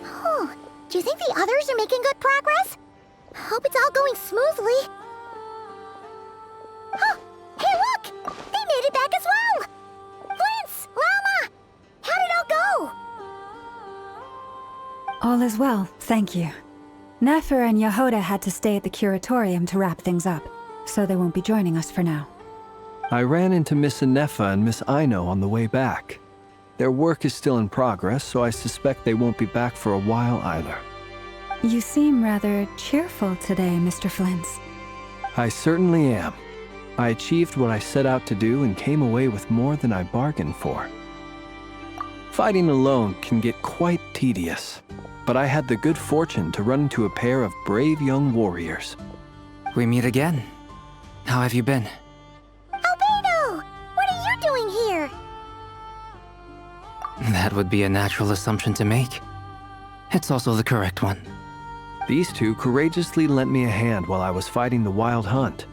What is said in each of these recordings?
Oh, do you think the others are making good progress? Hope it's all going smoothly. Oh, hey look! They made it back as well! Flins! Lauma! How did it all go? All is well, thank you. Nefer and Jahoda had to stay at the curatorium to wrap things up, so they won't be joining us for now. I ran into Miss Ineffa and Miss Aino on the way back. Their work is still in progress, so I suspect they won't be back for a while either. You seem rather cheerful today, Mr. Flins. I certainly am. I achieved what I set out to do and came away with more than I bargained for. Fighting alone can get quite tedious, but I had the good fortune to run into a pair of brave young warriors. We meet again. How have you been? Albedo! What are you doing here? That would be a natural assumption to make. It's also the correct one. These two courageously lent me a hand while I was fighting the wild hunt.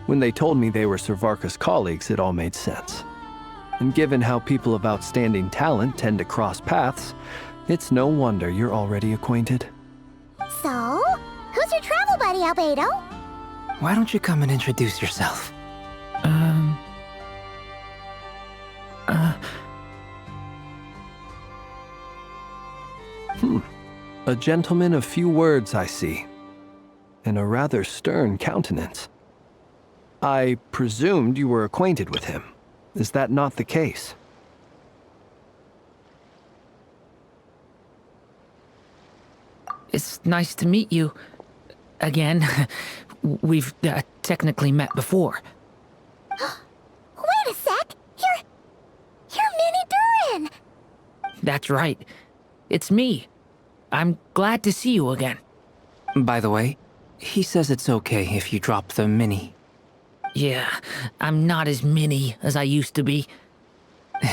When they told me they were Sir Varka's colleagues, it all made sense. And given how people of outstanding talent tend to cross paths, it's no wonder you're already acquainted. So, who's your travel buddy, Albedo? Why don't you come and introduce yourself? A gentleman of few words, I see, and a rather stern countenance. I presumed you were acquainted with him. Is that not the case? It's nice to meet you. Again. We've technically met before. Wait a sec! You're Mini Durin! That's right. It's me. I'm glad to see you again. By the way, he says it's okay if you drop the mini. Yeah, I'm not as mini as I used to be.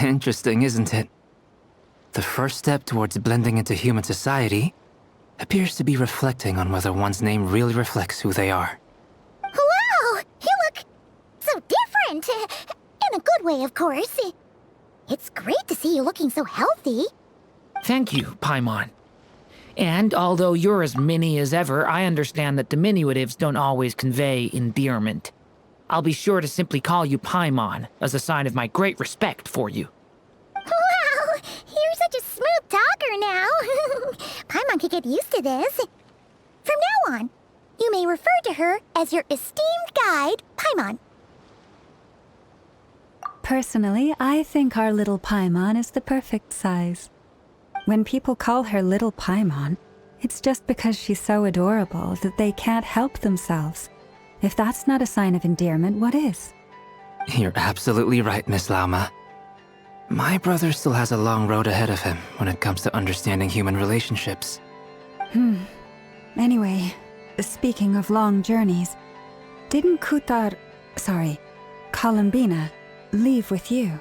Interesting, isn't it? The first step towards blending into human society appears to be reflecting on whether one's name really reflects who they are. Wow! You look so different! In a good way, of course. It's great to see you looking so healthy. Thank you, Paimon. And although you're as mini as ever, I understand that diminutives don't always convey endearment. I'll be sure to simply call you Paimon as a sign of my great respect for you. Wow! You're such a smooth talker now. Paimon could get used to this. From now on, you may refer to her as your esteemed guide, Paimon. Personally, I think our little Paimon is the perfect size. When people call her Little Paimon, it's just because she's so adorable that they can't help themselves. If that's not a sign of endearment, what is? You're absolutely right, Miss Lauma. My brother still has a long road ahead of him when it comes to understanding human relationships. Anyway, speaking of long journeys, didn't Columbina, leave with you?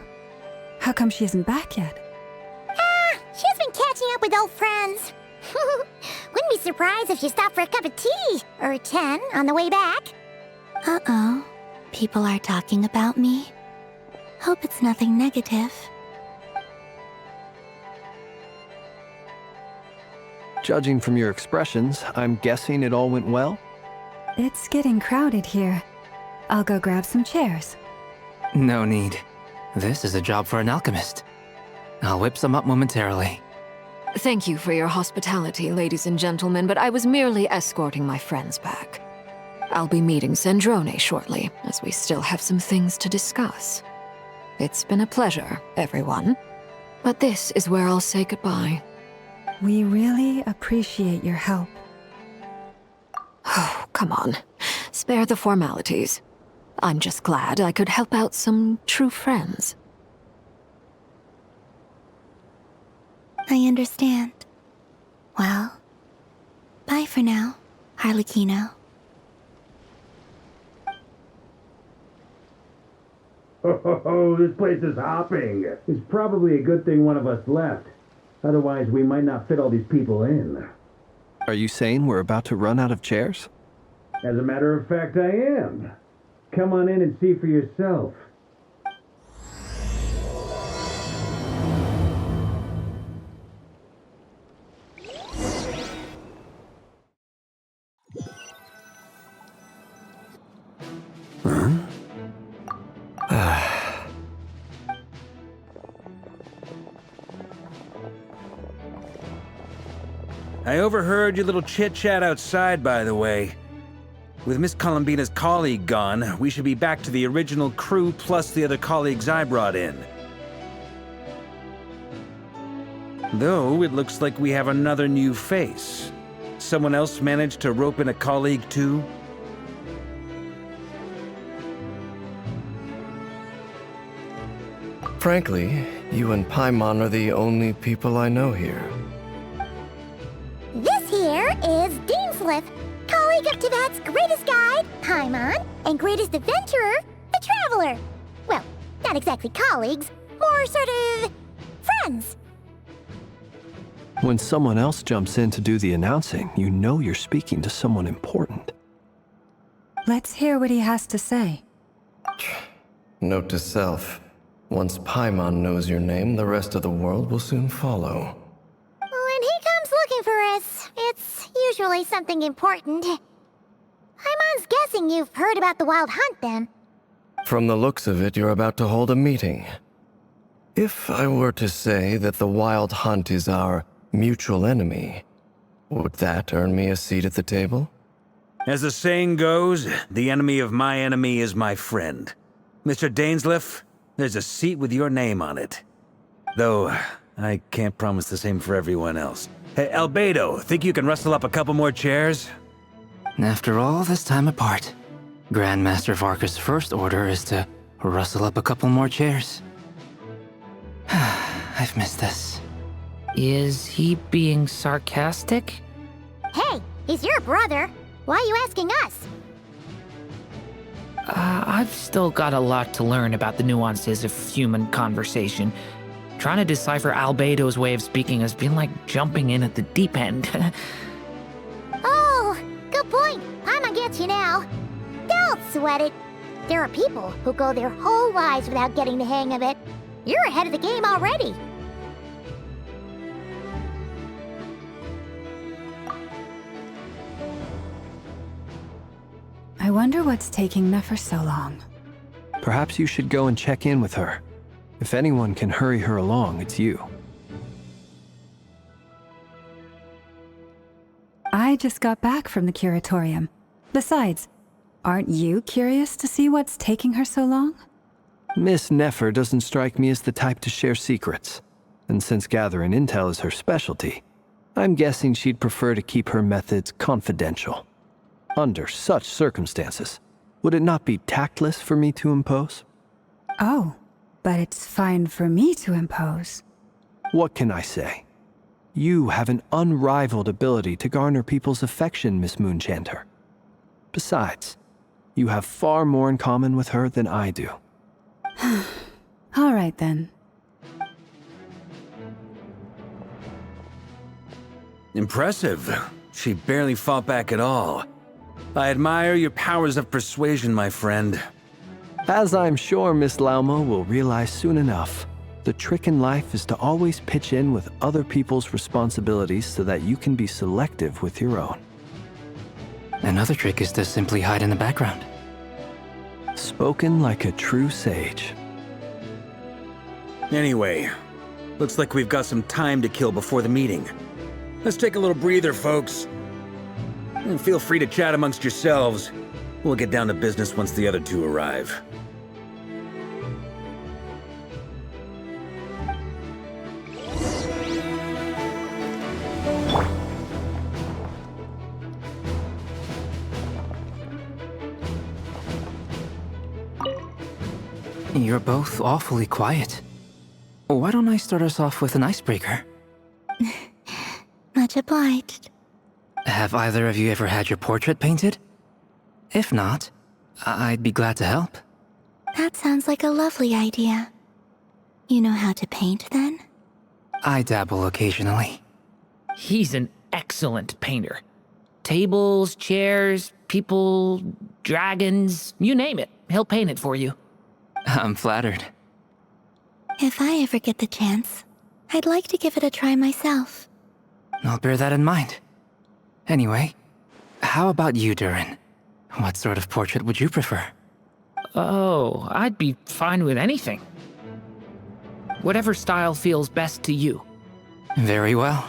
How come she isn't back yet? She's been catching up with old friends. Wouldn't be surprised if she stopped for a cup of tea or 10 on the way back. Uh-oh. People are talking about me. Hope it's nothing negative. Judging from your expressions, I'm guessing it all went well? It's getting crowded here. I'll go grab some chairs. No need. This is a job for an alchemist. I'll whip some up momentarily. Thank you for your hospitality, ladies and gentlemen, but I was merely escorting my friends back. I'll be meeting Sandrone shortly, as we still have some things to discuss. It's been a pleasure, everyone. But this is where I'll say goodbye. We really appreciate your help. Oh, come on. Spare the formalities. I'm just glad I could help out some true friends. I understand. Well, bye for now, Harlequino. Oh, this place is hopping. It's probably a good thing one of us left. Otherwise, we might not fit all these people in. Are you saying we're about to run out of chairs? As a matter of fact, I am. Come on in and see for yourself. I overheard your little chit-chat outside, by the way. With Miss Columbina's colleague gone, we should be back to the original crew plus the other colleagues I brought in. Though, it looks like we have another new face. Someone else managed to rope in a colleague, too? Frankly, you and Paimon are the only people I know here. This here is Deansliff, colleague of Tibet's greatest guide, Paimon, and greatest adventurer, the Traveler. Well, not exactly colleagues, more sort of friends. When someone else jumps in to do the announcing, you know you're speaking to someone important. Let's hear what he has to say. Note to self. Once Paimon knows your name, the rest of the world will soon follow. When he comes looking for us, it's usually something important. Paimon's guessing you've heard about the Wild Hunt, then. From the looks of it, you're about to hold a meeting. If I were to say that the Wild Hunt is our mutual enemy, would that earn me a seat at the table? As the saying goes, the enemy of my enemy is my friend. Mr. Dainsliff, there's a seat with your name on it. Though, I can't promise the same for everyone else. Hey, Albedo, think you can rustle up a couple more chairs? After all this time apart, Grandmaster Varka's first order is to rustle up a couple more chairs. I've missed this. Is he being sarcastic? Hey, he's your brother. Why are you asking us? I've still got a lot to learn about the nuances of human conversation. Trying to decipher Albedo's way of speaking has been like jumping in at the deep end. Oh, good point. Paimon gets you now. Don't sweat it. There are people who go their whole lives without getting the hang of it. You're ahead of the game already. I wonder what's taking Nefer so long. Perhaps you should go and check in with her. If anyone can hurry her along, it's you. I just got back from the curatorium. Besides, aren't you curious to see what's taking her so long? Miss Nefer doesn't strike me as the type to share secrets. And since gathering intel is her specialty, I'm guessing she'd prefer to keep her methods confidential. Under such circumstances, would it not be tactless for me to impose? Oh, but it's fine for me to impose. What can I say? You have an unrivaled ability to garner people's affection, Miss Moonchanter. Besides, you have far more in common with her than I do. All right then. Impressive. She barely fought back at all. I admire your powers of persuasion, my friend. As I'm sure Miss Lauma will realize soon enough, the trick in life is to always pitch in with other people's responsibilities so that you can be selective with your own. Another trick is to simply hide in the background. Spoken like a true sage. Anyway, looks like we've got some time to kill before the meeting. Let's take a little breather, folks. And feel free to chat amongst yourselves. We'll get down to business once the other two arrive. You're both awfully quiet. Why don't I start us off with an icebreaker? Much obliged. Have either of you ever had your portrait painted? If not, I'd be glad to help. That sounds like a lovely idea. You know how to paint, then? I dabble occasionally. He's an excellent painter. Tables, chairs, people, dragons, you name it. He'll paint it for you. I'm flattered. If I ever get the chance, I'd like to give it a try myself. I'll bear that in mind. Anyway, how about you, Durin? What sort of portrait would you prefer? Oh, I'd be fine with anything. Whatever style feels best to you. Very well.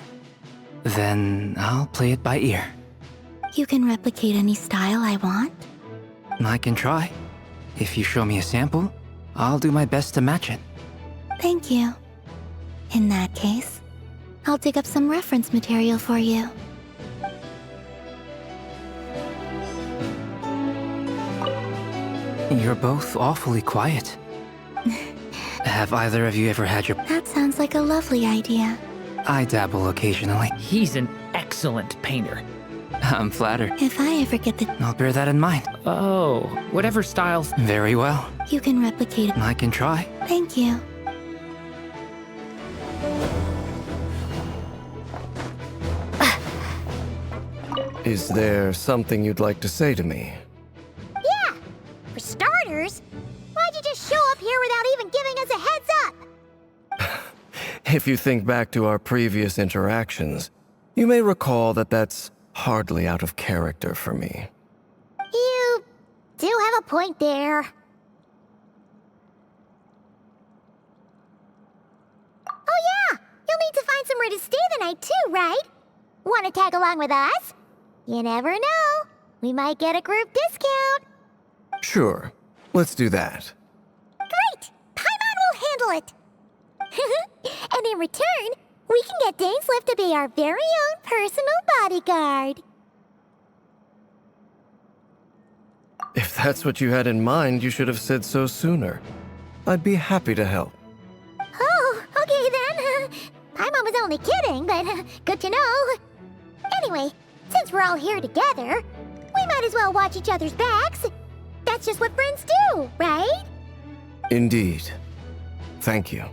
Then I'll play it by ear. You can replicate any style I want? I can try. If you show me a sample, I'll do my best to match it. Thank you. In that case, I'll dig up some reference material for you. You're both awfully quiet. Have either of you ever had your... That sounds like a lovely idea. I dabble occasionally. He's an excellent painter. I'm flattered. If I ever get the... I'll bear that in mind. Oh, whatever styles. Very well. You can replicate it. I can try. Thank you. Is there something you'd like to say to me? Yeah! For starters, why'd you just show up here without even giving us a heads up? If you think back to our previous interactions, you may recall that that's hardly out of character for me. You do have a point there. Oh yeah! You'll need to find somewhere to stay the night too, right? Want to tag along with us? You never know. We might get a group discount. Sure, let's do that. Great! Paimon will handle it! And in return, we can get Dainsliff to be our very own personal bodyguard. If that's what you had in mind, you should have said so sooner. I'd be happy to help. Oh, okay then. Paimon was only kidding, but good to know. Anyway, since we're all here together, we might as well watch each other's backs. That's just what friends do, right? Indeed. Thank you.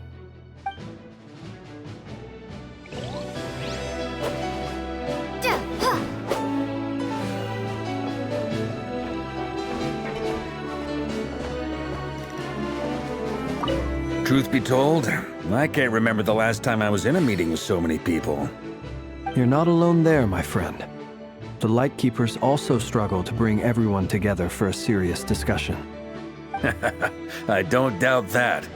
Truth be told, I can't remember the last time I was in a meeting with so many people. You're not alone there, my friend. The Lightkeepers also struggle to bring everyone together for a serious discussion. I don't doubt that.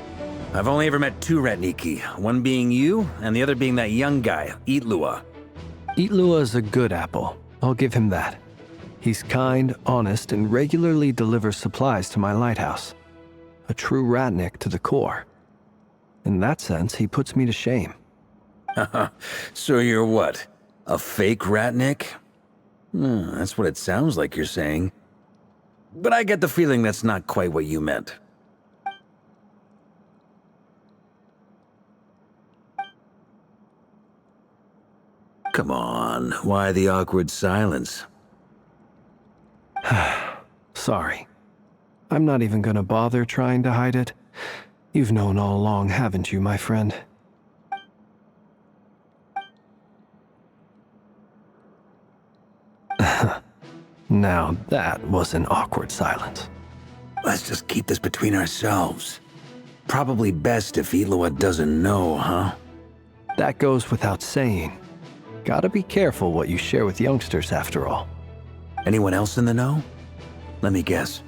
I've only ever met two Ratniki, one being you, and the other being that young guy, Itlua. Itlua is a good apple. I'll give him that. He's kind, honest, and regularly delivers supplies to my lighthouse. A true Ratnik to the core. In that sense, he puts me to shame. So you're what? A fake Ratnik? That's what it sounds like you're saying. But I get the feeling that's not quite what you meant. Come on, why the awkward silence? Sorry. I'm not even gonna bother trying to hide it. You've known all along, haven't you, my friend? Now that was an awkward silence. Let's just keep this between ourselves. Probably best if Itlua doesn't know, huh? That goes without saying. Gotta be careful what you share with youngsters, after all. Anyone else in the know? Let me guess.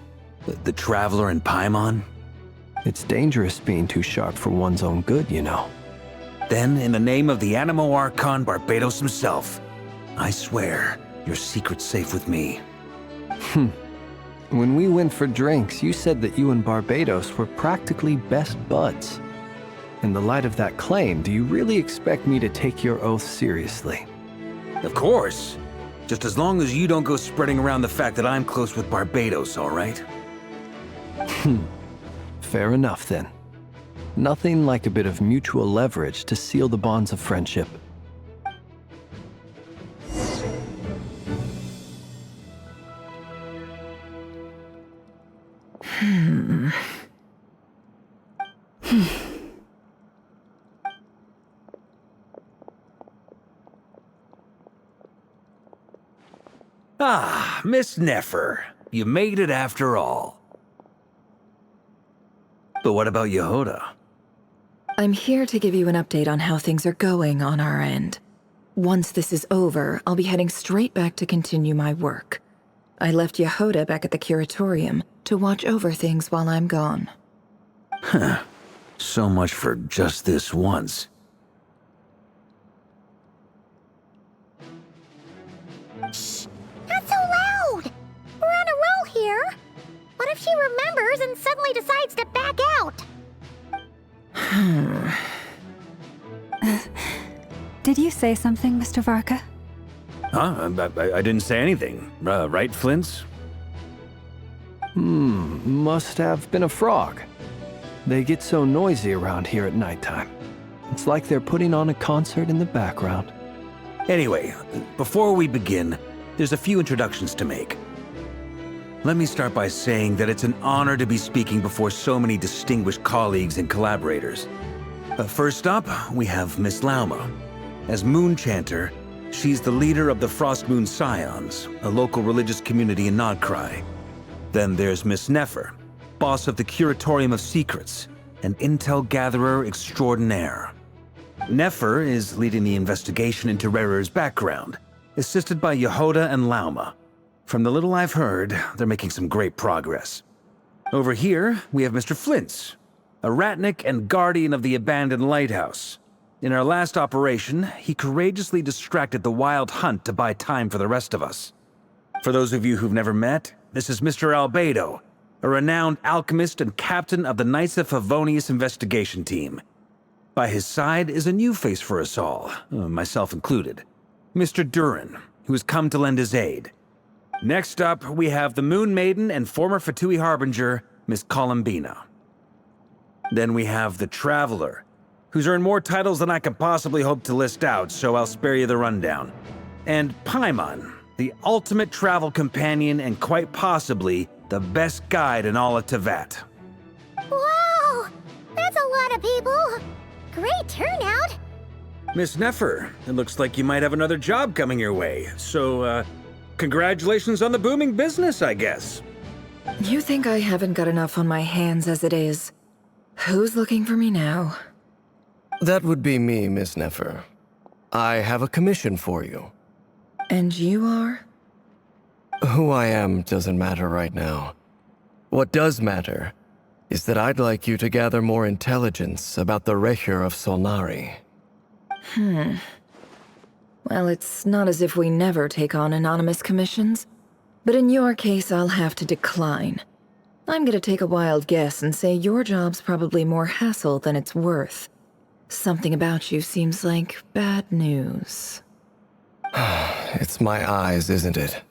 The Traveler and Paimon? It's dangerous being too sharp for one's own good, you know. Then, in the name of the Animo Archon Barbados himself, I swear your secret's safe with me. When we went for drinks, you said that you and Barbados were practically best buds. In the light of that claim, do you really expect me to take your oath seriously? Of course. Just as long as you don't go spreading around the fact that I'm close with Barbados, all right? Fair enough, then. Nothing like a bit of mutual leverage to seal the bonds of friendship. Ah, Miss Nefer. You made it after all. But what about Jahoda? I'm here to give you an update on how things are going on our end. Once this is over, I'll be heading straight back to continue my work. I left Jahoda back at the curatorium to watch over things while I'm gone. Huh. So much for just this once. What if she remembers and suddenly decides to back out? Did you say something, Mr. Varka? Huh? I didn't say anything. Right, Flins? Must have been a frog. They get so noisy around here at nighttime. It's like they're putting on a concert in the background. Anyway, before we begin, there's a few introductions to make. Let me start by saying that it's an honor to be speaking before so many distinguished colleagues and collaborators. First up, we have Miss Lauma. As Moon Chanter, she's the leader of the Frost Moon Scions, a local religious community in Nodkrai. Then there's Miss Nefer, boss of the Curatorium of Secrets, an intel gatherer extraordinaire. Nefer is leading the investigation into Rerer's background, assisted by Jahoda and Lauma. From the little I've heard, they're making some great progress. Over here, we have Mr. Flins, a ratnik and guardian of the abandoned lighthouse. In our last operation, he courageously distracted the Wild Hunt to buy time for the rest of us. For those of you who've never met, this is Mr. Albedo, a renowned alchemist and captain of the Knights of Favonius investigation team. By his side is a new face for us all, myself included, Mr. Durin, who has come to lend his aid. Next up, we have the Moon Maiden and former Fatui Harbinger, Miss Columbina. Then we have the Traveler, who's earned more titles than I could possibly hope to list out, so I'll spare you the rundown. And Paimon, the ultimate travel companion and quite possibly the best guide in all of Teyvat. Wow! That's a lot of people! Great turnout! Miss Nefer, it looks like you might have another job coming your way, so, congratulations on the booming business, I guess. You think I haven't got enough on my hands as it is? Who's looking for me now? That would be me, Miss Nefer. I have a commission for you. And you are? Who I am doesn't matter right now. What does matter is that I'd like you to gather more intelligence about the Recher of Solnari. Well, it's not as if we never take on anonymous commissions. But in your case, I'll have to decline. I'm gonna take a wild guess and say your job's probably more hassle than it's worth. Something about you seems like bad news. It's my eyes, isn't it?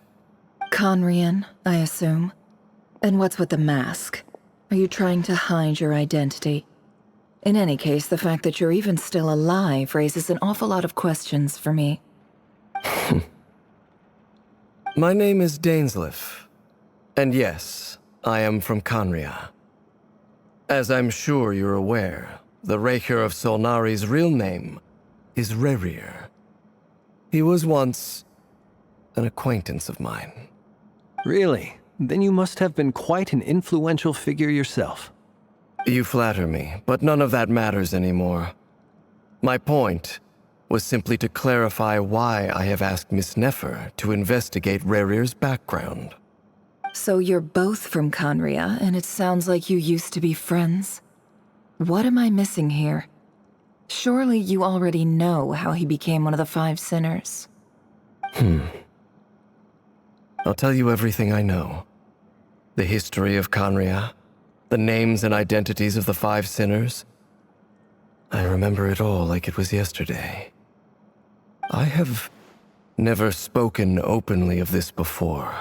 Conrian, I assume. And what's with the mask? Are you trying to hide your identity? In any case, the fact that you're even still alive raises an awful lot of questions for me. My name is Dainsleif. And yes, I am from Conria. As I'm sure you're aware, the Recher of Solnari's real name is Rerir. He was once an acquaintance of mine. Really? Then you must have been quite an influential figure yourself. You flatter me, but none of that matters anymore. My point was simply to clarify why I have asked Miss Nefer to investigate Rerir's background. So you're both from Conria, and it sounds like you used to be friends? What am I missing here? Surely you already know how he became one of the Five Sinners. I'll tell you everything I know. The history of Conria, the names and identities of the Five Sinners. I remember it all like it was yesterday. I have never spoken openly of this before.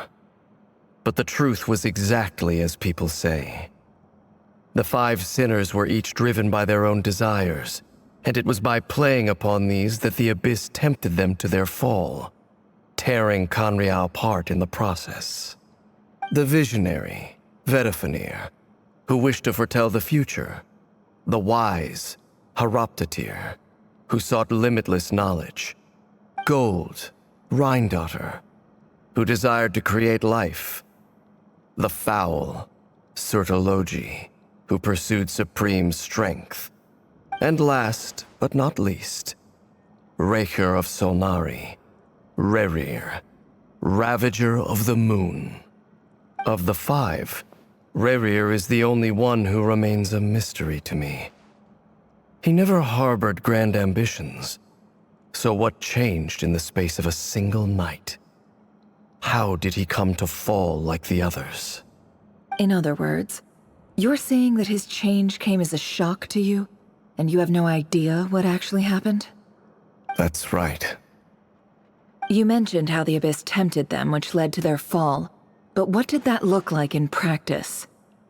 But the truth was exactly as people say. The Five Sinners were each driven by their own desires, and it was by playing upon these that the Abyss tempted them to their fall, tearing Conria apart in the process. The visionary, Vedifenir, who wished to foretell the future. The wise, Haroptatir, who sought limitless knowledge. Gold, Rheindotter, who desired to create life. The foul, Sertologi, who pursued supreme strength. And last, but not least, Recher of Solnari, Rerir, Ravager of the Moon. Of the five, Rerir is the only one who remains a mystery to me. He never harbored grand ambitions, so what changed in the space of a single night? How did he come to fall like the others? In other words, you're saying that his change came as a shock to you, and you have no idea what actually happened? That's right. You mentioned how the Abyss tempted them, which led to their fall. But what did that look like in practice?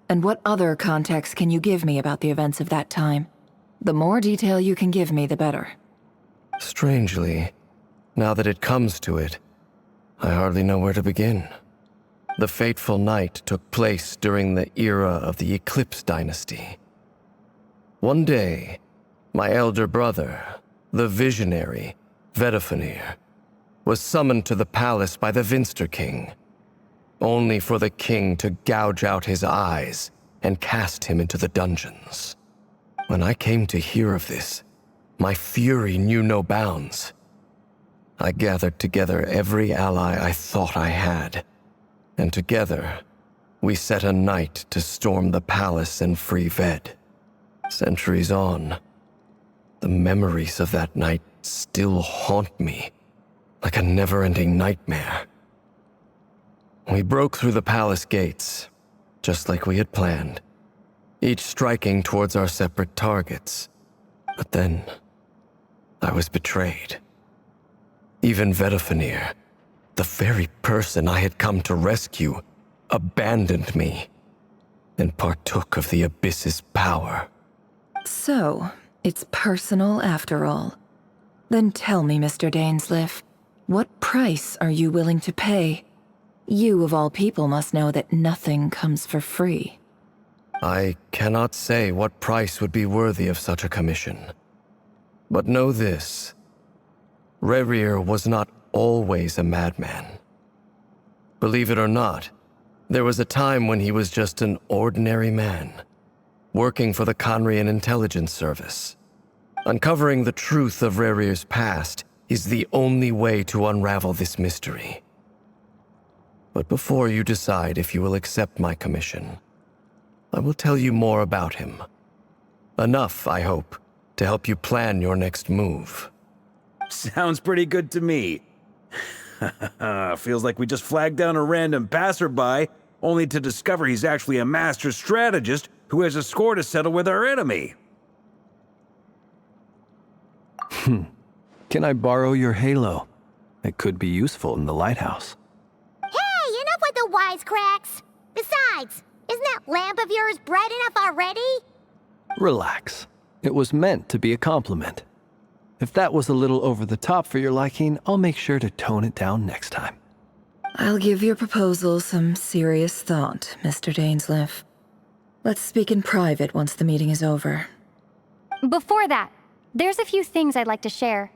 And what other context can you give me about the events of that time? The more detail you can give me, the better. Strangely, now that it comes to it, I hardly know where to begin. The fateful night took place during the era of the Eclipse Dynasty. One day, my elder brother, the visionary, Vedifenir, was summoned to the palace by the Vinster King, only for the king to gouge out his eyes and cast him into the dungeons. When I came to hear of this, my fury knew no bounds. I gathered together every ally I thought I had, and together, we set a night to storm the palace and free Ved. Centuries on, the memories of that night still haunt me, like a never-ending nightmare. We broke through the palace gates, just like we had planned, each striking towards our separate targets. But then, I was betrayed. Even Vedifenir, the very person I had come to rescue, abandoned me and partook of the Abyss's power. So, it's personal after all. Then tell me, Mr. Dainsleif, what price are you willing to pay? You, of all people, must know that nothing comes for free. I cannot say what price would be worthy of such a commission. But know this. Rerir was not always a madman. Believe it or not, there was a time when he was just an ordinary man, working for the Conrian Intelligence Service. Uncovering the truth of Rerir's past is the only way to unravel this mystery. But before you decide if you will accept my commission, I will tell you more about him. Enough, I hope, to help you plan your next move. Sounds pretty good to me. Feels like we just flagged down a random passerby, only to discover he's actually a master strategist who has a score to settle with our enemy. Can I borrow your halo? It could be useful in the lighthouse. Hey, enough with the wisecracks! Besides, isn't that lamp of yours bright enough already? Relax. It was meant to be a compliment. If that was a little over the top for your liking, I'll make sure to tone it down next time. I'll give your proposal some serious thought, Mr. Dainsleif. Let's speak in private once the meeting is over. Before that, there's a few things I'd like to share.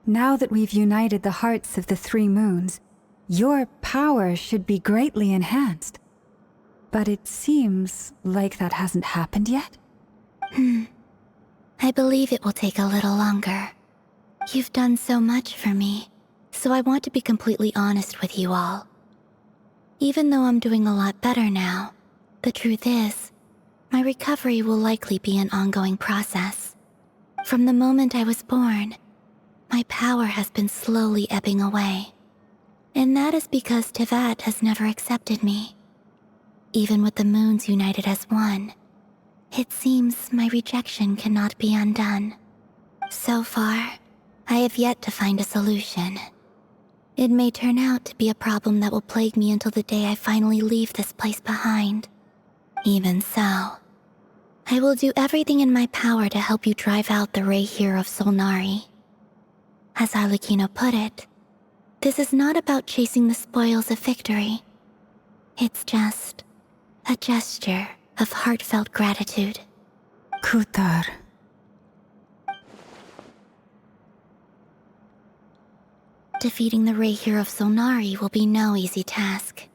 Now that we've united the hearts of the three moons, your power should be greatly enhanced. But it seems like that hasn't happened yet? I believe it will take a little longer. You've done so much for me, so I want to be completely honest with you all. Even though I'm doing a lot better now, the truth is, my recovery will likely be an ongoing process. From the moment I was born, my power has been slowly ebbing away. And that is because Tevat has never accepted me. Even with the moons united as one, it seems my rejection cannot be undone. So far, I have yet to find a solution. It may turn out to be a problem that will plague me until the day I finally leave this place behind. Even so, I will do everything in my power to help you drive out the Reihir of Solnari. As Arlecchino put it, this is not about chasing the spoils of victory. It's just a gesture of heartfelt gratitude. Kutar. Defeating the Reihir of Solnari will be no easy task.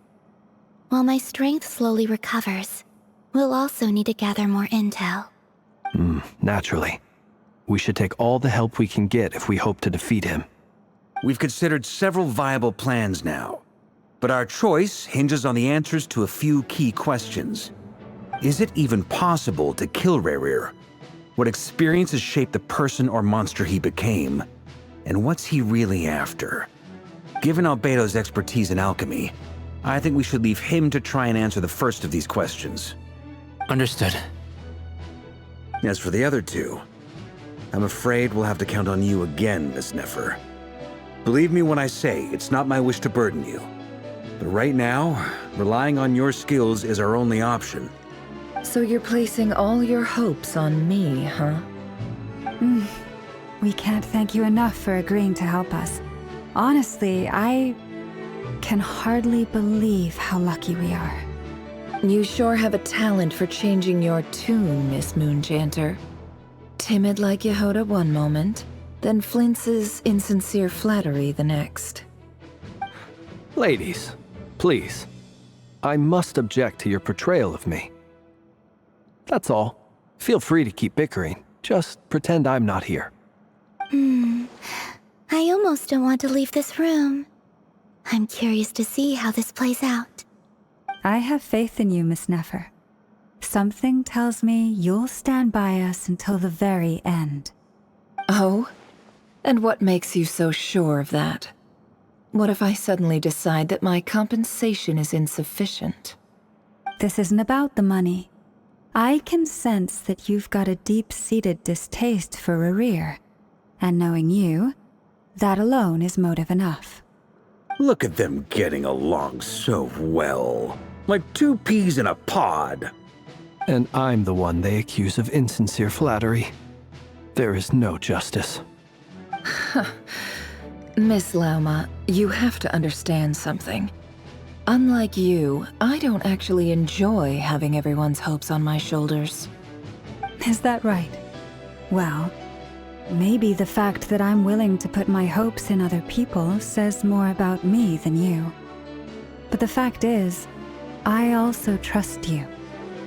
While my strength slowly recovers, we'll also need to gather more intel. Naturally. We should take all the help we can get if we hope to defeat him. We've considered several viable plans now, But our choice hinges on the answers to a few key questions. Is it even possible to kill Rerir? What experiences shaped the person or monster he became? And what's he really after? Given Albedo's expertise in alchemy, I think we should leave him to try and answer the first of these questions. Understood. As for the other two, I'm afraid we'll have to count on you again, Miss Nefer. Believe me when I say it's not my wish to burden you. But right now, relying on your skills is our only option. So you're placing all your hopes on me, huh? We can't thank you enough for agreeing to help us. Honestly, I can hardly believe how lucky we are. You sure have a talent for changing your tune, Miss Moonchanter. Timid like Jahoda one moment, then Flints's insincere flattery the next. Ladies, please. I must object to your portrayal of me. That's all. Feel free to keep bickering. Just pretend I'm not here. I almost don't want to leave this room. I'm curious to see how this plays out. I have faith in you, Miss Nefer. Something tells me you'll stand by us until the very end. Oh? And what makes you so sure of that? What if I suddenly decide that my compensation is insufficient? This isn't about the money. I can sense that you've got a deep-seated distaste for Rerir. And knowing you, that alone is motive enough. Look at them getting along so well. Like two peas in a pod. And I'm the one they accuse of insincere flattery. There is no justice. Miss Lauma, you have to understand something. Unlike you, I don't actually enjoy having everyone's hopes on my shoulders. Is that right? Well, maybe the fact that I'm willing to put my hopes in other people says more about me than you. But the fact is, I also trust you.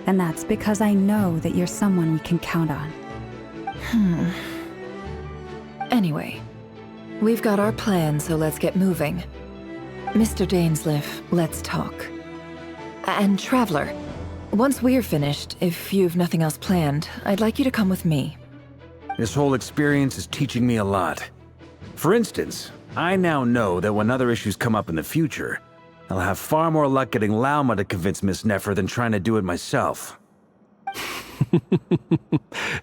And that's because I know that you're someone we can count on. Anyway, we've got our plan, so let's get moving. Mr. Dainsleif, let's talk. And Traveler, once we're finished, if you've nothing else planned, I'd like you to come with me. This whole experience is teaching me a lot. For instance, I now know that when other issues come up in the future, I'll have far more luck getting Lauma to convince Miss Nefer than trying to do it myself.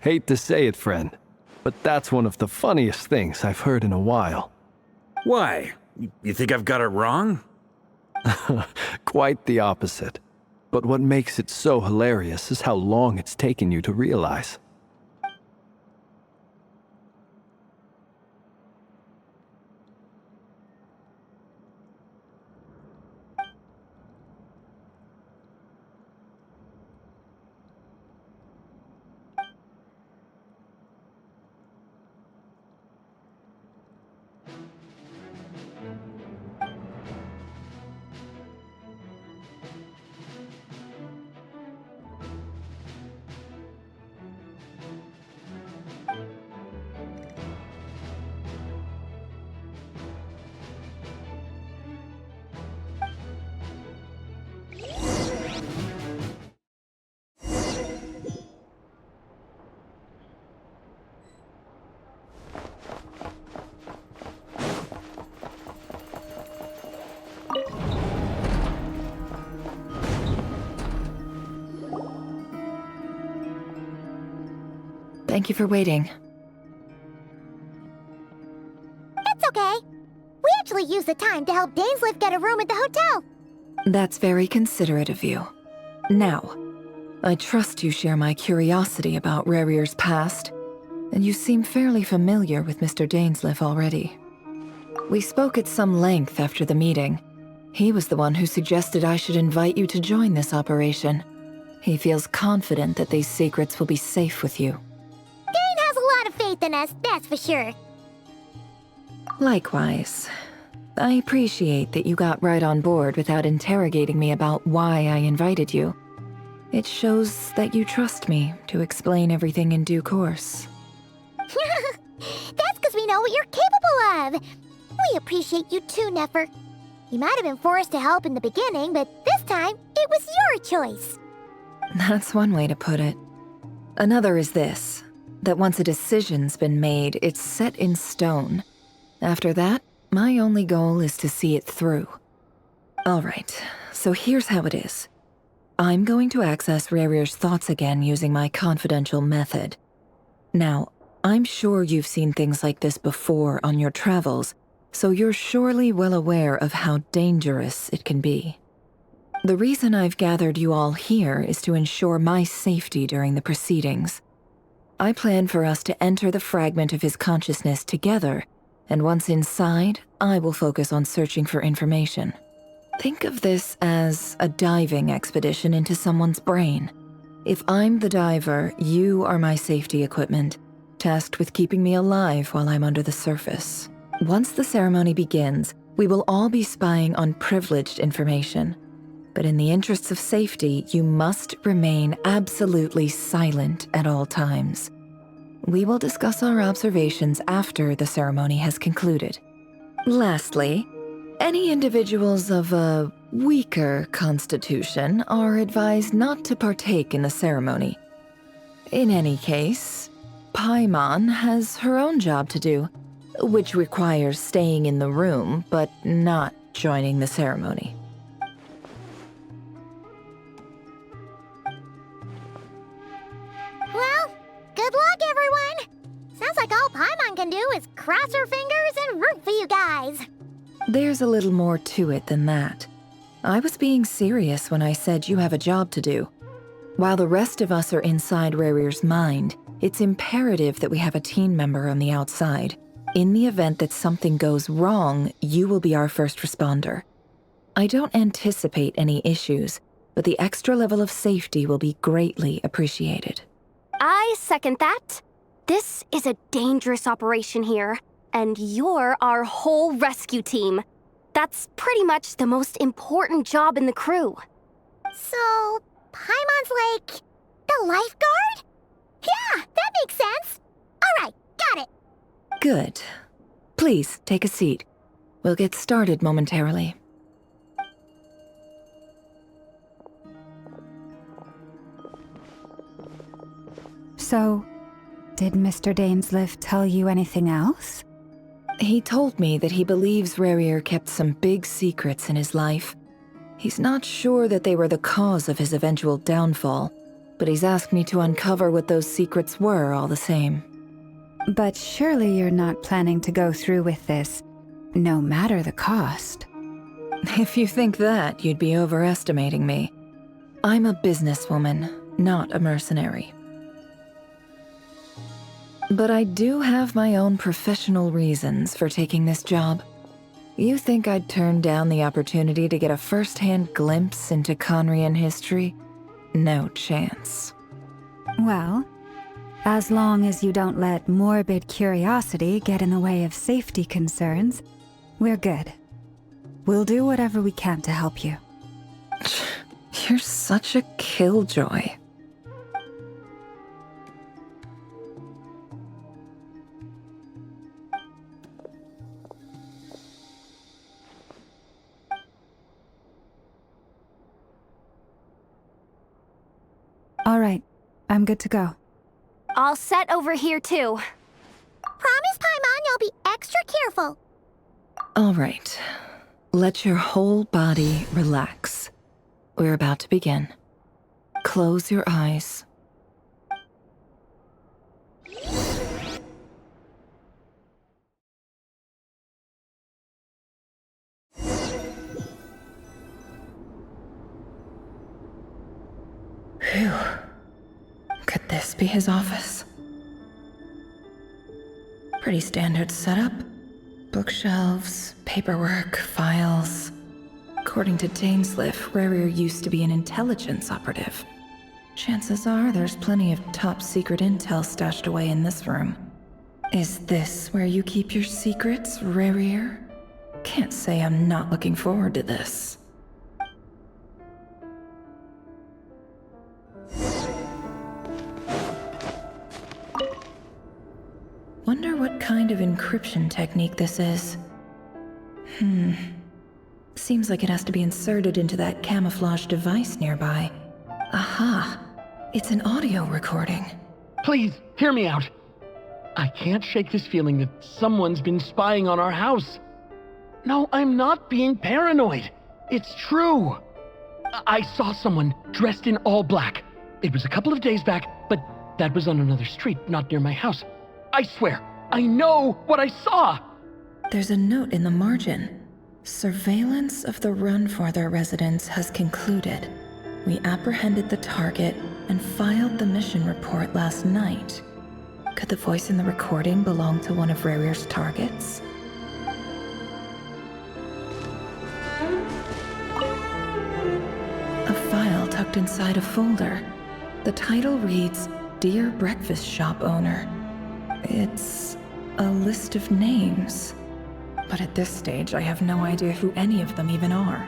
Hate to say it, friend, but that's one of the funniest things I've heard in a while. Why? You think I've got it wrong? Quite the opposite. But what makes it so hilarious is how long it's taken you to realize. Thank you for waiting. It's okay. We actually used the time to help Dainsleif get a room at the hotel. That's very considerate of you. Now, I trust you share my curiosity about Rerir's past, and you seem fairly familiar with Mr. Dainsleif already. We spoke at some length after the meeting. He was the one who suggested I should invite you to join this operation. He feels confident that these secrets will be safe with you. Dane has a lot of faith in us, that's for sure. Likewise. I appreciate that you got right on board without interrogating me about why I invited you. It shows that you trust me to explain everything in due course. That's because we know what you're capable of. We appreciate you too, Nefer. You might have been forced to help in the beginning, but this time, it was your choice. That's one way to put it. Another is this, that once a decision's been made, it's set in stone. After that, my only goal is to see it through. Alright, so here's how it is. I'm going to access Rerir's thoughts again using my confidential method. Now, I'm sure you've seen things like this before on your travels, so you're surely well aware of how dangerous it can be. The reason I've gathered you all here is to ensure my safety during the proceedings. I plan for us to enter the fragment of his consciousness together, and once inside, I will focus on searching for information. Think of this as a diving expedition into someone's brain. If I'm the diver, you are my safety equipment, tasked with keeping me alive while I'm under the surface. Once the ceremony begins, we will all be spying on privileged information. But in the interests of safety, you must remain absolutely silent at all times. We will discuss our observations after the ceremony has concluded. Lastly, any individuals of a weaker constitution are advised not to partake in the ceremony. In any case, Paimon has her own job to do, which requires staying in the room but not joining the ceremony. Well, good luck, everyone! Sounds like all Paimon can do is cross her fingers and root for you guys. There's a little more to it than that. I was being serious when I said you have a job to do. While the rest of us are inside Rerir's mind, it's imperative that we have a team member on the outside. In the event that something goes wrong, you will be our first responder. I don't anticipate any issues, but the extra level of safety will be greatly appreciated. I second that. This is a dangerous operation here, and you're our whole rescue team. That's pretty much the most important job in the crew. So, Paimon's like the lifeguard? Yeah, that makes sense. All right, got it. Good. Please, take a seat. We'll get started momentarily. So, did Mr. Dainsleif tell you anything else? He told me that he believes Rerir kept some big secrets in his life. He's not sure that they were the cause of his eventual downfall, but he's asked me to uncover what those secrets were all the same. But surely you're not planning to go through with this, no matter the cost. If you think that, you'd be overestimating me. I'm a businesswoman, not a mercenary. But I do have my own professional reasons for taking this job. You think I'd turn down the opportunity to get a first-hand glimpse into Conrian history? No chance. Well, as long as you don't let morbid curiosity get in the way of safety concerns, we're good. We'll do whatever we can to help you. You're such a killjoy. All right, I'm good to go. All set over here, too. Promise, Paimon, you'll be extra careful. All right. Let your whole body relax. We're about to begin. Close your eyes. Phew. Could this be his office? Pretty standard setup. Bookshelves, paperwork, files. According to Dainsleif, Rerir used to be an intelligence operative. Chances are there's plenty of top-secret intel stashed away in this room. Is this where you keep your secrets, Rerir? Can't say I'm not looking forward to this. Wonder what kind of encryption technique this is. Seems like it has to be inserted into that camouflage device nearby. Aha! It's an audio recording. Please, hear me out. I can't shake this feeling that someone's been spying on our house. No, I'm not being paranoid. It's true. I saw someone dressed in all black. It was a couple of days back, but that was on another street, not near my house. I swear, I know what I saw! There's a note in the margin. Surveillance of the run for their residence has concluded. We apprehended the target and filed the mission report last night. Could the voice in the recording belong to one of Rarir's targets? A file tucked inside a folder. The title reads, Dear Breakfast Shop Owner. It's a list of names. But at this stage, I have no idea who any of them even are.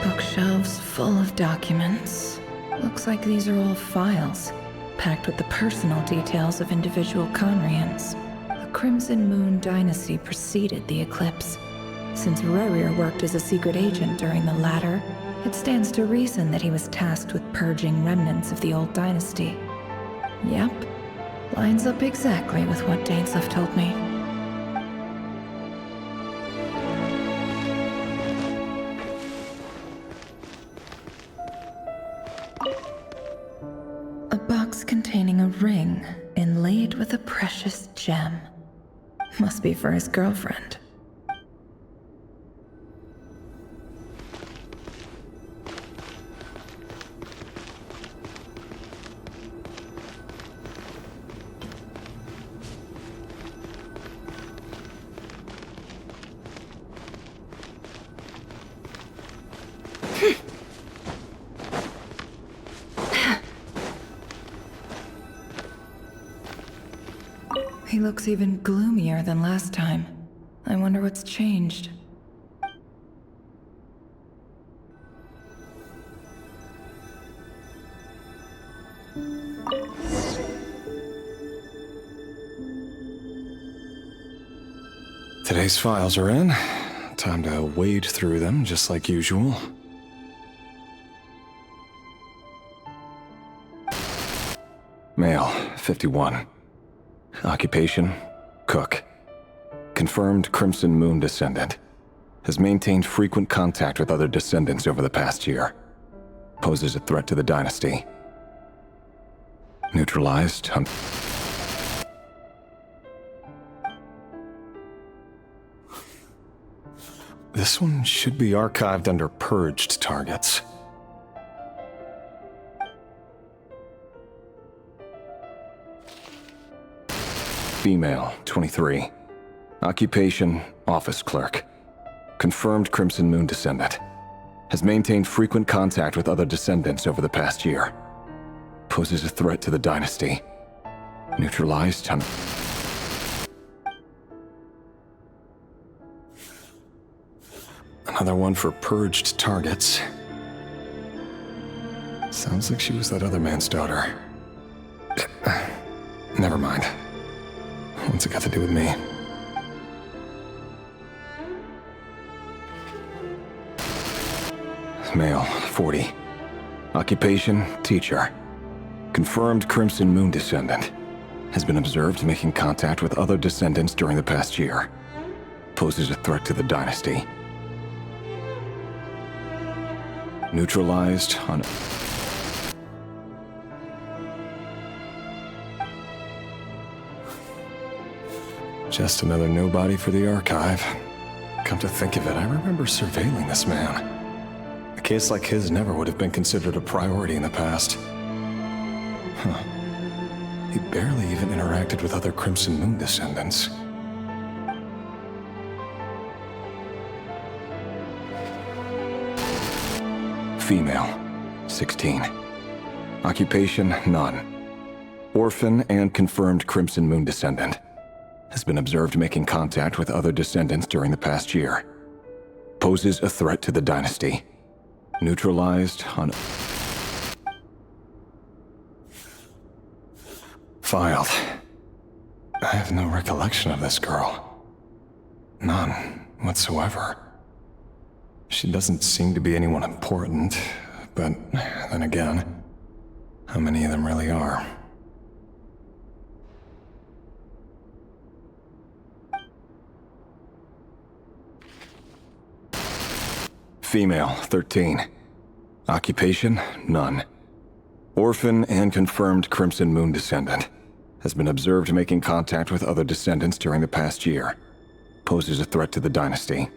Bookshelves full of documents. Looks like these are all files, packed with the personal details of individual Conrians. The Crimson Moon dynasty preceded the eclipse. Since Rarir worked as a secret agent during the latter, it stands to reason that he was tasked with purging remnants of the old dynasty. Yep, lines up exactly with what Dainsleif told me. A box containing a ring inlaid with a precious gem. Must be for his girlfriend. He looks even gloomier than last time. I wonder what's changed. Today's files are in. Time to wade through them, just like usual. Male, 51. Occupation, cook. Confirmed Crimson Moon descendant. Has maintained frequent contact with other descendants over the past year. Poses a threat to the dynasty. Neutralized. This one should be archived under purged targets. Female, 23. Occupation, office clerk. Confirmed Crimson Moon descendant. Has maintained frequent contact with other descendants over the past year. Poses a threat to the dynasty. Neutralized. Another one for purged targets. Sounds like she was that other man's daughter. Never mind. What's it got to do with me? Male, 40. Occupation, teacher. Confirmed Crimson Moon descendant. Has been observed making contact with other descendants during the past year. Poses a threat to the dynasty. Neutralized on... Just another nobody for the archive. Come to think of it, I remember surveilling this man. A case like his never would have been considered a priority in the past. Huh. He barely even interacted with other Crimson Moon descendants. Female, 16. Occupation, none. Orphan and confirmed Crimson Moon descendant. Has been observed making contact with other descendants during the past year. Poses a threat to the dynasty. Neutralized on... Filed. I have no recollection of this girl. None whatsoever. She doesn't seem to be anyone important, but then again, how many of them really are? Female, 13. Occupation, none. Orphan and confirmed Crimson Moon descendant. Has been observed making contact with other descendants during the past year. Poses a threat to the dynasty.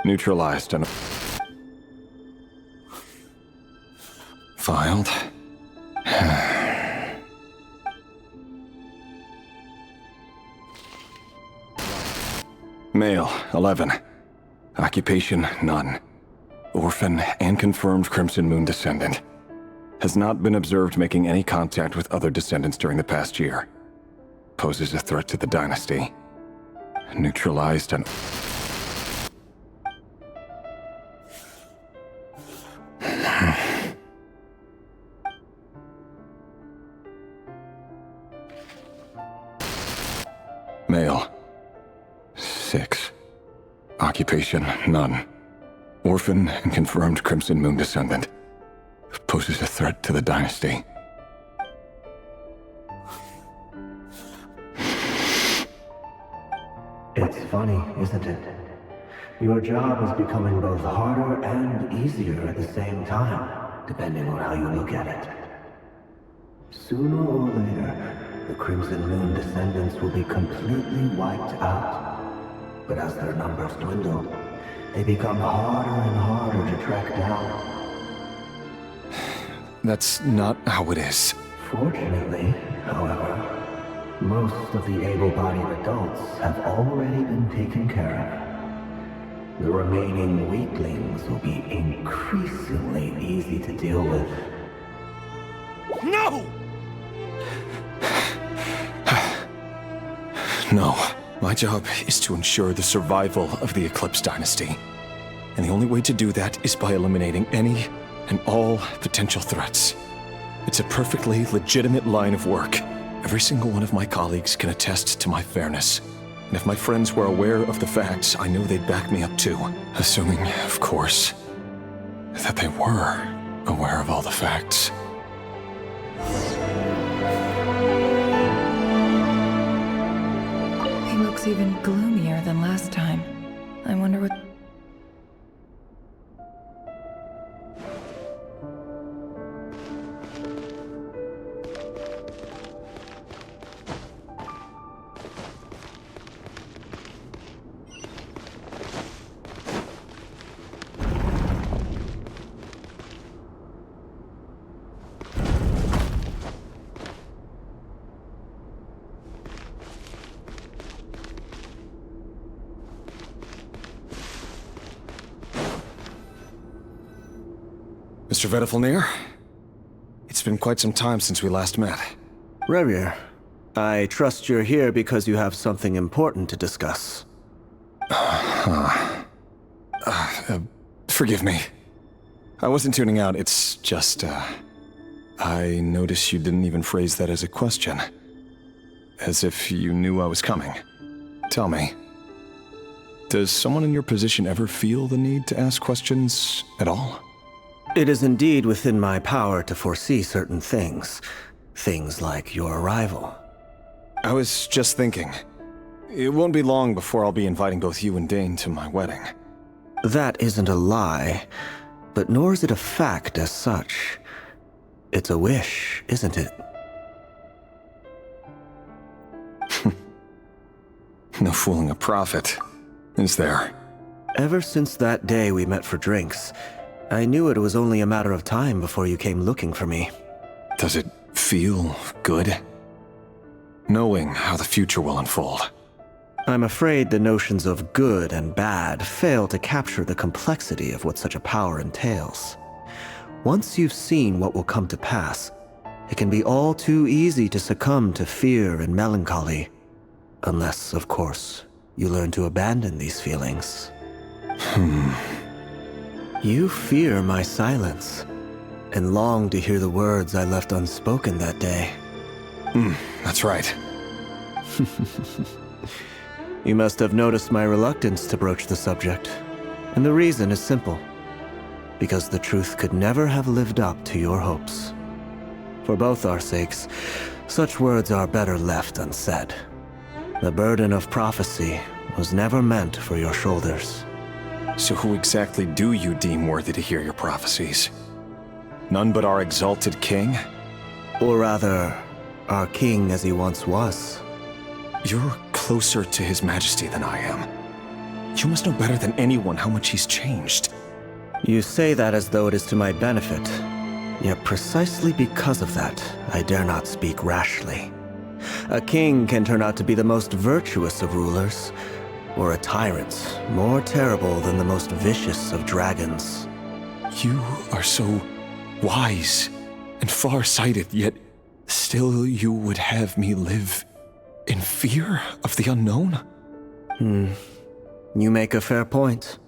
Neutralized and... Filed. Male, 11. Occupation, none. Orphan and confirmed Crimson Moon descendant. Has not been observed making any contact with other descendants during the past year. Poses a threat to the dynasty. Neutralized and... Male. 6. Occupation, none. Orphan and confirmed Crimson Moon descendant. Poses a threat to the dynasty. It's funny, isn't it? Your job is becoming both harder and easier at the same time, depending on how you look at it. Sooner or later, the Crimson Moon descendants will be completely wiped out. But as their numbers dwindle, they become harder and harder to track down. That's not how it is. Fortunately, however, most of the able-bodied adults have already been taken care of. The remaining weaklings will be increasingly easy to deal with. No! No. My job is to ensure the survival of the Eclipse Dynasty. And the only way to do that is by eliminating any and all potential threats. It's a perfectly legitimate line of work. Every single one of my colleagues can attest to my fairness. And if my friends were aware of the facts, I know they'd back me up too. Assuming, of course, that they were aware of all the facts. He looks even gloomier than last time. I wonder what... Mr. Vedifalnir? It's been quite some time since we last met. Revier, I trust you're here because you have something important to discuss. Forgive me. I wasn't tuning out, it's just, I noticed you didn't even phrase that as a question. As if you knew I was coming. Tell me, does someone in your position ever feel the need to ask questions at all? It is indeed within my power to foresee certain things. Things like your arrival. I was just thinking. It won't be long before I'll be inviting both you and Dane to my wedding. That isn't a lie, but nor is it a fact as such. It's a wish, isn't it? No fooling a prophet, is there? Ever since that day we met for drinks, I knew it was only a matter of time before you came looking for me. Does it feel good? Knowing how the future will unfold. I'm afraid the notions of good and bad fail to capture the complexity of what such a power entails. Once you've seen what will come to pass, it can be all too easy to succumb to fear and melancholy. Unless, of course, you learn to abandon these feelings. You fear my silence, and long to hear the words I left unspoken that day. That's right. You must have noticed my reluctance to broach the subject. And the reason is simple. Because the truth could never have lived up to your hopes. For both our sakes, such words are better left unsaid. The burden of prophecy was never meant for your shoulders. So who exactly do you deem worthy to hear your prophecies? None but our exalted king? Or rather, our king as he once was. You're closer to his majesty than I am. You must know better than anyone how much he's changed. You say that as though it is to my benefit. Yet precisely because of that, I dare not speak rashly. A king can turn out to be the most virtuous of rulers, or a tyrant more terrible than the most vicious of dragons. You are so wise and far-sighted, yet still you would have me live in fear of the unknown? You make a fair point.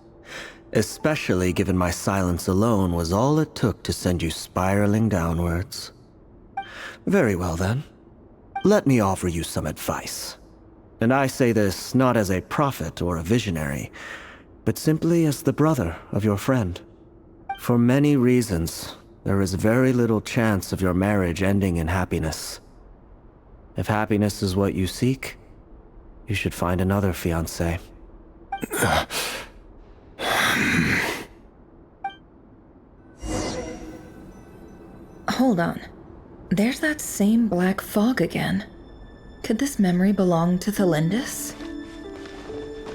Especially given my silence alone was all it took to send you spiraling downwards. Very well then. Let me offer you some advice. And I say this not as a prophet or a visionary, but simply as the brother of your friend. For many reasons, there is very little chance of your marriage ending in happiness. If happiness is what you seek, you should find another fiancé. Hold on. There's that same black fog again. Could this memory belong to Thelindis?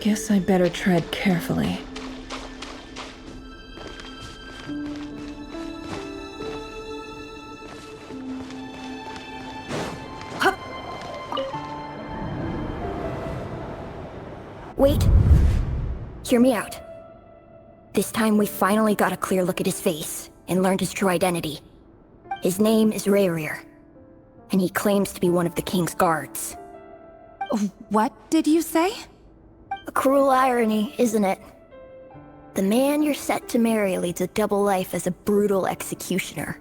Guess I better tread carefully. Wait. Hear me out. This time we finally got a clear look at his face and learned his true identity. His name is Rayrir, and he claims to be one of the king's guards. What did you say? A cruel irony, isn't it? The man you're set to marry leads a double life as a brutal executioner.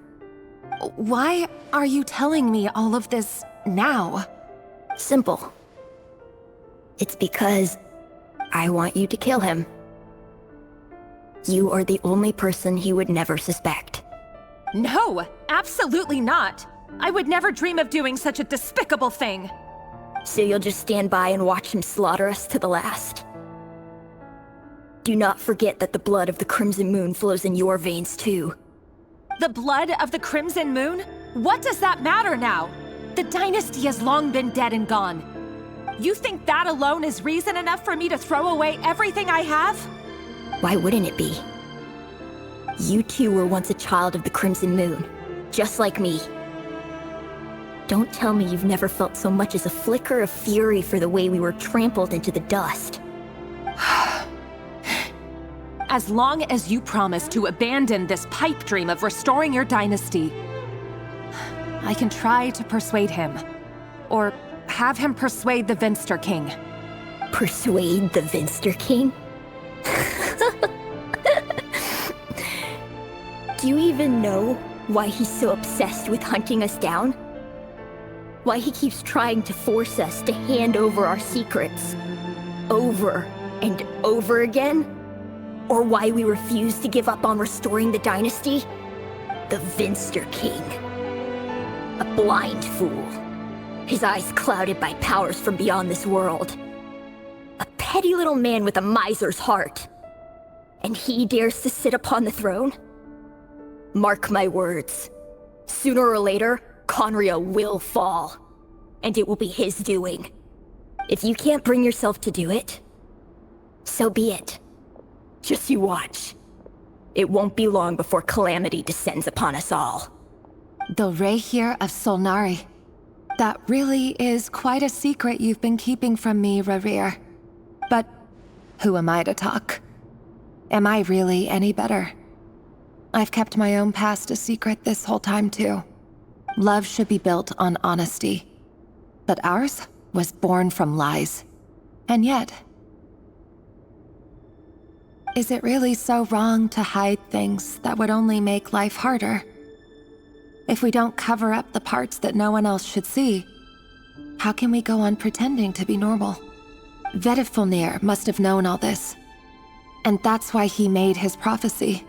Why are you telling me all of this now? Simple. It's because I want you to kill him. You are the only person he would never suspect. No, absolutely not. I would never dream of doing such a despicable thing. So you'll just stand by and watch him slaughter us to the last? Do not forget that the blood of the Crimson Moon flows in your veins too. The blood of the Crimson Moon? What does that matter now? The dynasty has long been dead and gone. You think that alone is reason enough for me to throw away everything I have? Why wouldn't it be? You two were once a child of the Crimson Moon, just like me. Don't tell me you've never felt so much as a flicker of fury for the way we were trampled into the dust. As long as you promise to abandon this pipe dream of restoring your dynasty, I can try to persuade him. Or have him persuade the Vinster King. Persuade the Vinster King? Do you even know why he's so obsessed with hunting us down? Why he keeps trying to force us to hand over our secrets over and over again? Or why we refuse to give up on restoring the dynasty? The Vinster King. A blind fool. His eyes clouded by powers from beyond this world. A petty little man with a miser's heart. And he dares to sit upon the throne? Mark my words. Sooner or later, Conria will fall. And it will be his doing. If you can't bring yourself to do it, so be it. Just you watch. It won't be long before calamity descends upon us all. The Rayrir of Solnari. That really is quite a secret you've been keeping from me, Rayrir. But who am I to talk? Am I really any better? I've kept my own past a secret this whole time, too. Love should be built on honesty. But ours was born from lies. And yet... is it really so wrong to hide things that would only make life harder? If we don't cover up the parts that no one else should see, How can we go on pretending to be normal? Vedifulnir must have known all this. And that's why he made his prophecy.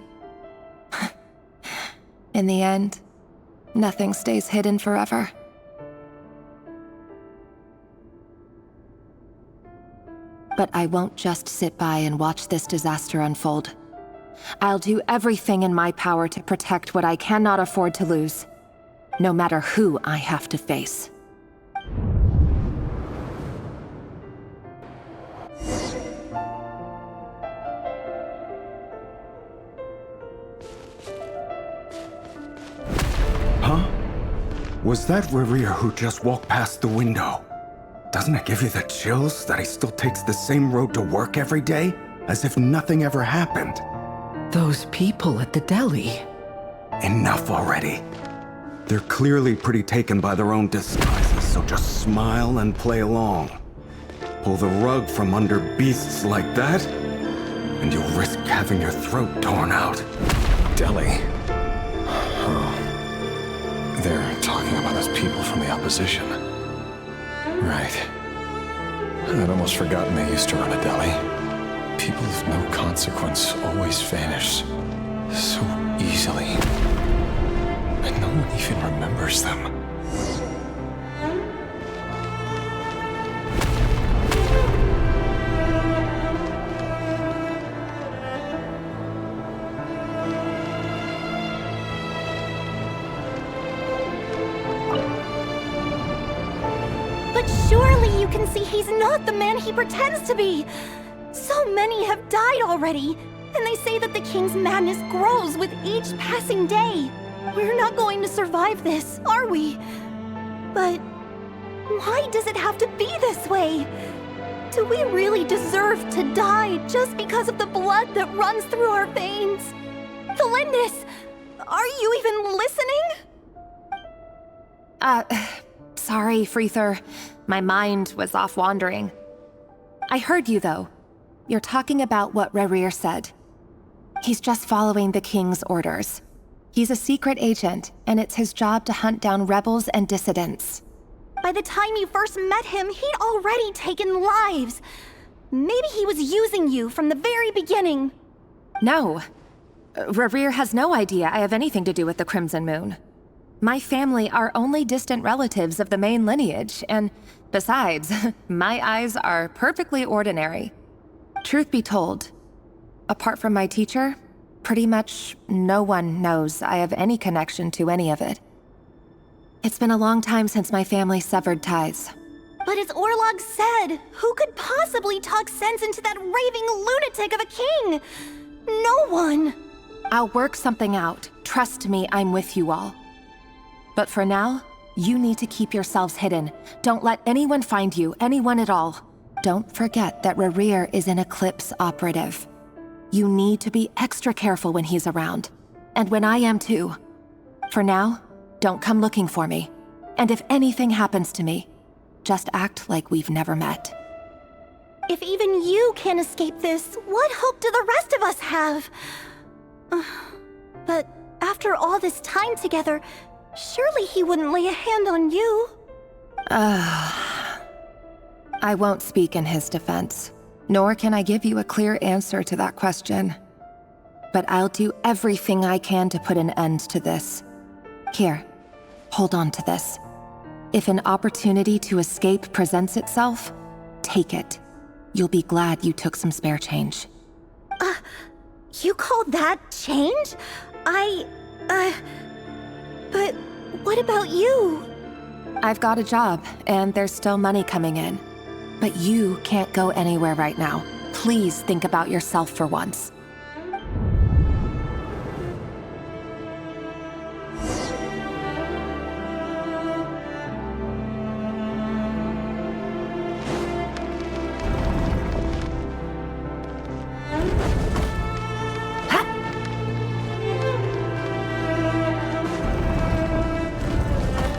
In the end, nothing stays hidden forever. But I won't just sit by and watch this disaster unfold. I'll do everything in my power to protect what I cannot afford to lose, no matter who I have to face. Huh? Was that Revere who just walked past the window? Doesn't it give you the chills that he still takes the same road to work every day, as if nothing ever happened? Those people at the deli. Enough already. They're clearly pretty taken by their own disguises, so just smile and play along. Pull the rug from under beasts like that, and you'll risk having your throat torn out. Deli? Oh. They're talking about those people from the opposition. Right. I'd almost forgotten they used to run a deli. People of no consequence always vanish so easily. And no one even remembers them. But surely you can see he's not the man he pretends to be! So many have died already, and they say that the king's madness grows with each passing day. We're not going to survive this, are we? But why does it have to be this way? Do we really deserve to die just because of the blood that runs through our veins? Felindis, are you even listening? Sorry, Freether. My mind was off wandering. I heard you, though. You're talking about what Revere said. He's just following the king's orders. He's a secret agent, and it's his job to hunt down rebels and dissidents. By the time you first met him, he'd already taken lives. Maybe he was using you from the very beginning. No. Revere has no idea I have anything to do with the Crimson Moon. My family are only distant relatives of the main lineage, and besides, my eyes are perfectly ordinary. Truth be told, apart from my teacher, pretty much no one knows I have any connection to any of it. It's been a long time since my family severed ties. But as Orlog said, who could possibly talk sense into that raving lunatic of a king? No one. I'll work something out. Trust me, I'm with you all. But for now, you need to keep yourselves hidden. Don't let anyone find you, anyone at all. Don't forget that Revere is an Eclipse operative. You need to be extra careful when he's around. And when I am too. For now, don't come looking for me. And if anything happens to me, just act like we've never met. If even you can't escape this, what hope do the rest of us have? But after all this time together, surely he wouldn't lay a hand on you. I won't speak in his defense, nor can I give you a clear answer to that question. But I'll do everything I can to put an end to this. Here, hold on to this. If an opportunity to escape presents itself, take it. You'll be glad you took some spare change. You call that change? But what about you? I've got a job, and there's still money coming in. But you can't go anywhere right now. Please think about yourself for once.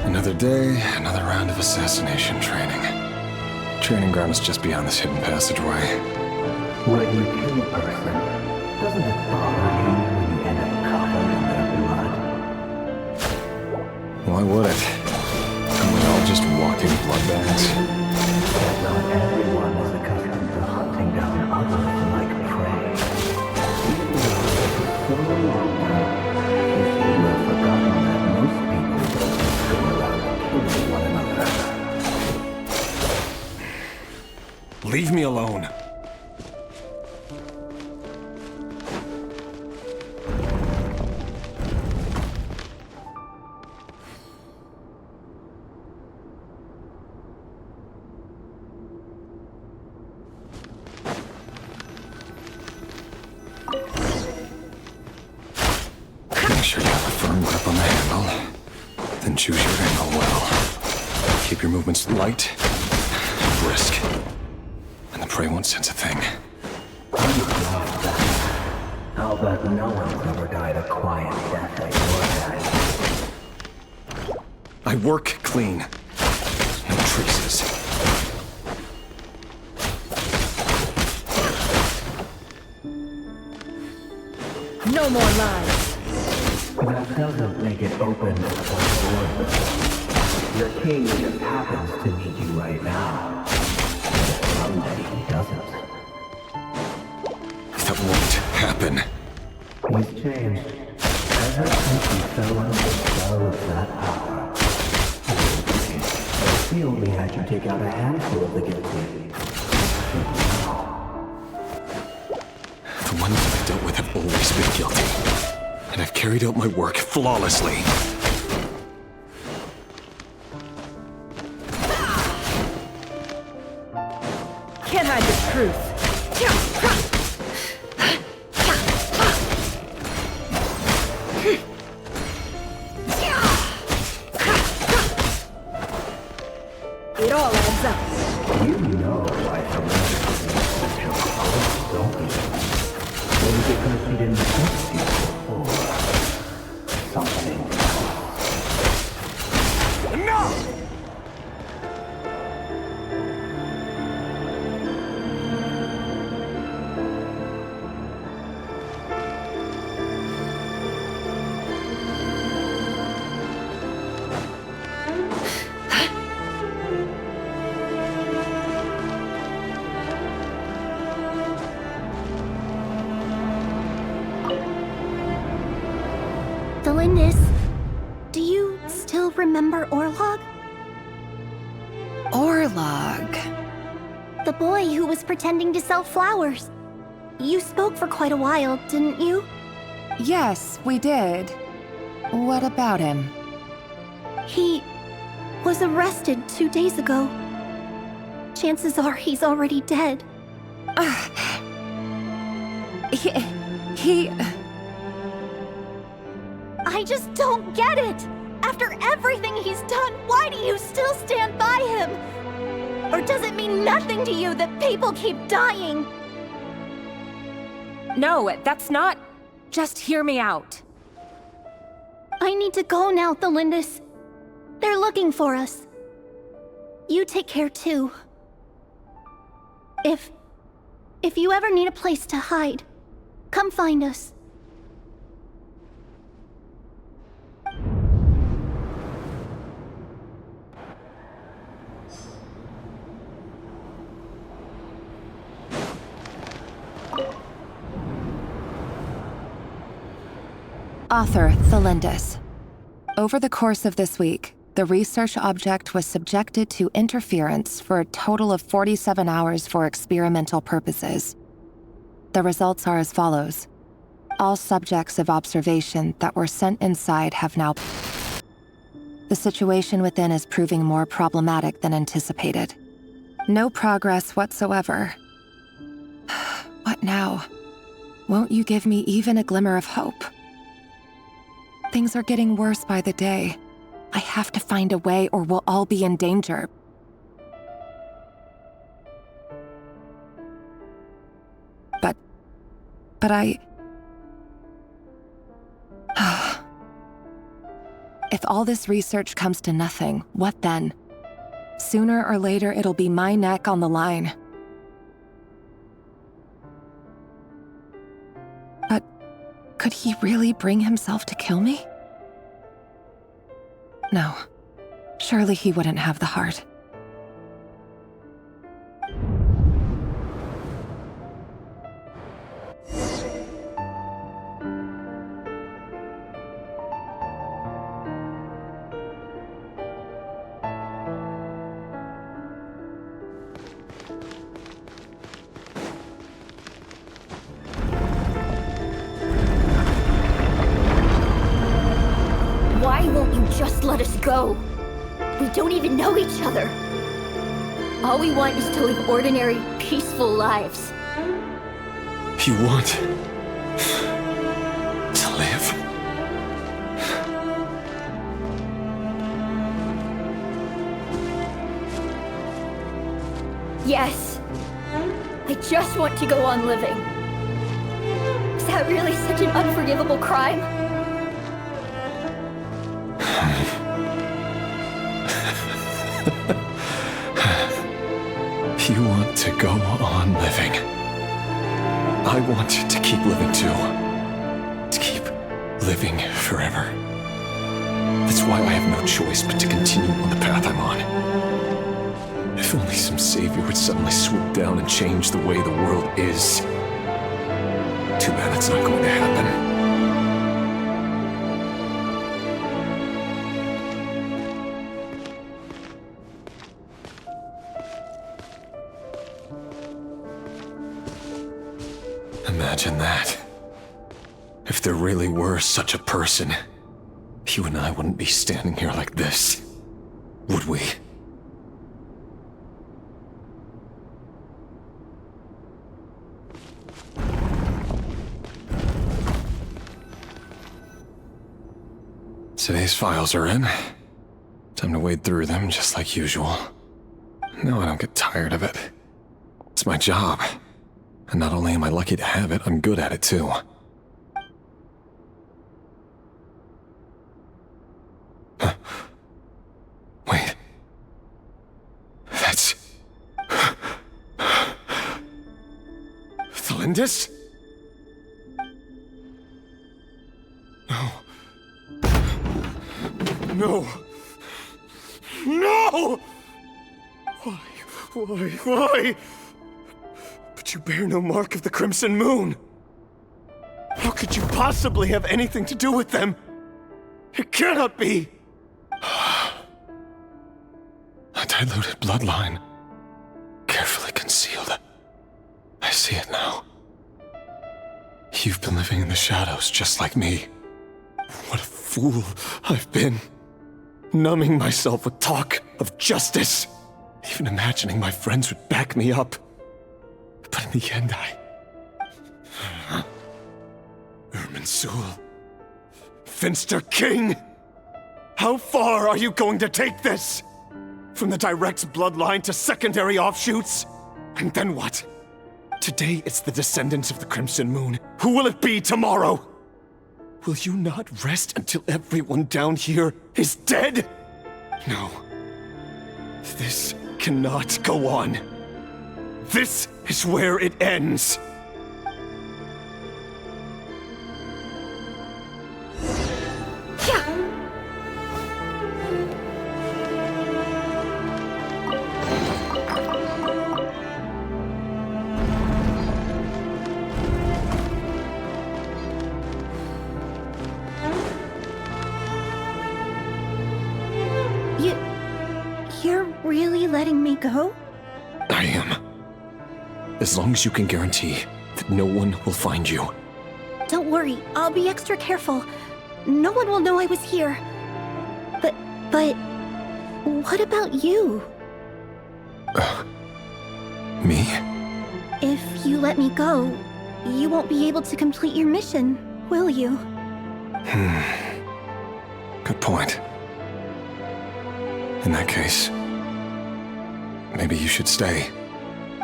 Another day, another round of assassination training. Training ground is just beyond this hidden passageway. When you kill a person, doesn't it bother you when you end up covered in their blood? Why would it? Don't we all just walk Looking bloodbaths. Not everyone is accustomed to hunting down others like prey. Even though for so long now, you seem to have forgotten that most people don't go around killing one another. Leave me alone. Make sure you have a firm grip on the handle. Then choose your angle well. Keep your movements light and brisk. And the prey won't sense a thing. I'll bet no one's ever died a quiet death like your guys. I work clean. No traces. No more lies. That doesn't make it open or board. Your king just happens to need you right now. Someday he doesn't. That won't happen. He's changed. Ever since he fell under the spell of that power. He only had you take out a handful of the guilty. The ones I've dealt with have always been guilty. And I've carried out my work flawlessly. Can't hide the truth. It all adds up. You know why someone is your clothes, don't you? Maybe because he didn't trust you before. Something else. Enough! Delindis, do you still remember Orlog? Orlog. The boy who was pretending to sell flowers. You spoke for quite a while, didn't you? Yes, we did. What about him? He was arrested 2 days ago. Chances are he's already dead. He... I just don't get it! After everything he's done, why do you still stand by him? Or does it mean nothing to you that people keep dying? No, that's not... Just hear me out. I need to go now, Delindis. They're looking for us. You take care too. If you ever need a place to hide, come find us. Author Thelindis. Over the course of this week, the research object was subjected to interference for a total of 47 hours for experimental purposes. The results are as follows. All subjects of observation that were sent inside have now... The situation within is proving more problematic than anticipated. No progress whatsoever. What now? Won't you give me even a glimmer of hope? Things are getting worse by the day. I have to find a way or we'll all be in danger. But I... If all this research comes to nothing, what then? Sooner or later, it'll be my neck on the line. But could he really bring himself to kill me? No. Surely he wouldn't have the heart. let us go. We don't even know each other. All we want is to live ordinary, peaceful lives. You want to live? Yes. I just want to go on living. Is that really such an unforgivable crime? You want to go on living. I want you to keep living too. To keep living forever. That's why I have no choice but to continue on the path I'm on. If only some savior would suddenly swoop down and change the way the world is. Too bad it's not going to happen. Imagine that. If there really were such a person, you and I wouldn't be standing here like this, would we? Today's files are in. Time to wade through them just like usual. No, I don't get tired of it. It's my job. And not only am I lucky to have it, I'm good at it too. Huh. Wait. That's... Flindis? No. No! No! Why? But you bear no mark of the Crimson Moon. How could you possibly have anything to do with them? It cannot be! A diluted bloodline. Carefully concealed. I see it now. You've been living in the shadows just like me. What a fool I've been. Numbing myself with talk of justice. Even imagining my friends would back me up. But in the end, Irminsul. Finster King! How far are you going to take this? From the direct bloodline to secondary offshoots? And then what? Today it's the descendants of the Crimson Moon. Who will it be tomorrow? Will you not rest until everyone down here is dead? No. This cannot go on. This is where it ends. You're really letting me go? I am. As long as you can guarantee that no one will find you. Don't worry, I'll be extra careful. No one will know I was here. But what about you? Me? If you let me go, you won't be able to complete your mission, will you? Good point. In that case, maybe you should stay.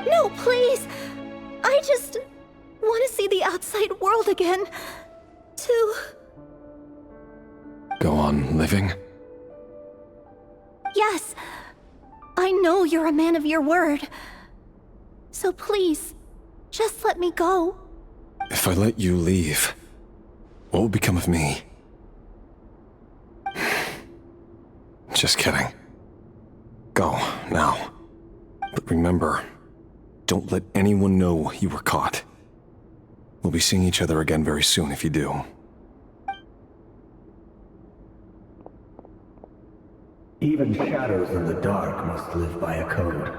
No, please! I just want to see the outside world again. To... Go on living? Yes. I know you're a man of your word. So please, just let me go. If I let you leave, what will become of me? Just kidding. Go, now. But remember, don't let anyone know you were caught. We'll be seeing each other again very soon if you do. Even shadows in the dark must live by a code.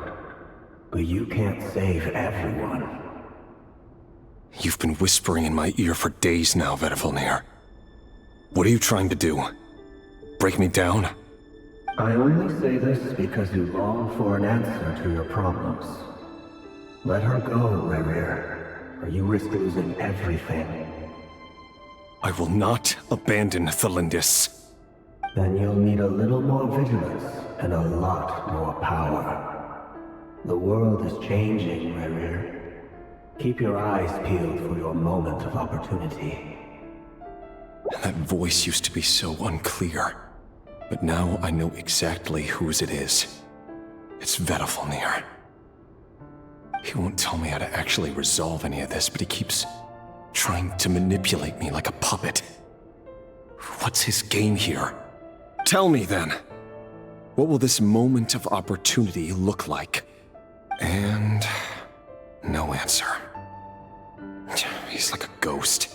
But you can't save everyone. You've been whispering in my ear for days now, Vedifilnir. What are you trying to do? Break me down? I only say this because you long for an answer to your problems. Let her go, Rerir, or you risk losing everything. I will not abandon Thelindis. Then you'll need a little more vigilance and a lot more power. The world is changing, Rerir. Keep your eyes peeled for your moment of opportunity. That voice used to be so unclear, but now I know exactly whose it is. It's Vedalfnir. He won't tell me how to actually resolve any of this, but he keeps trying to manipulate me like a puppet. What's his game here? Tell me then. What will this moment of opportunity look like? And no answer. He's like a ghost.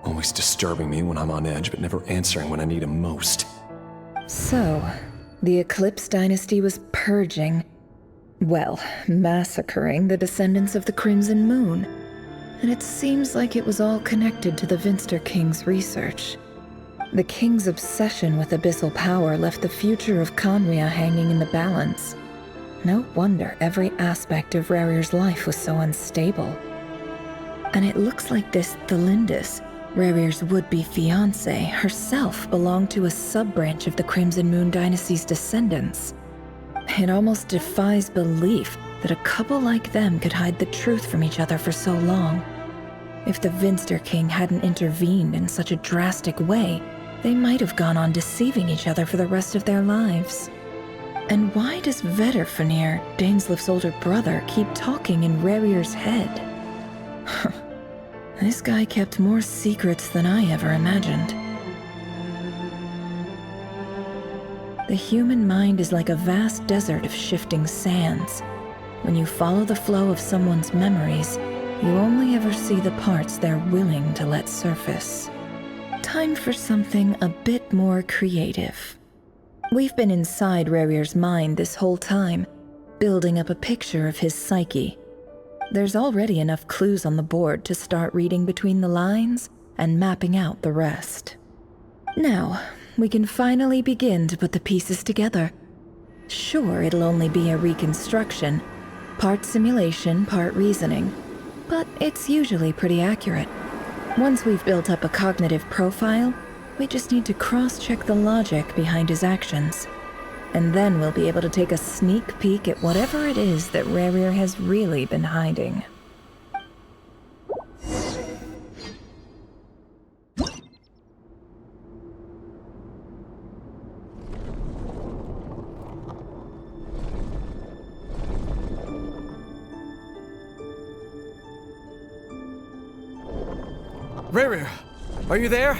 Always disturbing me when I'm on edge, but never answering when I need him most. So, the Eclipse Dynasty was purging, well, massacring the descendants of the Crimson Moon. And it seems like it was all connected to the Vinster King's research. The King's obsession with abyssal power left the future of Khaenri'ah hanging in the balance. No wonder every aspect of Rerir's life was so unstable. And it looks like this Thelindis, Rerir's would-be fiancée, herself belonged to a sub-branch of the Crimson Moon Dynasty's descendants. It almost defies belief that a couple like them could hide the truth from each other for so long. If the Vinster King hadn't intervened in such a drastic way, they might have gone on deceiving each other for the rest of their lives. And why does Vedalfnir, Dainslif's older brother, keep talking in Rerir's head? This guy kept more secrets than I ever imagined. The human mind is like a vast desert of shifting sands. When you follow the flow of someone's memories, you only ever see the parts they're willing to let surface. Time for something a bit more creative. We've been inside Rerir's mind this whole time, building up a picture of his psyche. There's already enough clues on the board to start reading between the lines and mapping out the rest. Now, we can finally begin to put the pieces together. Sure, it'll only be a reconstruction, part simulation, part reasoning, but it's usually pretty accurate. Once we've built up a cognitive profile, we just need to cross-check the logic behind his actions. And then we'll be able to take a sneak peek at whatever it is that Rerir has really been hiding. Rerir, are you there?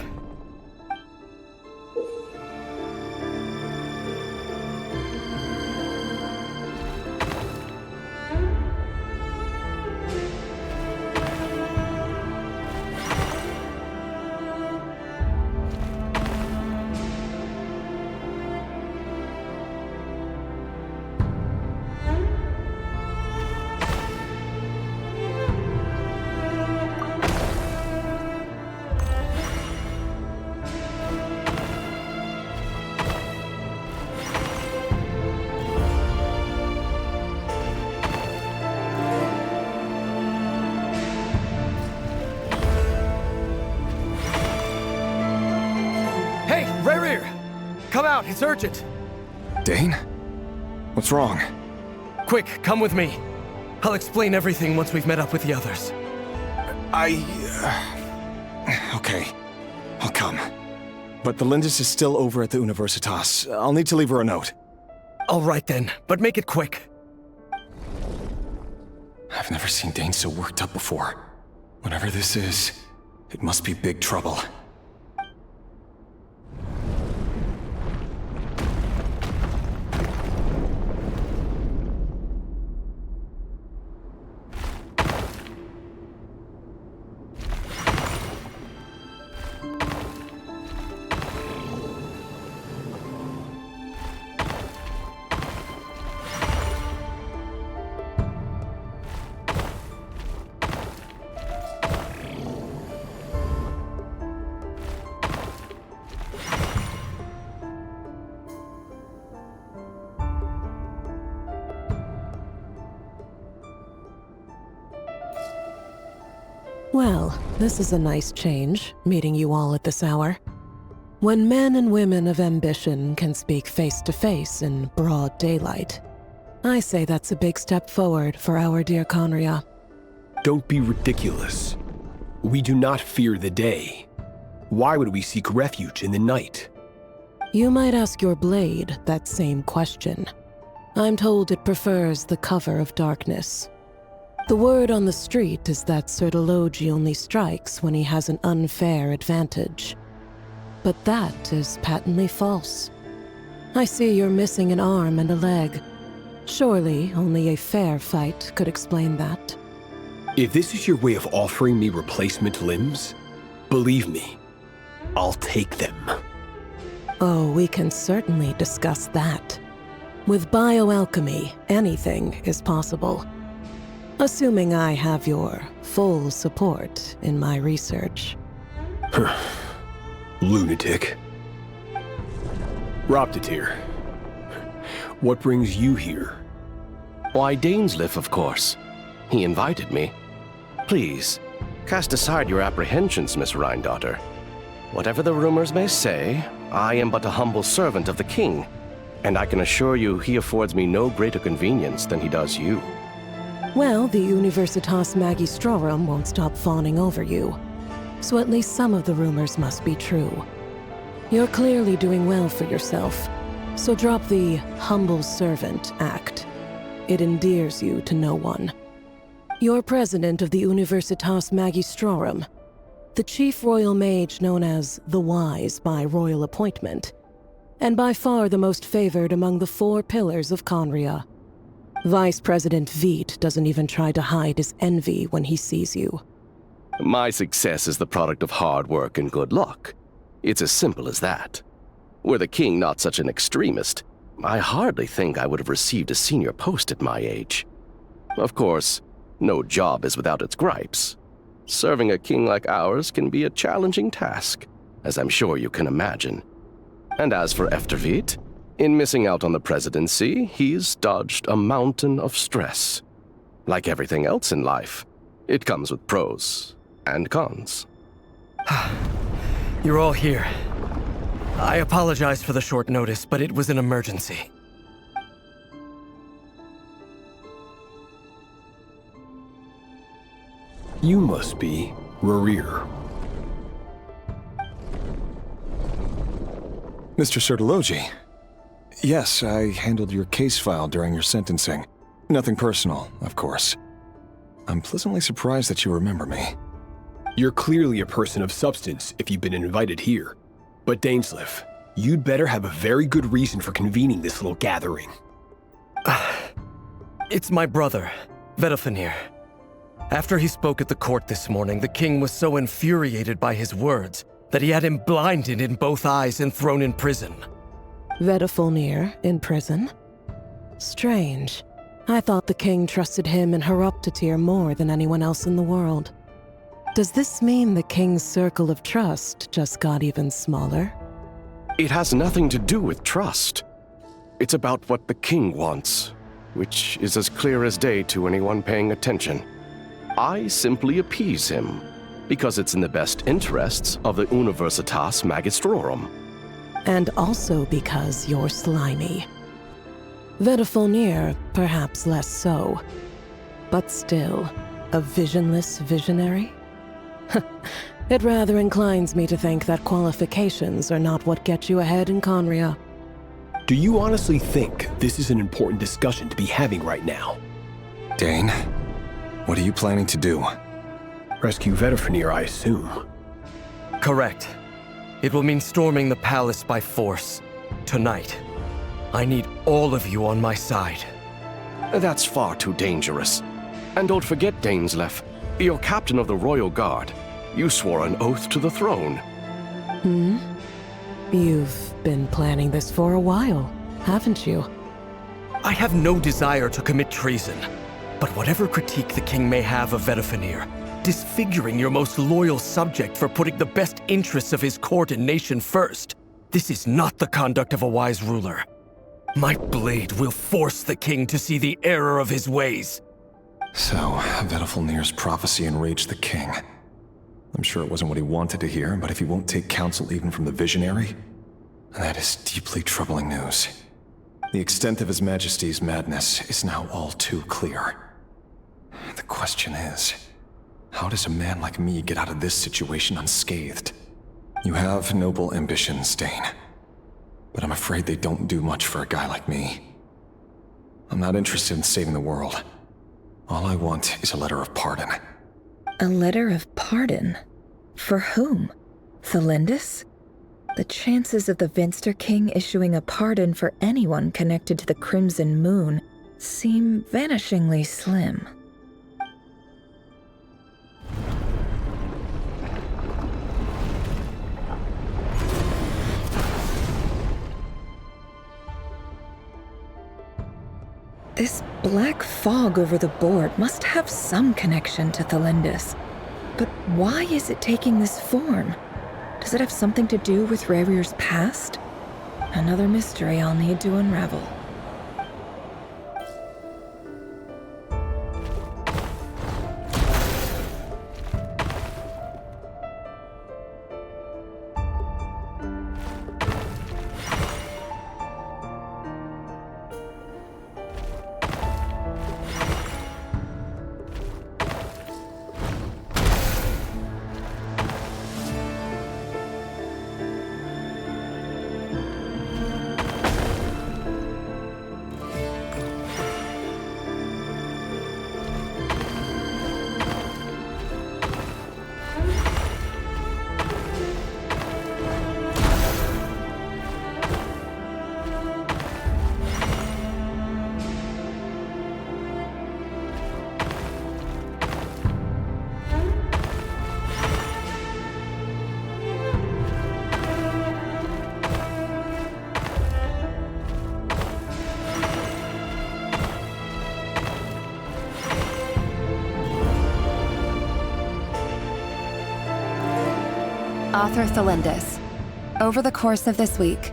Come out, it's urgent! Dane? What's wrong? Quick, come with me. I'll explain everything once we've met up with the others. Okay. I'll come. But Thelindis is still over at the Universitas. I'll need to leave her a note. All right then, but make it quick. I've never seen Dane so worked up before. Whatever this is, it must be big trouble. Well, this is a nice change, meeting you all at this hour. When men and women of ambition can speak face to face in broad daylight, I say that's a big step forward for our dear Conria. Don't be ridiculous. We do not fear the day. Why would we seek refuge in the night? You might ask your blade that same question. I'm told it prefers the cover of darkness. The word on the street is that Sir Elegy only strikes when he has an unfair advantage. But that is patently false. I see you're missing an arm and a leg. Surely only a fair fight could explain that. If this is your way of offering me replacement limbs, believe me, I'll take them. Oh, we can certainly discuss that. With bioalchemy, anything is possible. Assuming I have your full support in my research. Lunatic. Roptatir, what brings you here? Why, Dainsleif, of course. He invited me. Please, cast aside your apprehensions, Miss Rhindaughter. Whatever the rumors may say, I am but a humble servant of the king, and I can assure you he affords me no greater convenience than he does you. Well, the Universitas Magistrorum won't stop fawning over you, so at least some of the rumors must be true. You're clearly doing well for yourself, so drop the humble servant act. It endears you to no one. You're president of the Universitas Magistrorum, the chief royal mage known as the Wise by royal appointment, and by far the most favored among the 4 pillars of Conria. Vice President Veit doesn't even try to hide his envy when he sees you. My success is the product of hard work and good luck. It's as simple as that. Were the king not such an extremist, I hardly think I would have received a senior post at my age. Of course, no job is without its gripes. Serving a king like ours can be a challenging task, as I'm sure you can imagine. And as for Efterveit, in missing out on the presidency, he's dodged a mountain of stress. Like everything else in life, it comes with pros and cons. You're all here. I apologize for the short notice, but it was an emergency. You must be Rerir. Mr. Sir Elegy. Yes, I handled your case file during your sentencing. Nothing personal, of course. I'm pleasantly surprised that you remember me. You're clearly a person of substance if you've been invited here. But Dainsleif, you'd better have a very good reason for convening this little gathering. It's my brother, Vedalfenir. After he spoke at the court this morning, the king was so infuriated by his words that he had him blinded in both eyes and thrown in prison. Vedalfenir in prison? Strange. I thought the king trusted him and Roptatir more than anyone else in the world. Does this mean the king's circle of trust just got even smaller? It has nothing to do with trust. It's about what the king wants, which is as clear as day to anyone paying attention. I simply appease him, because it's in the best interests of the Universitas Magistrorum. And also because you're slimy. Vedalfenir, perhaps less so. But still, a visionless visionary? It rather inclines me to think that qualifications are not what get you ahead in Conria. Do you honestly think this is an important discussion to be having right now? Dane, what are you planning to do? Rescue Vedalfenir, I assume. Correct. It will mean storming the palace by force. Tonight. I need all of you on my side. That's far too dangerous. And don't forget, Dainsleif, you're captain of the Royal Guard. You swore an oath to the throne. You've been planning this for a while, haven't you? I have no desire to commit treason. But whatever critique the king may have of Vedalfenir, disfiguring your most loyal subject for putting the best interests of his court and nation first, this is not the conduct of a wise ruler. My blade will force the king to see the error of his ways. So, Vedalfenir's prophecy enraged the king. I'm sure it wasn't what he wanted to hear, but if he won't take counsel even from the visionary, that is deeply troubling news. The extent of His Majesty's madness is now all too clear. The question is, how does a man like me get out of this situation unscathed? You have noble ambitions, Dane, but I'm afraid they don't do much for a guy like me. I'm not interested in saving the world. All I want is a letter of pardon. A letter of pardon? For whom? Thelindis? The chances of the Vinster King issuing a pardon for anyone connected to the Crimson Moon seem vanishingly slim. This black fog over the board must have some connection to Thelindis. But why is it taking this form? Does it have something to do with Ravir's past? Another mystery I'll need to unravel. Author Thelindis. Over the course of this week,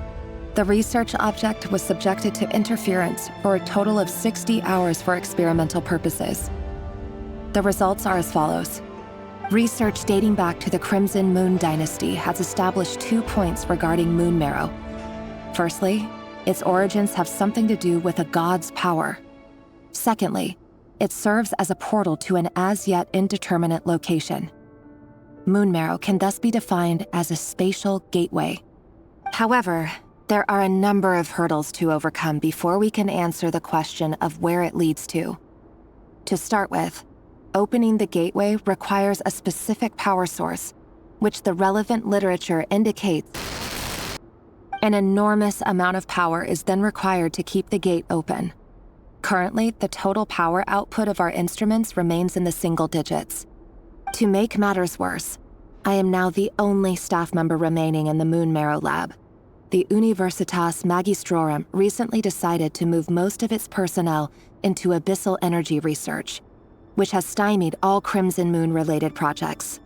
the research object was subjected to interference for a total of 60 hours for experimental purposes. The results are as follows. Research dating back to the Crimson Moon Dynasty has established 2 points regarding Moon Marrow. Firstly, its origins have something to do with a god's power. Secondly, it serves as a portal to an as-yet indeterminate location. Moon Marrow can thus be defined as a spatial gateway. However, there are a number of hurdles to overcome before we can answer the question of where it leads to. To start with, opening the gateway requires a specific power source, which the relevant literature indicates. An enormous amount of power is then required to keep the gate open. Currently, the total power output of our instruments remains in the single digits. To make matters worse, I am now the only staff member remaining in the Moon Marrow lab. The Universitas Magistrorum recently decided to move most of its personnel into abyssal energy research, which has stymied all Crimson Moon-related projects.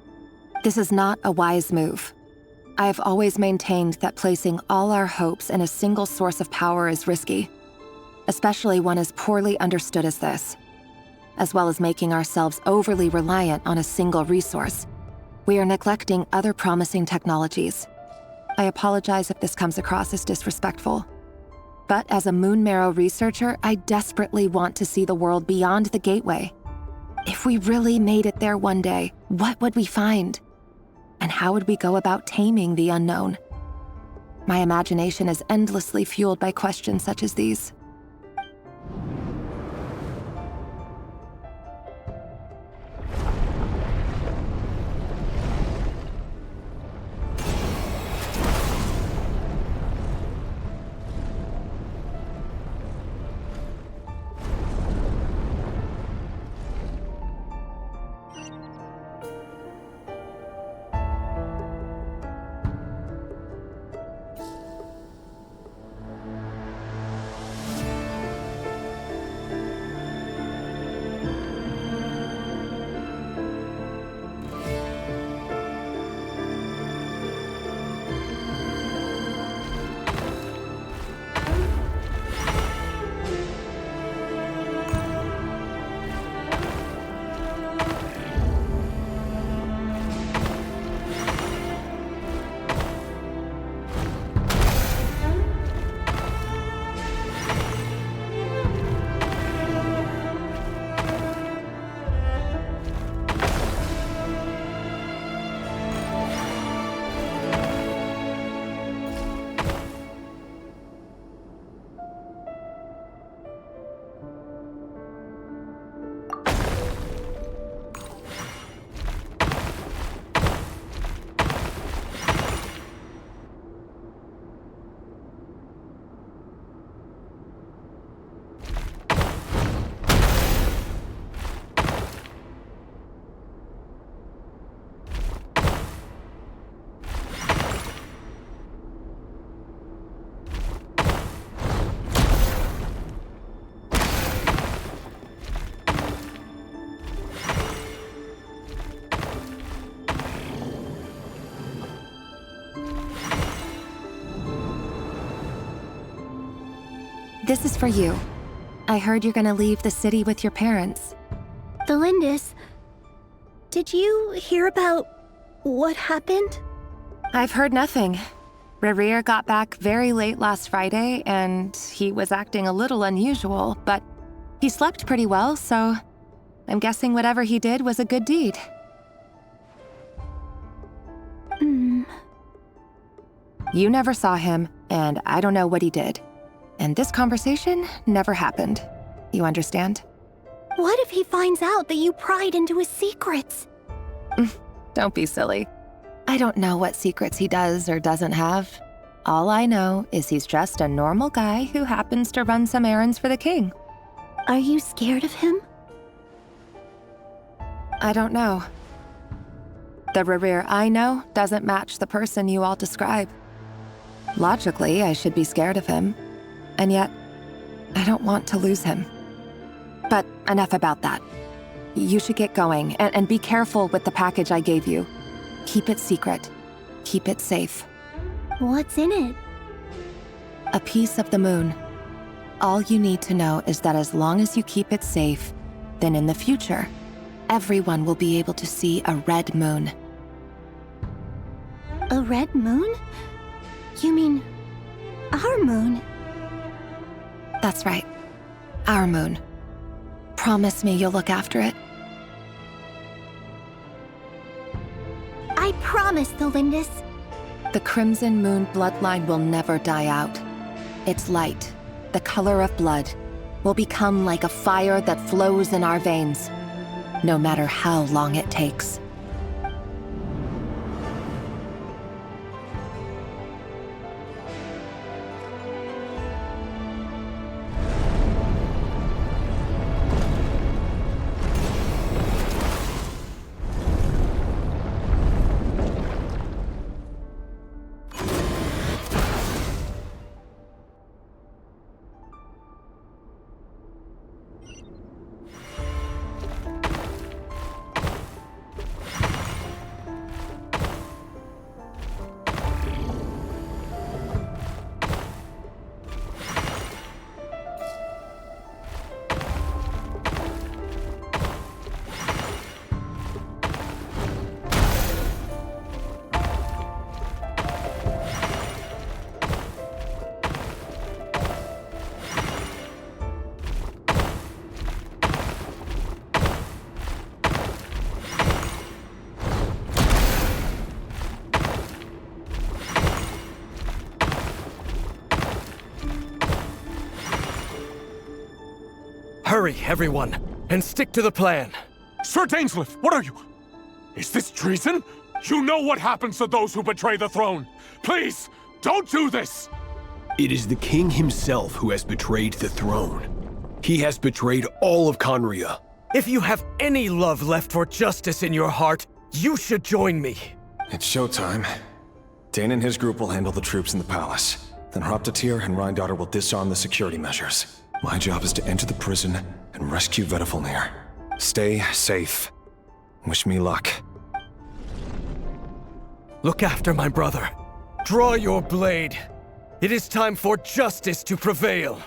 This is not a wise move. I have always maintained that placing all our hopes in a single source of power is risky, especially one as poorly understood as this. As well as making ourselves overly reliant on a single resource, we are neglecting other promising technologies. I apologize if this comes across as disrespectful. But as a Moon Marrow researcher, I desperately want to see the world beyond the gateway. If we really made it there one day, what would we find? And how would we go about taming the unknown? My imagination is endlessly fueled by questions such as these. This is for you. I heard you're gonna leave the city with your parents. The Lindis. Did you hear about what happened? I've heard nothing. Rerir got back very late last Friday, and he was acting a little unusual, but he slept pretty well, so I'm guessing whatever he did was a good deed. You never saw him, and I don't know what he did. And this conversation never happened. You understand? What if he finds out that you pried into his secrets? Don't be silly. I don't know what secrets he does or doesn't have. All I know is he's just a normal guy who happens to run some errands for the king. Are you scared of him? I don't know. The Rerir I know doesn't match the person you all describe. Logically, I should be scared of him. And yet, I don't want to lose him. But enough about that. You should get going, and be careful with the package I gave you. Keep it secret. Keep it safe. What's in it? A piece of the moon. All you need to know is that as long as you keep it safe, then in the future, everyone will be able to see a red moon. A red moon? You mean our moon? That's right. Our moon. Promise me you'll look after it. I promise, the Lindis. The Crimson Moon bloodline will never die out. Its light, the color of blood, will become like a fire that flows in our veins, no matter how long it takes. Hurry, everyone, and stick to the plan. Sir Dainsleif, what are you? Is this treason? You know what happens to those who betray the throne. Please, don't do this! It is the king himself who has betrayed the throne. He has betrayed all of Conria. If you have any love left for justice in your heart, you should join me. It's showtime. Dane and his group will handle the troops in the palace. Then Hraptatir and Reindotter will disarm the security measures. My job is to enter the prison and rescue Vedifalnir. Stay safe. Wish me luck. Look after my brother. Draw your blade. It is time for justice to prevail.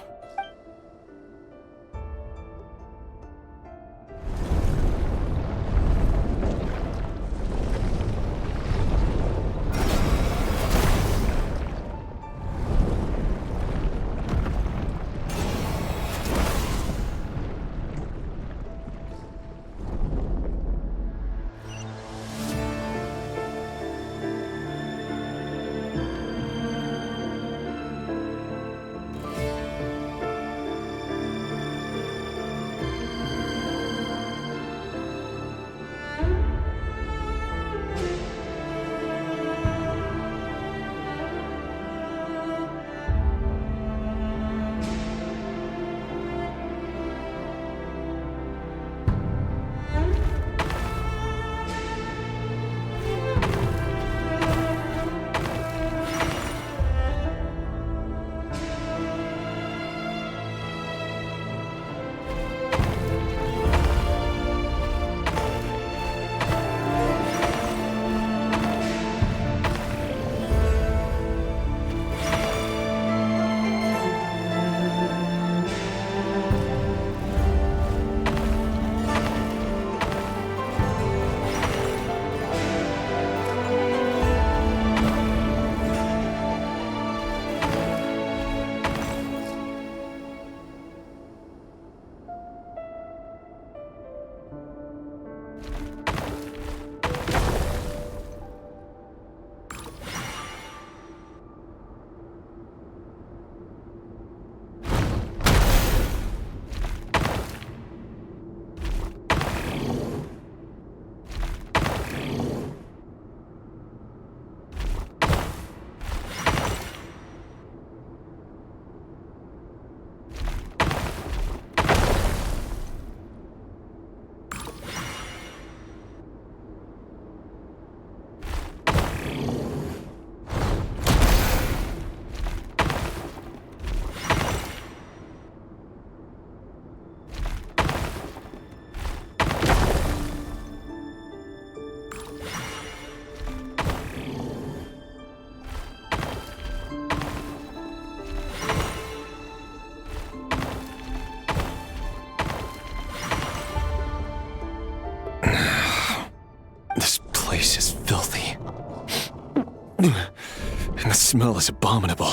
And the smell is abominable.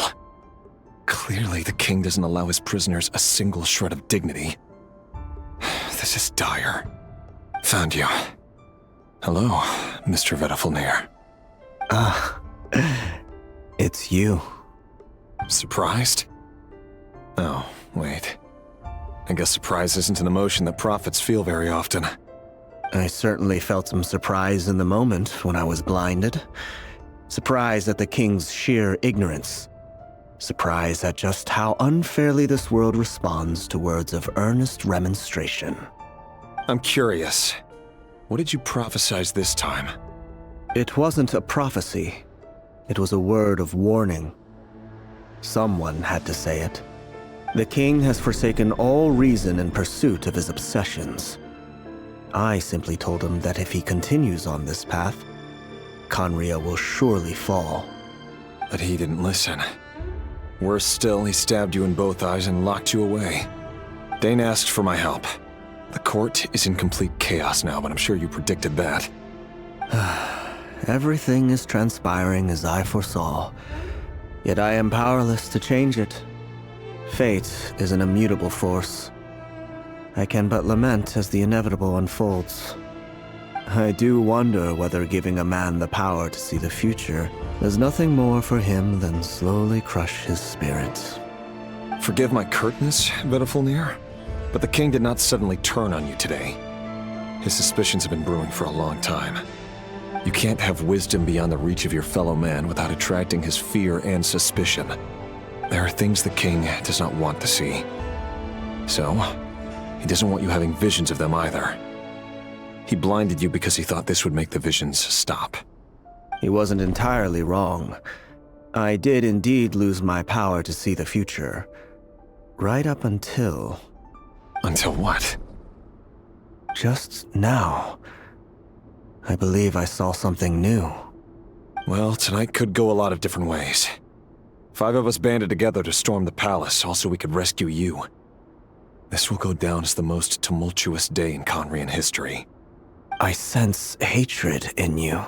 Clearly, the king doesn't allow his prisoners a single shred of dignity. This is dire. Found you. Hello, Mr. Vedafilnir. Ah, it's you. Surprised? Oh, wait. I guess surprise isn't an emotion that prophets feel very often. I certainly felt some surprise in the moment when I was blinded. Surprise at the king's sheer ignorance. Surprise at just how unfairly this world responds to words of earnest remonstration. I'm curious. What did you prophesize this time? It wasn't a prophecy. It was a word of warning. Someone had to say it. The king has forsaken all reason in pursuit of his obsessions. I simply told him that if he continues on this path, Khaenri'ah will surely fall. But he didn't listen. Worse still, he stabbed you in both eyes and locked you away. Dane asked for my help. The court is in complete chaos now, but I'm sure you predicted that. Everything is transpiring as I foresaw, yet I am powerless to change it. Fate is an immutable force. I can but lament as the inevitable unfolds. I do wonder whether giving a man the power to see the future does nothing more for him than slowly crush his spirit. Forgive my curtness, Vedafilnir, but the king did not suddenly turn on you today. His suspicions have been brewing for a long time. You can't have wisdom beyond the reach of your fellow man without attracting his fear and suspicion. There are things the king does not want to see. So, he doesn't want you having visions of them either. He blinded you because he thought this would make the visions stop. He wasn't entirely wrong. I did indeed lose my power to see the future. Right up until... Until what? Just now. I believe I saw something new. Well, tonight could go a lot of different ways. 5 of us banded together to storm the palace, also we could rescue you. This will go down as the most tumultuous day in Khaenri'ah history. I sense hatred in you,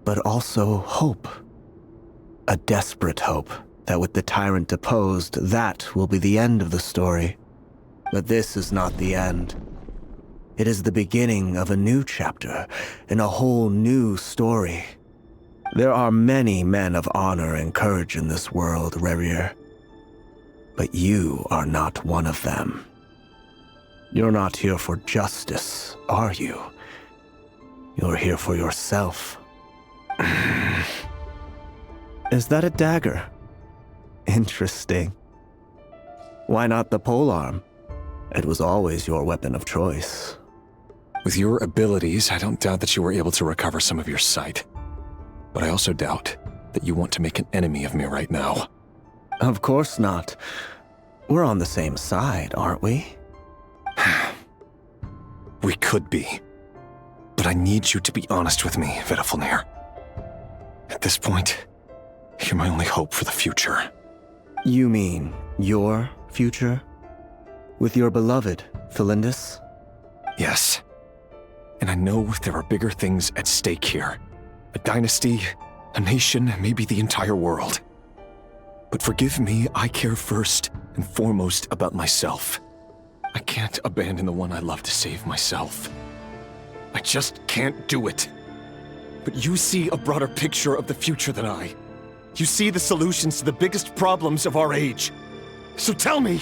but also hope. A desperate hope that with the tyrant deposed, that will be the end of the story. But this is not the end. It is the beginning of a new chapter, in a whole new story. There are many men of honor and courage in this world, Rerir. But you are not one of them. You're not here for justice, are you? You're here for yourself. Is that a dagger? Interesting. Why not the polearm? It was always your weapon of choice. With your abilities, I don't doubt that you were able to recover some of your sight. But I also doubt that you want to make an enemy of me right now. Of course not. We're on the same side, aren't we? We could be. But I need you to be honest with me, Vedafilnir. At this point, you're my only hope for the future. You mean your future? With your beloved, Felindis? Yes. And I know there are bigger things at stake here. A dynasty, a nation, maybe the entire world. But forgive me, I care first and foremost about myself. I can't abandon the one I love to save myself. I just can't do it. But you see a broader picture of the future than I. You see the solutions to the biggest problems of our age. So tell me,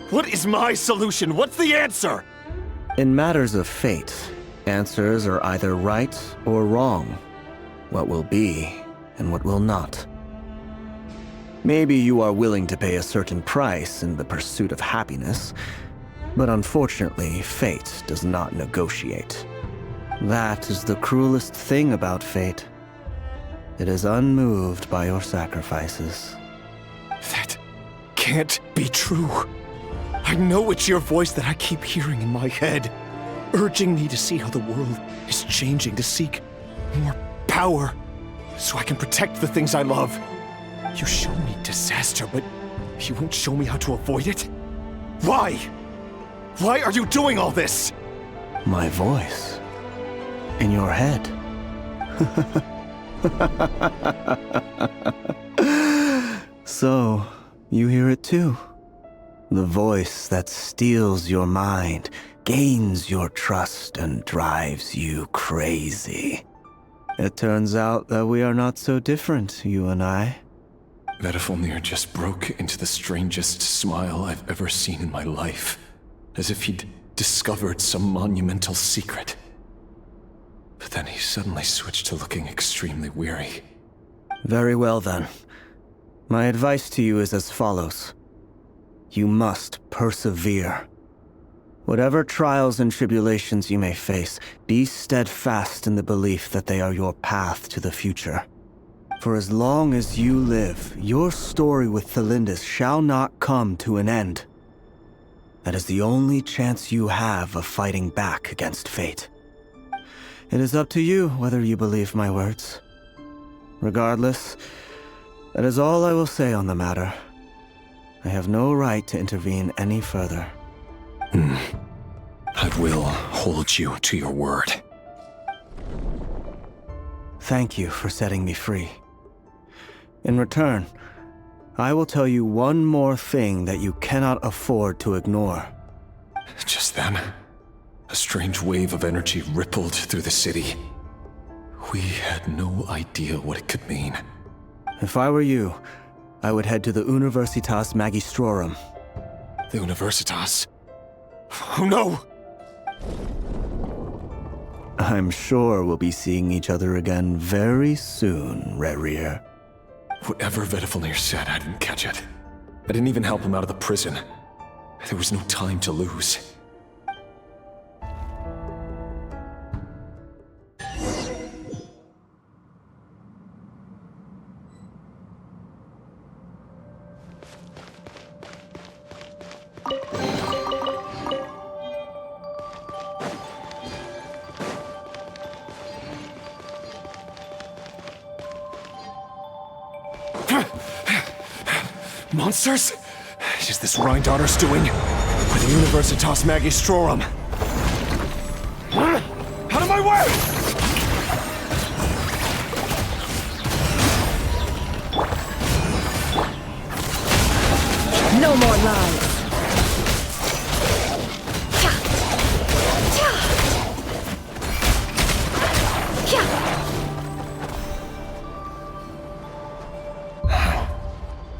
what is my solution? What's the answer? In matters of fate, answers are either right or wrong. What will be and what will not. Maybe you are willing to pay a certain price in the pursuit of happiness, but unfortunately, fate does not negotiate. That is the cruelest thing about fate. It is unmoved by your sacrifices. That can't be true. I know it's your voice that I keep hearing in my head, urging me to see how the world is changing, to seek more power, so I can protect the things I love. You show me disaster, but you won't show me how to avoid it? Why? Why are you doing all this? My voice. In your head. So, you hear it too? The voice that steals your mind, gains your trust, and drives you crazy. It turns out that we are not so different, you and I. Vedifilnir just broke into the strangest smile I've ever seen in my life, as if he'd discovered some monumental secret. But then he suddenly switched to looking extremely weary. Very well then. My advice to you is as follows. You must persevere. Whatever trials and tribulations you may face, be steadfast in the belief that they are your path to the future. For as long as you live, your story with Thelindis shall not come to an end. That is the only chance you have of fighting back against fate. It is up to you whether you believe my words. Regardless, that is all I will say on the matter. I have no right to intervene any further. I will hold you to your word. Thank you for setting me free. In return, I will tell you one more thing that you cannot afford to ignore. Just then, a strange wave of energy rippled through the city. We had no idea what it could mean. If I were you, I would head to the Universitas Magistrorum. The Universitas? Oh no! I'm sure we'll be seeing each other again very soon, Rerir. Whatever Vedifilnir said, I didn't catch it. I didn't even help him out of the prison. There was no time to lose. Monsters? Is this Rhindaughter's doing? With the Universitas Magistrorum? Out of my way! No more lies!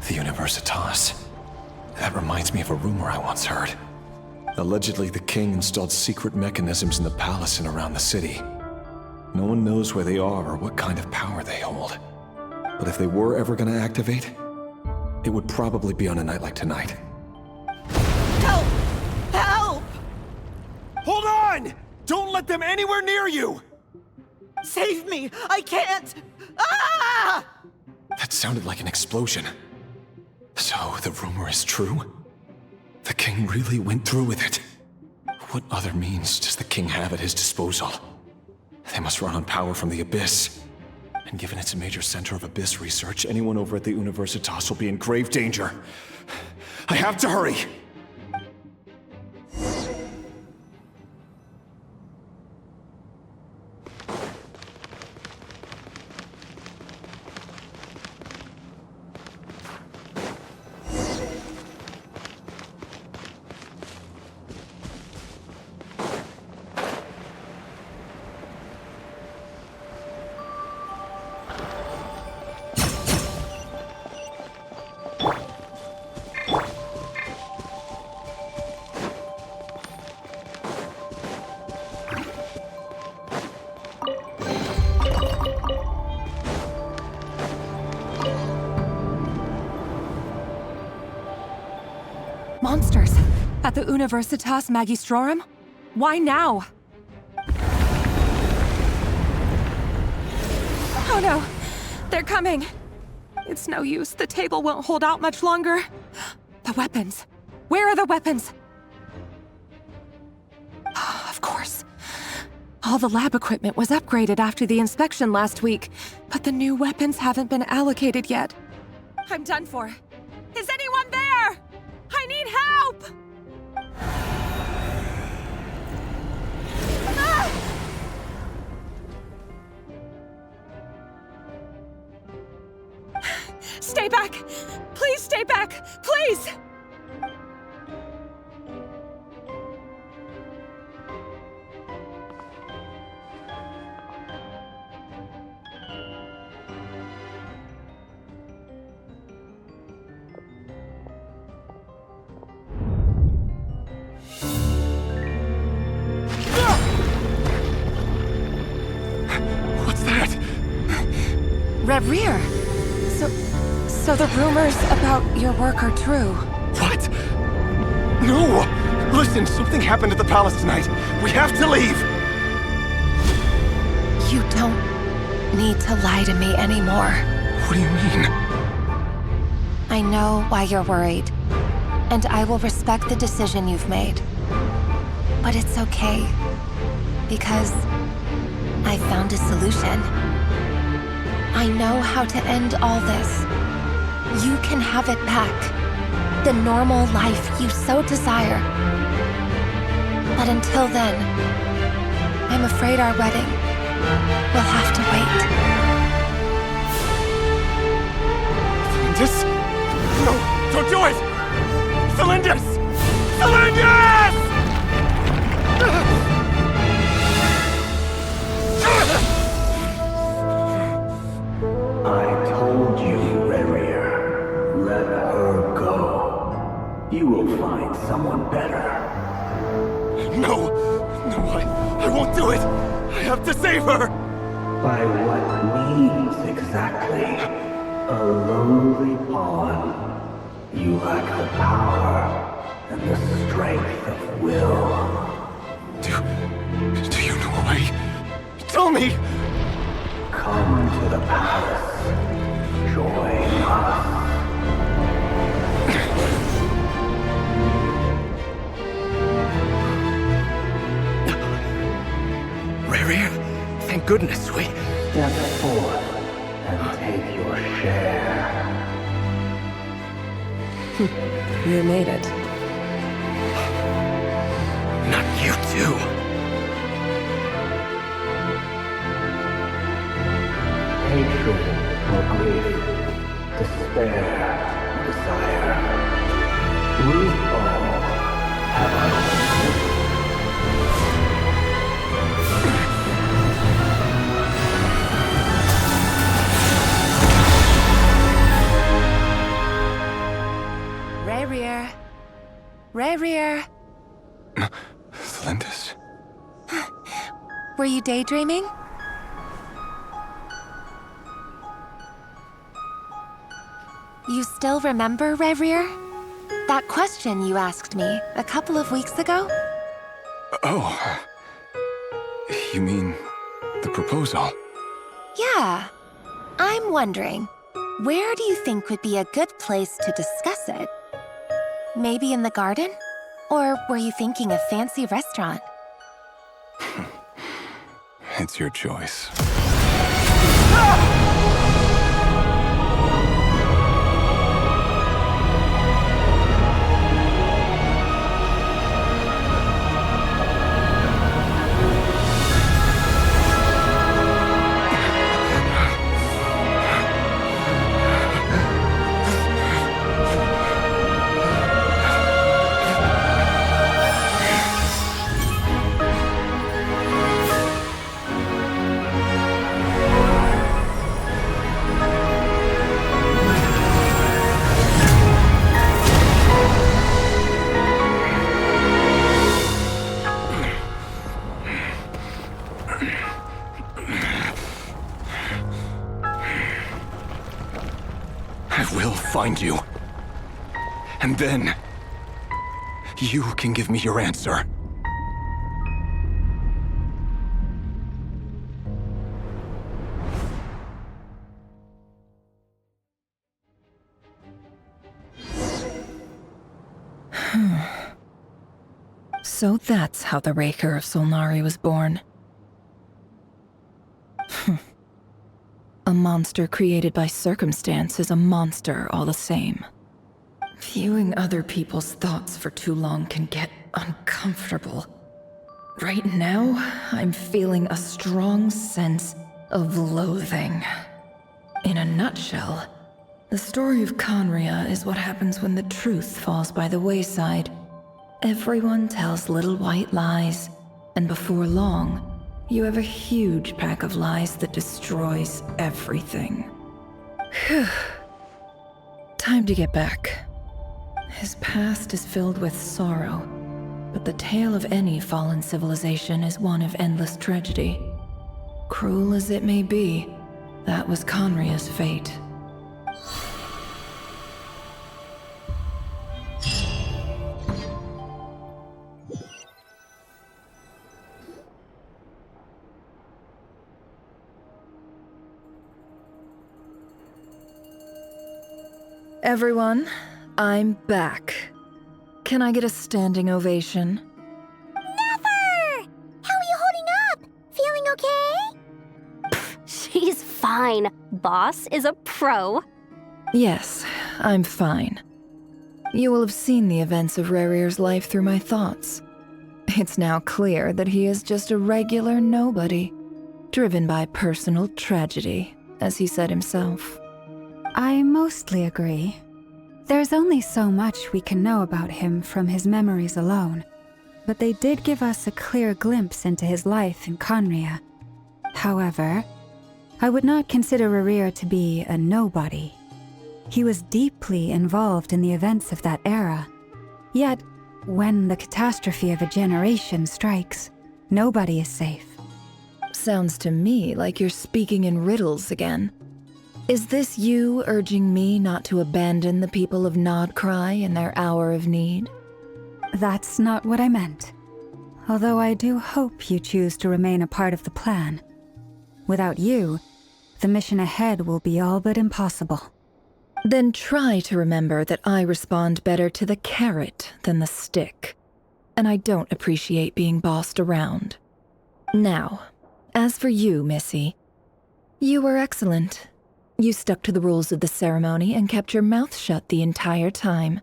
The Universitas. That reminds me of a rumor I once heard. Allegedly, the king installed secret mechanisms in the palace and around the city. No one knows where they are or what kind of power they hold. But if they were ever gonna activate, it would probably be on a night like tonight. Help! Help! Hold on! Don't let them anywhere near you! Save me! I can't! Ah! That sounded like an explosion. So, the rumor is true? The king really went through with it? What other means does the king have at his disposal? They must run on power from the Abyss. And given it's a major center of Abyss research, anyone over at the Universitas will be in grave danger. I have to hurry! Monsters! At the Universitas Magistrorum? Why now? Oh no! They're coming! It's no use. The table won't hold out much longer. The weapons. Where are the weapons? Of course. All the lab equipment was upgraded after the inspection last week, but the new weapons haven't been allocated yet. I'm done for. Is anyone there? I need help! Stay back! Please stay back! Please! What's that? Rerir! So the rumors about your work are true. What? No! Listen, something happened at the palace tonight. We have to leave! You don't need to lie to me anymore. What do you mean? I know why you're worried, and I will respect the decision you've made. But it's okay, because I found a solution. I know how to end all this. You can have it back. The normal life you so desire. But until then, I'm afraid our wedding will have to wait. Flinders? No, don't do it! Flinders! Flinders! I told you, Rerir. Let her go. You will find someone better. No! No, I won't do it! I have to save her! By what means exactly? A lowly pawn. You lack the power and the strength of will. Do you know a way? Tell me! Come to the palace. Join us. Rerir, thank goodness we... Step forth and take your share. You made it. Not you too. Hatred or grief, despair or desire. We all have our own. Rerir. Rerir. Flinders? Were you daydreaming? You still remember, Rerir? That question you asked me a couple of weeks ago? Oh. You mean the proposal? Yeah. I'm wondering, where do you think would be a good place to discuss it? Maybe in the garden? Or were you thinking a fancy restaurant? It's your choice. Find you. And then, you can give me your answer. So that's how the Raker of Solnari was born. A monster created by circumstance is a monster all the same. Viewing other people's thoughts for too long can get uncomfortable. Right now, I'm feeling a strong sense of loathing. In a nutshell, The story of Conria is what happens when the truth falls by the wayside. Everyone tells little white lies, and before long, you have a huge pack of lies that destroys everything. Phew. Time to get back. His past is filled with sorrow, but the tale of any fallen civilization is one of endless tragedy. Cruel as it may be, that was Conria's fate. Everyone, I'm back. Can I get a standing ovation? Nefer! How are you holding up? Feeling okay? She's fine. Boss is a pro. Yes, I'm fine. You will have seen the events of Rerir's life through my thoughts. It's now clear that he is just a regular nobody, driven by personal tragedy, as he said himself. I mostly agree. There's only so much we can know about him from his memories alone, but they did give us a clear glimpse into his life in Conria. However, I would not consider Rerir to be a nobody. He was deeply involved in the events of that era. Yet, when the catastrophe of a generation strikes, nobody is safe. Sounds to me like you're speaking in riddles again. Is this you urging me not to abandon the people of Nod Krai in their hour of need? That's not what I meant. Although I do hope you choose to remain a part of the plan. Without you, the mission ahead will be all but impossible. Then try to remember that I respond better to the carrot than the stick. And I don't appreciate being bossed around. Now, as for you, Missy, you were excellent. You stuck to the rules of the ceremony and kept your mouth shut the entire time.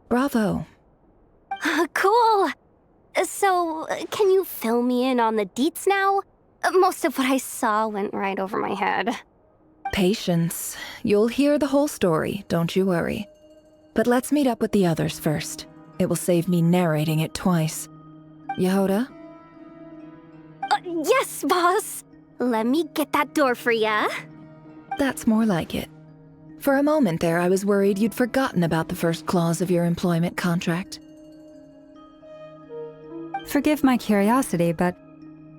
Bravo. Cool. So, can you fill me in on the deets now? Most of what I saw went right over my head. Patience. You'll hear the whole story, don't you worry. But let's meet up with the others first. It will save me narrating it twice. Jahoda? Yes, boss. Let me get that door for ya. That's more like it. For a moment there, I was worried you'd forgotten about the first clause of your employment contract. Forgive my curiosity, but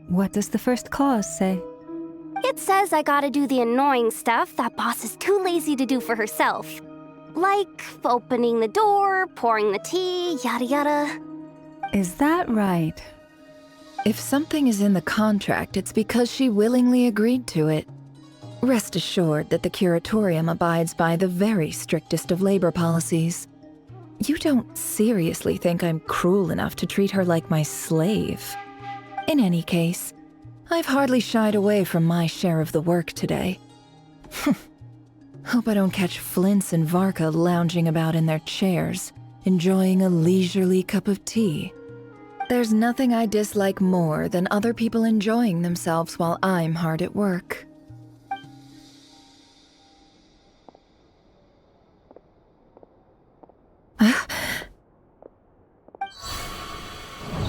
what does the first clause say? It says I gotta do the annoying stuff that boss is too lazy to do for herself. Like opening the door, pouring the tea, yada yada. Is that right? If something is in the contract, it's because she willingly agreed to it. Rest assured that the Curatorium abides by the very strictest of labor policies. You don't seriously think I'm cruel enough to treat her like my slave? In any case, I've hardly shied away from my share of the work today. Hope I don't catch Flins and Varka lounging about in their chairs, enjoying a leisurely cup of tea. There's nothing I dislike more than other people enjoying themselves while I'm hard at work.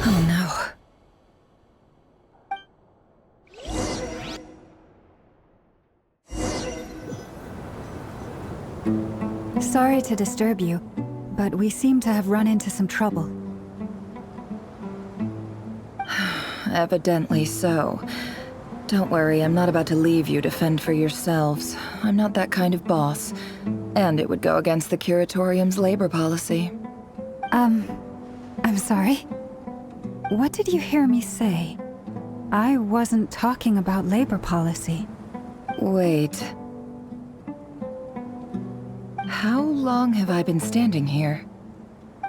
Oh no. Sorry to disturb you, but we seem to have run into some trouble. Evidently so. Don't worry, I'm not about to leave you to fend for yourselves. I'm not that kind of boss. And it would go against the Curatorium's labor policy. I'm sorry? What did you hear me say? I wasn't talking about labor policy. Wait. How long have I been standing here?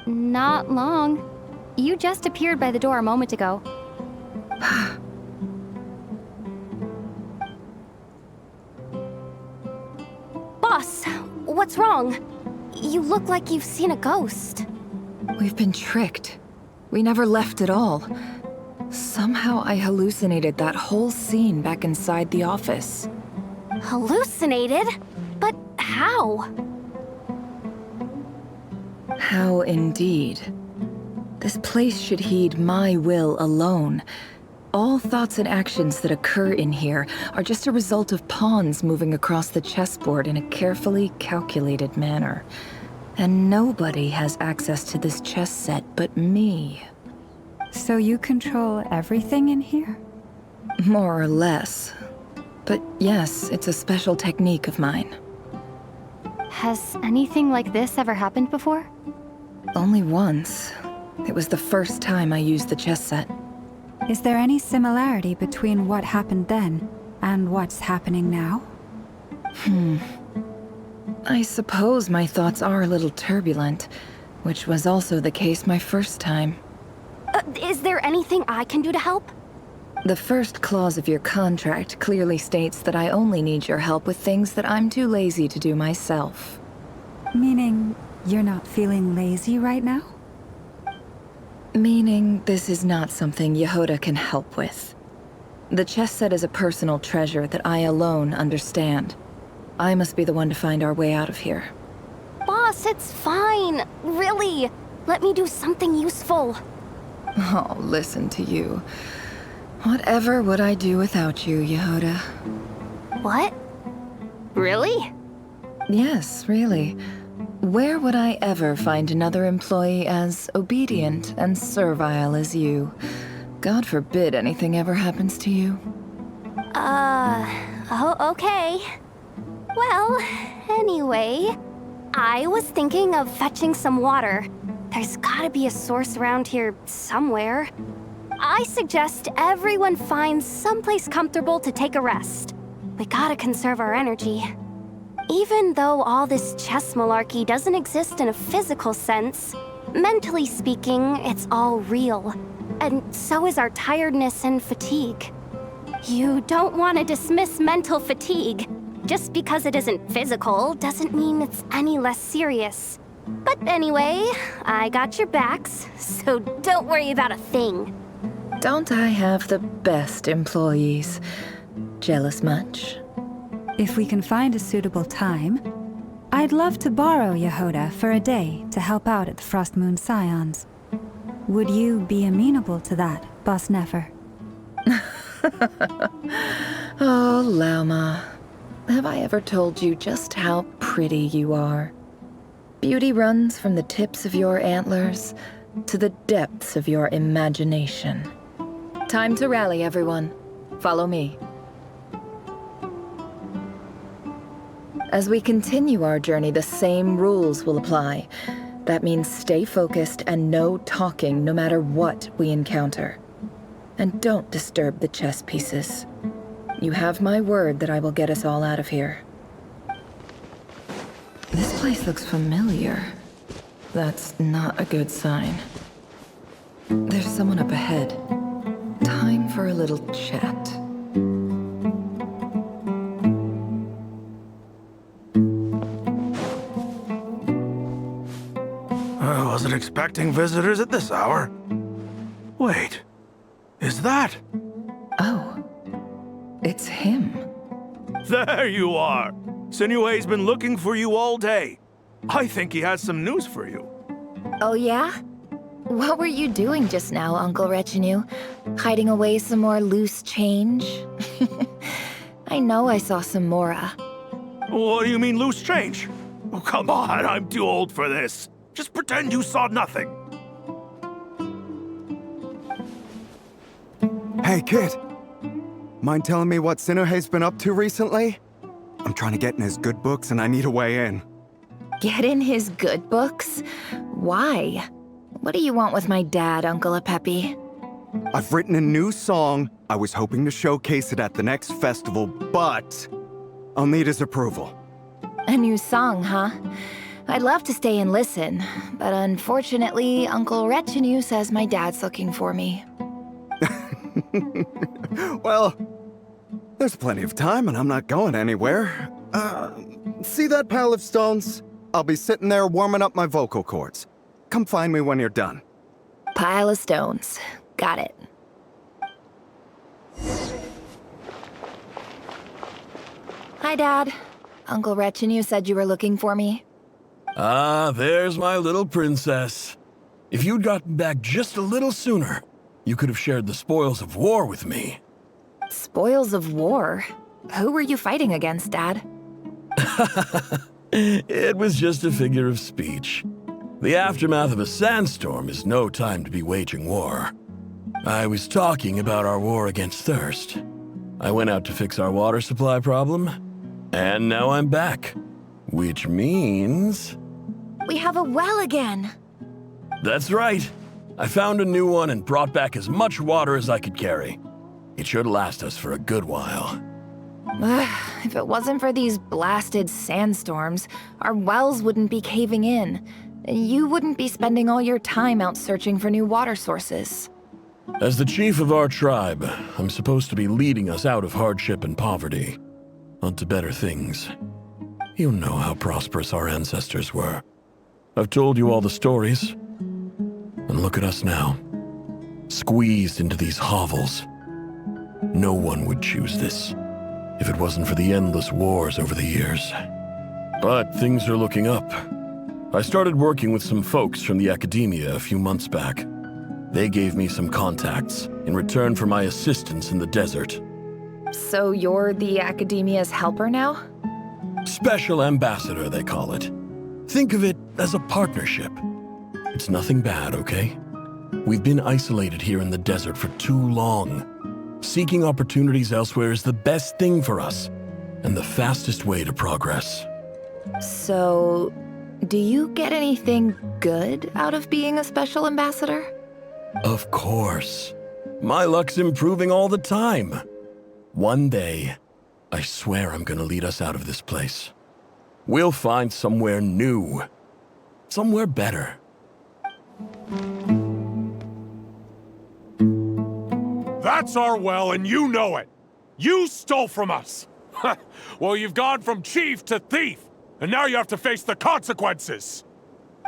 Not long. You just appeared by the door a moment ago. Boss, what's wrong? You look like you've seen a ghost. We've been tricked. We never left at all. Somehow I hallucinated that whole scene back inside the office. Hallucinated? But how? How indeed. This place should heed my will alone. All thoughts and actions that occur in here are just a result of pawns moving across the chessboard in a carefully calculated manner. And nobody has access to this chess set but me. So you control everything in here? More or less. But yes, it's a special technique of mine. Has anything like this ever happened before? Only once. It was the first time I used the chess set. Is there any similarity between what happened then and what's happening now? I suppose my thoughts are a little turbulent, which was also the case my first time. Is there anything I can do to help? The first clause of your contract clearly states that I only need your help with things that I'm too lazy to do myself. Meaning, you're not feeling lazy right now? Meaning, this is not something Jahoda can help with. The chess set is a personal treasure that I alone understand. I must be the one to find our way out of here. Boss, it's fine. Really. Let me do something useful. Oh, listen to you. Whatever would I do without you, Jahoda? What? Really? Yes, really. Where would I ever find another employee as obedient and servile as you? God forbid anything ever happens to you. Oh, okay. Well, anyway, I was thinking of fetching some water. There's gotta be a source around here somewhere. I suggest everyone finds someplace comfortable to take a rest. We gotta conserve our energy. Even though all this chess malarkey doesn't exist in a physical sense, mentally speaking, it's all real. And so is our tiredness and fatigue. You don't want to dismiss mental fatigue. Just because it isn't physical doesn't mean it's any less serious. But anyway, I got your backs, so don't worry about a thing. Don't I have the best employees? Jealous much? If we can find a suitable time, I'd love to borrow Jahoda for a day to help out at the Frost Moon Scions. Would you be amenable to that, Boss Nefer? Oh, Lauma. Have I ever told you just how pretty you are? Beauty runs from the tips of your antlers to the depths of your imagination. Time to rally, everyone. Follow me. As we continue our journey, the same rules will apply. That means stay focused and no talking no matter what we encounter. And don't disturb the chess pieces. You have my word that I will get us all out of here. This place looks familiar. That's not a good sign. There's someone up ahead. Time for a little chat. I wasn't expecting visitors at this hour. Wait, is that? Oh, it's him. There you are. Sinue's been looking for you all day. I think he has some news for you. Oh yeah? What were you doing just now, Uncle Retinue? Hiding away some more loose change? I know I saw some Mora. What do you mean loose change? Oh, come on, I'm too old for this. Just pretend you saw nothing. Hey, kid. Mind telling me what Sinuhe's been up to recently? I'm trying to get in his good books and I need a way in. Get in his good books? Why? What do you want with my dad, Uncle Apepe? I've written a new song. I was hoping to showcase it at the next festival, but I'll need his approval. A new song, huh? I'd love to stay and listen, but unfortunately, Uncle Retinue says my dad's looking for me. Well, there's plenty of time and I'm not going anywhere. See that pile of stones? I'll be sitting there warming up my vocal cords. Come find me when you're done. Pile of stones. Got it. Hi, Dad. Uncle Retinue said you were looking for me. Ah, there's my little princess. If you'd gotten back just a little sooner, you could have shared the spoils of war with me. Spoils of war? Who were you fighting against, Dad? It was just a figure of speech. The aftermath of a sandstorm is no time to be waging war. I was talking about our war against thirst. I went out to fix our water supply problem, and now I'm back. Which means... We have a well again! That's right. I found a new one and brought back as much water as I could carry. It should last us for a good while. If it wasn't for these blasted sandstorms, our wells wouldn't be caving in. You wouldn't be spending all your time out searching for new water sources. As the chief of our tribe, I'm supposed to be leading us out of hardship and poverty, onto better things. You know how prosperous our ancestors were. I've told you all the stories. And look at us now, squeezed into these hovels. No one would choose this, if it wasn't for the endless wars over the years. But things are looking up. I started working with some folks from the academia a few months back. They gave me some contacts in return for my assistance in the desert. So you're the academia's helper now? Special ambassador, they call it. Think of it as a partnership. It's nothing bad, okay? We've been isolated here in the desert for too long. Seeking opportunities elsewhere is the best thing for us, and the fastest way to progress. So, do you get anything good out of being a special ambassador? Of course. My luck's improving all the time. One day, I swear I'm gonna lead us out of this place. We'll find somewhere new. Somewhere better. That's our well, and you know it. You stole from us. Well, you've gone from chief to thief, and now you have to face the consequences.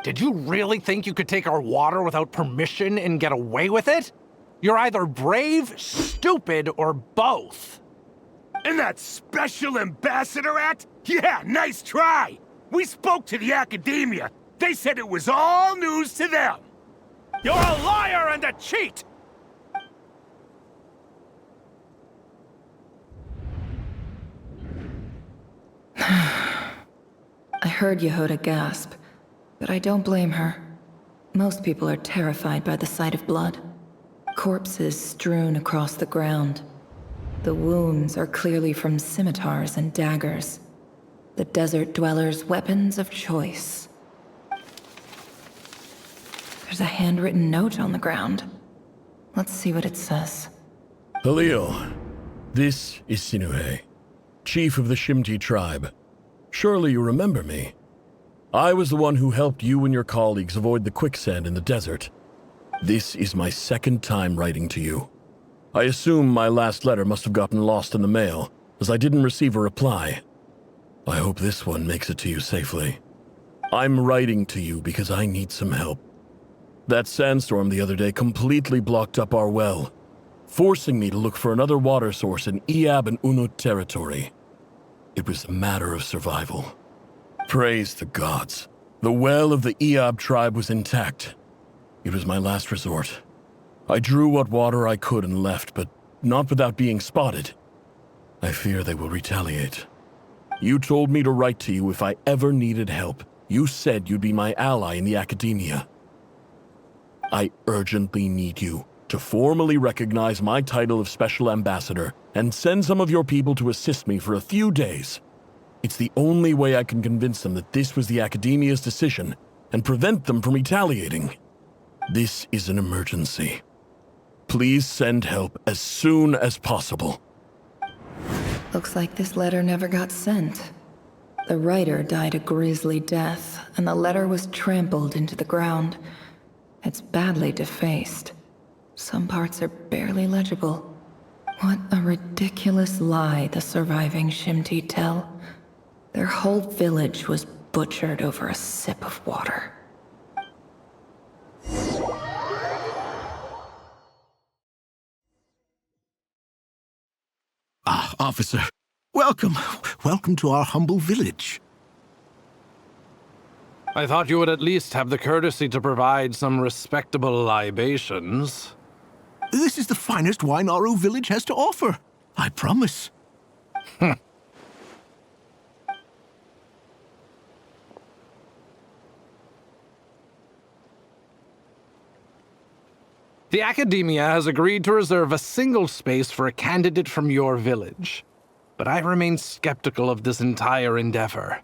Did you really think you could take our water without permission and get away with it? You're either brave, stupid, or both. And that Special Ambassador Act? Yeah, nice try! We spoke to the academia. They said it was all news to them. You're a liar and a cheat! I heard Jahoda gasp, but I don't blame her. Most people are terrified by the sight of blood. Corpses strewn across the ground. The wounds are clearly from scimitars and daggers. The desert dwellers' weapons of choice. There's a handwritten note on the ground. Let's see what it says. Halil, this is Sinuhe, chief of the Shimti tribe. Surely you remember me. I was the one who helped you and your colleagues avoid the quicksand in the desert. This is my second time writing to you. I assume my last letter must have gotten lost in the mail, as I didn't receive a reply. I hope this one makes it to you safely. I'm writing to you because I need some help. That sandstorm the other day completely blocked up our well, forcing me to look for another water source in Iab and Unut territory. It was a matter of survival. Praise the gods. The well of the Iab tribe was intact. It was my last resort. I drew what water I could and left, but not without being spotted. I fear they will retaliate. You told me to write to you if I ever needed help. You said you'd be my ally in the academia. I urgently need you to formally recognize my title of Special Ambassador and send some of your people to assist me for a few days. It's the only way I can convince them that this was the academia's decision and prevent them from retaliating. This is an emergency. Please send help as soon as possible. Looks like this letter never got sent. The writer died a grisly death, and the letter was trampled into the ground. It's badly defaced. Some parts are barely legible. What a ridiculous lie the surviving Shimti tell. Their whole village was butchered over a sip of water. Officer, Welcome. Welcome to our humble village. I thought you would at least have the courtesy to provide some respectable libations. This is the finest wine our village has to offer. I promise. The Academia has agreed to reserve a single space for a candidate from your village. But I remain skeptical of this entire endeavor.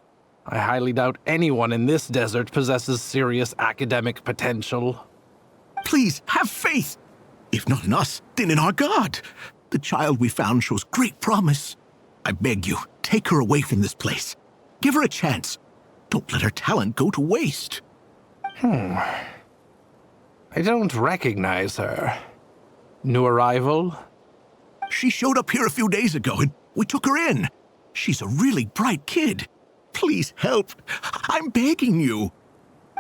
I highly doubt anyone in this desert possesses serious academic potential. Please, have faith. If not in us, then in our god. The child we found shows great promise. I beg you, take her away from this place. Give her a chance. Don't let her talent go to waste. I don't recognize her. New arrival? She showed up here a few days ago and we took her in. She's a really bright kid. Please help. I'm begging you.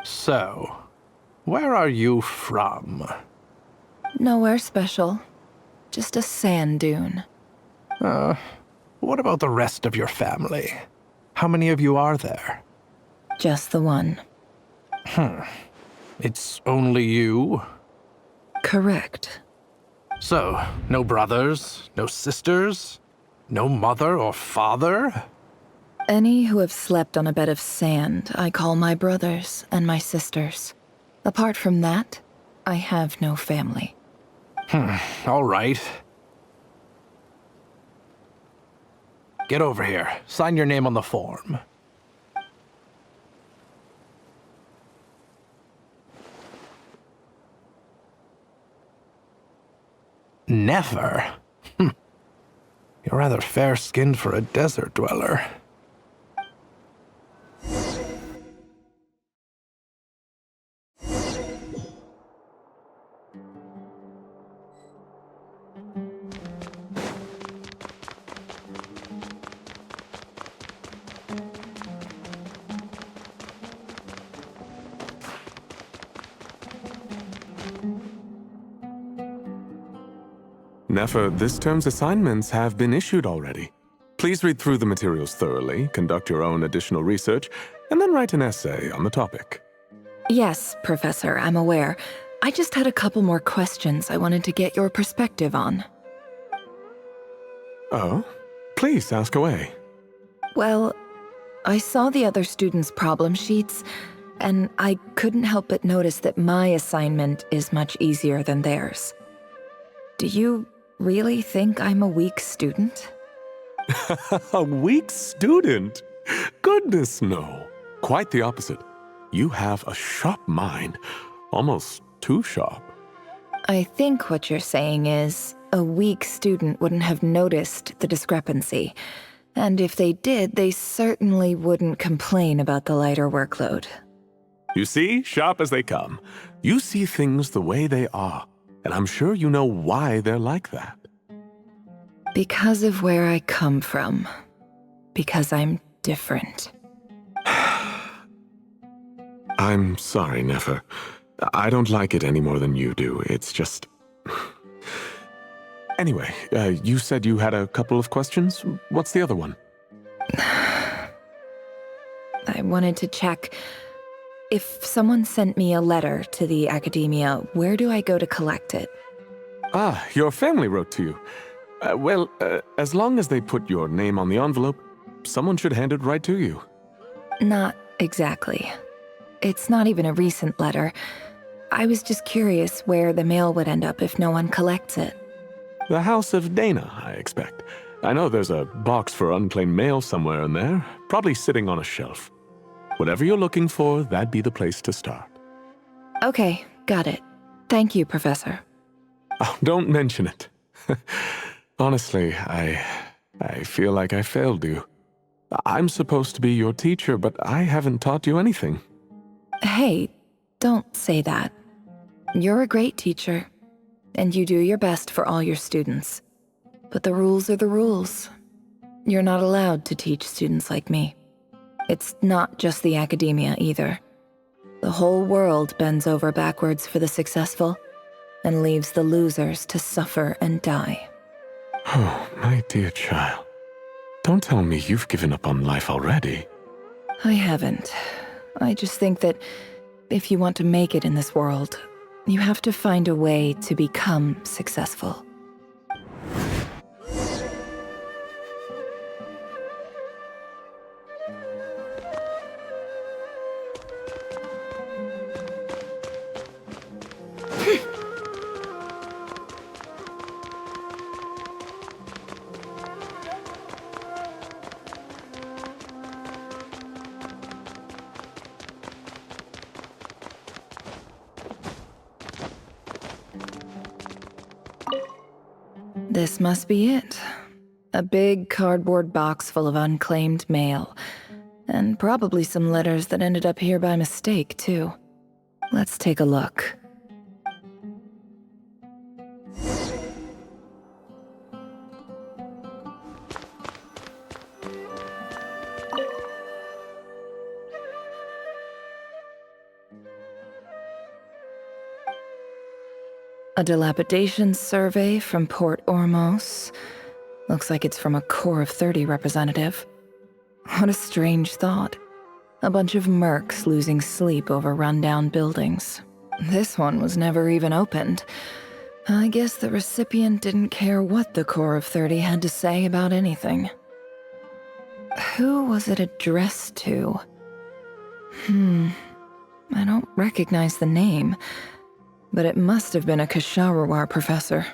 So, where are you from? Nowhere special. Just a sand dune. What about the rest of your family? How many of you are there? Just the one. It's only you? Correct. So, no brothers, no sisters, no mother or father? Any who have slept on a bed of sand, I call my brothers and my sisters. Apart from that, I have no family. All right. Get over here. Sign your name on the form. Nefer? You're rather fair-skinned for a desert dweller. Nefer, this term's assignments have been issued already. Please read through the materials thoroughly, conduct your own additional research, and then write an essay on the topic. Yes, Professor, I'm aware. I just had a couple more questions I wanted to get your perspective on. Oh? Please ask away. Well, I saw the other students' problem sheets, and I couldn't help but notice that my assignment is much easier than theirs. Do you really think I'm a weak student? A weak student? Goodness, no. Quite the opposite. You have a sharp mind. Almost too sharp. I think what you're saying is, a weak student wouldn't have noticed the discrepancy. And if they did, they certainly wouldn't complain about the lighter workload. You see, sharp as they come. You see things the way they are. And I'm sure you know why they're like that. Because of where I come from. Because I'm different. I'm sorry, Nefer. I don't like it any more than you do. It's just... Anyway, you said you had a couple of questions. What's the other one? I wanted to check... If someone sent me a letter to the Academia, where do I go to collect it? Ah, your family wrote to you. Well, as long as they put your name on the envelope, someone should hand it right to you. Not exactly. It's not even a recent letter. I was just curious where the mail would end up if no one collects it. The House of Dana, I expect. I know there's a box for unclaimed mail somewhere in there, probably sitting on a shelf. Whatever you're looking for, that'd be the place to start. Okay, got it. Thank you, Professor. Oh, don't mention it. Honestly, I feel like I failed you. I'm supposed to be your teacher, but I haven't taught you anything. Hey, don't say that. You're a great teacher, and you do your best for all your students. But the rules are the rules. You're not allowed to teach students like me. It's not just the Academia either. The whole world bends over backwards for the successful and leaves the losers to suffer and die. Oh, my dear child. Don't tell me you've given up on life already. I haven't. I just think that if you want to make it in this world, you have to find a way to become successful. This must be it. A big cardboard box full of unclaimed mail. And probably some letters that ended up here by mistake, too. Let's take a look. A dilapidation survey from Port Ormos. Looks like it's from a Core of 30 representative. What a strange thought. A bunch of mercs losing sleep over rundown buildings. This one was never even opened. I guess the recipient didn't care what the Core of 30 had to say about anything. Who was it addressed to? I don't recognize the name. But it must have been a Ksharawar professor.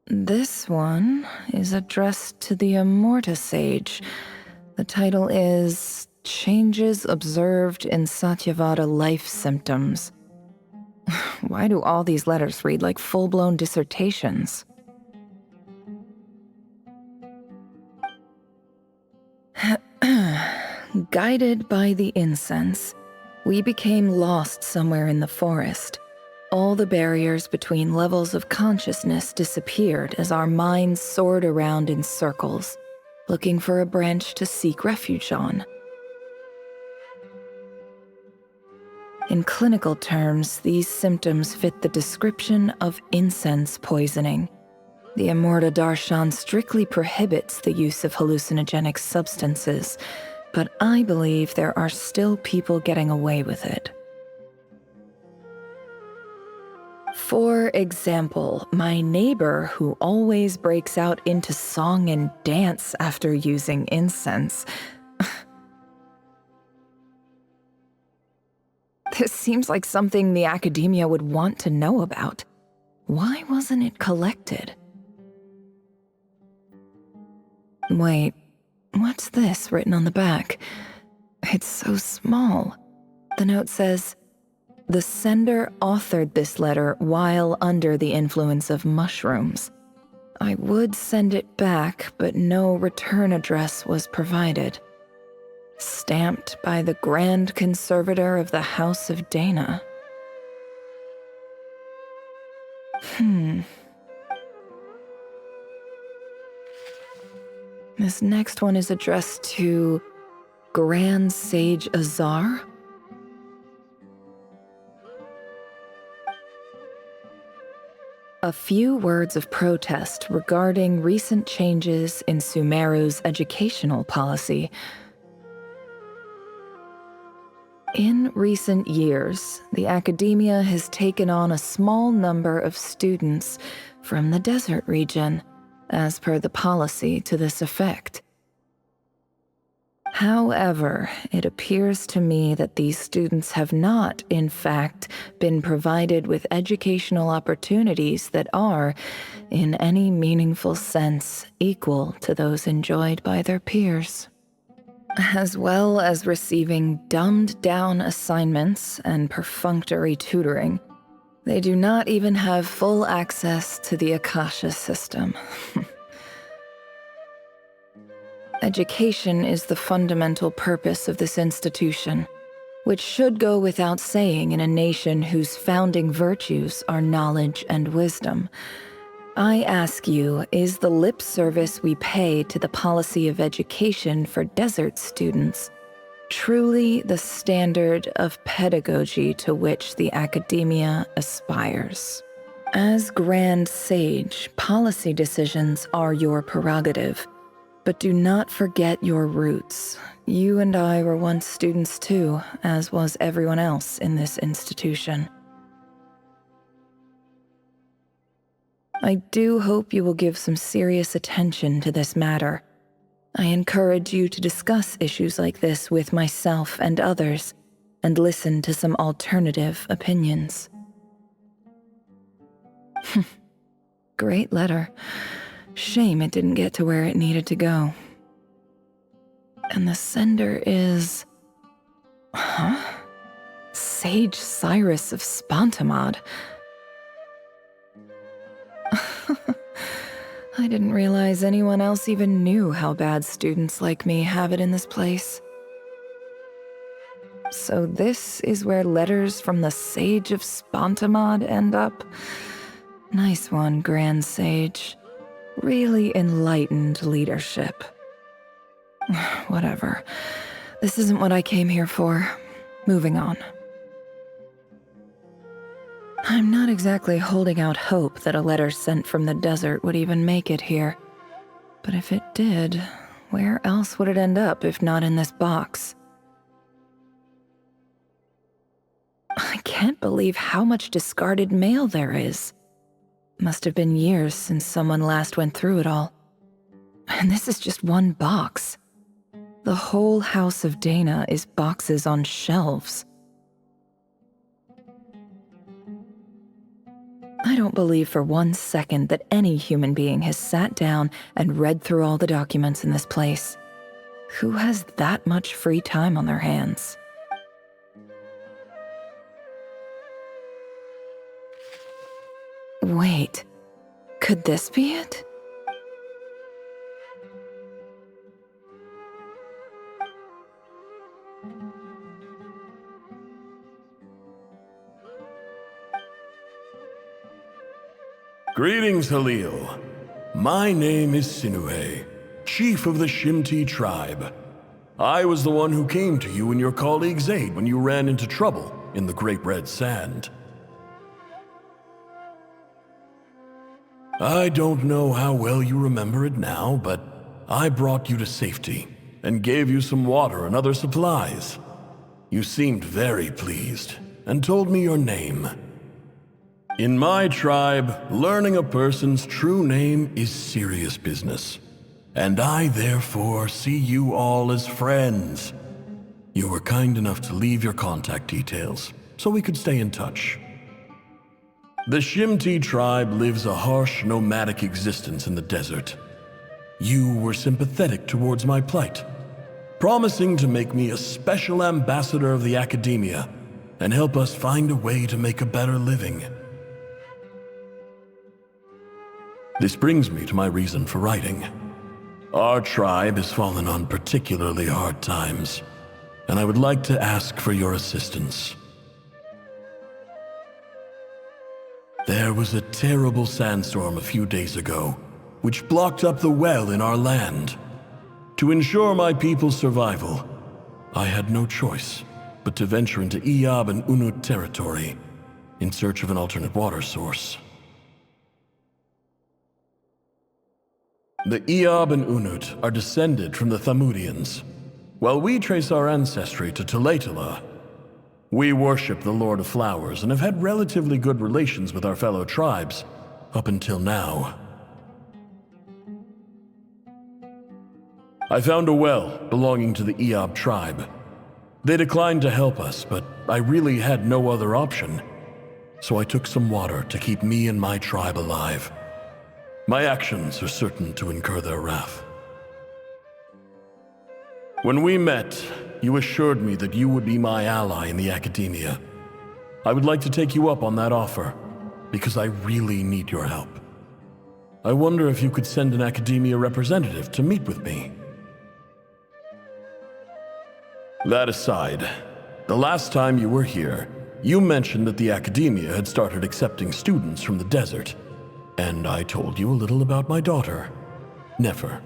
This one is addressed to the Immorta Sage. The title is Changes Observed in Satyavada Life Symptoms. Why do all these letters read like full-blown dissertations? Guided by the incense, we became lost somewhere in the forest. All the barriers between levels of consciousness disappeared as our minds soared around in circles, looking for a branch to seek refuge on. In clinical terms, these symptoms fit the description of incense poisoning. The Immorta Darshan strictly prohibits the use of hallucinogenic substances, but I believe there are still people getting away with it. For example, my neighbor who always breaks out into song and dance after using incense. This seems like something the academia would want to know about. Why wasn't it collected? Wait, what's this written on the back? It's so small. The note says, "The sender authored this letter while under the influence of mushrooms. I would send it back, but no return address was provided. Stamped by the Grand Conservator of the House of Dana." This next one is addressed to Grand Sage Azar? A few words of protest regarding recent changes in Sumeru's educational policy. In recent years, the academia has taken on a small number of students from the desert region, as per the policy to this effect. However, it appears to me that these students have not, in fact, been provided with educational opportunities that are, in any meaningful sense, equal to those enjoyed by their peers. As well as receiving dumbed-down assignments and perfunctory tutoring, they do not even have full access to the Akasha system. Education is the fundamental purpose of this institution, which should go without saying in a nation whose founding virtues are knowledge and wisdom. I ask you, is the lip service we pay to the policy of education for desert students Truly the standard of pedagogy to which the academia aspires. As Grand Sage, policy decisions are your prerogative, but do not forget your roots. You and I were once students too, as was everyone else in this institution. I do hope you will give some serious attention to this matter. I encourage you to discuss issues like this with myself and others, and listen to some alternative opinions. Great letter. Shame it didn't get to where it needed to go. And the sender is... Huh? Sage Cyrus of Spontamod. I didn't realize anyone else even knew how bad students like me have it in this place. So this is where letters from the Sage of Spontamod end up? Nice one, Grand Sage. Really enlightened leadership. Whatever. This isn't what I came here for. Moving on. I'm not exactly holding out hope that a letter sent from the desert would even make it here. But if it did, where else would it end up if not in this box? I can't believe how much discarded mail there is. Must have been years since someone last went through it all. And this is just one box. The whole house of Dana is boxes on shelves. I don't believe for 1 second that any human being has sat down and read through all the documents in this place. Who has that much free time on their hands? Wait, could this be it? Greetings, Halil. My name is Sinue, chief of the Shimti tribe. I was the one who came to you and your colleague's aid when you ran into trouble in the Great Red Sand. I don't know how well you remember it now, but I brought you to safety and gave you some water and other supplies. You seemed very pleased and told me your name. In my tribe, learning a person's true name is serious business, and I therefore see you all as friends. You were kind enough to leave your contact details, so we could stay in touch. The Shimti tribe lives a harsh, nomadic existence in the desert. You were sympathetic towards my plight, promising to make me a special ambassador of the academia and help us find a way to make a better living. This brings me to my reason for writing. Our tribe has fallen on particularly hard times, and I would like to ask for your assistance. There was a terrible sandstorm a few days ago, which blocked up the well in our land. To ensure my people's survival, I had no choice but to venture into Iyab and Unut territory in search of an alternate water source. The Iyab and Unut are descended from the Thamudians, while we trace our ancestry to Tulatala. We worship the Lord of Flowers and have had relatively good relations with our fellow tribes up until now. I found a well belonging to the Iyab tribe. They declined to help us, but I really had no other option, so I took some water to keep me and my tribe alive. My actions are certain to incur their wrath. When we met, you assured me that you would be my ally in the academia. I would like to take you up on that offer, because I really need your help. I wonder if you could send an academia representative to meet with me. That aside, the last time you were here, you mentioned that the academia had started accepting students from the desert, and I told you a little about my daughter, Nefer.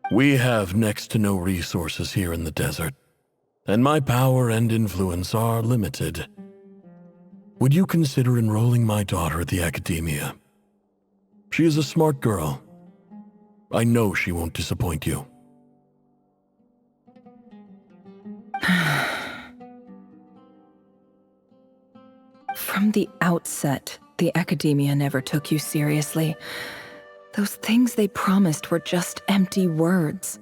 We have next to no resources here in the desert, and my power and influence are limited. Would you consider enrolling my daughter at the academia? She is a smart girl. I know she won't disappoint you. From the outset, the academia never took you seriously. Those things they promised were just empty words.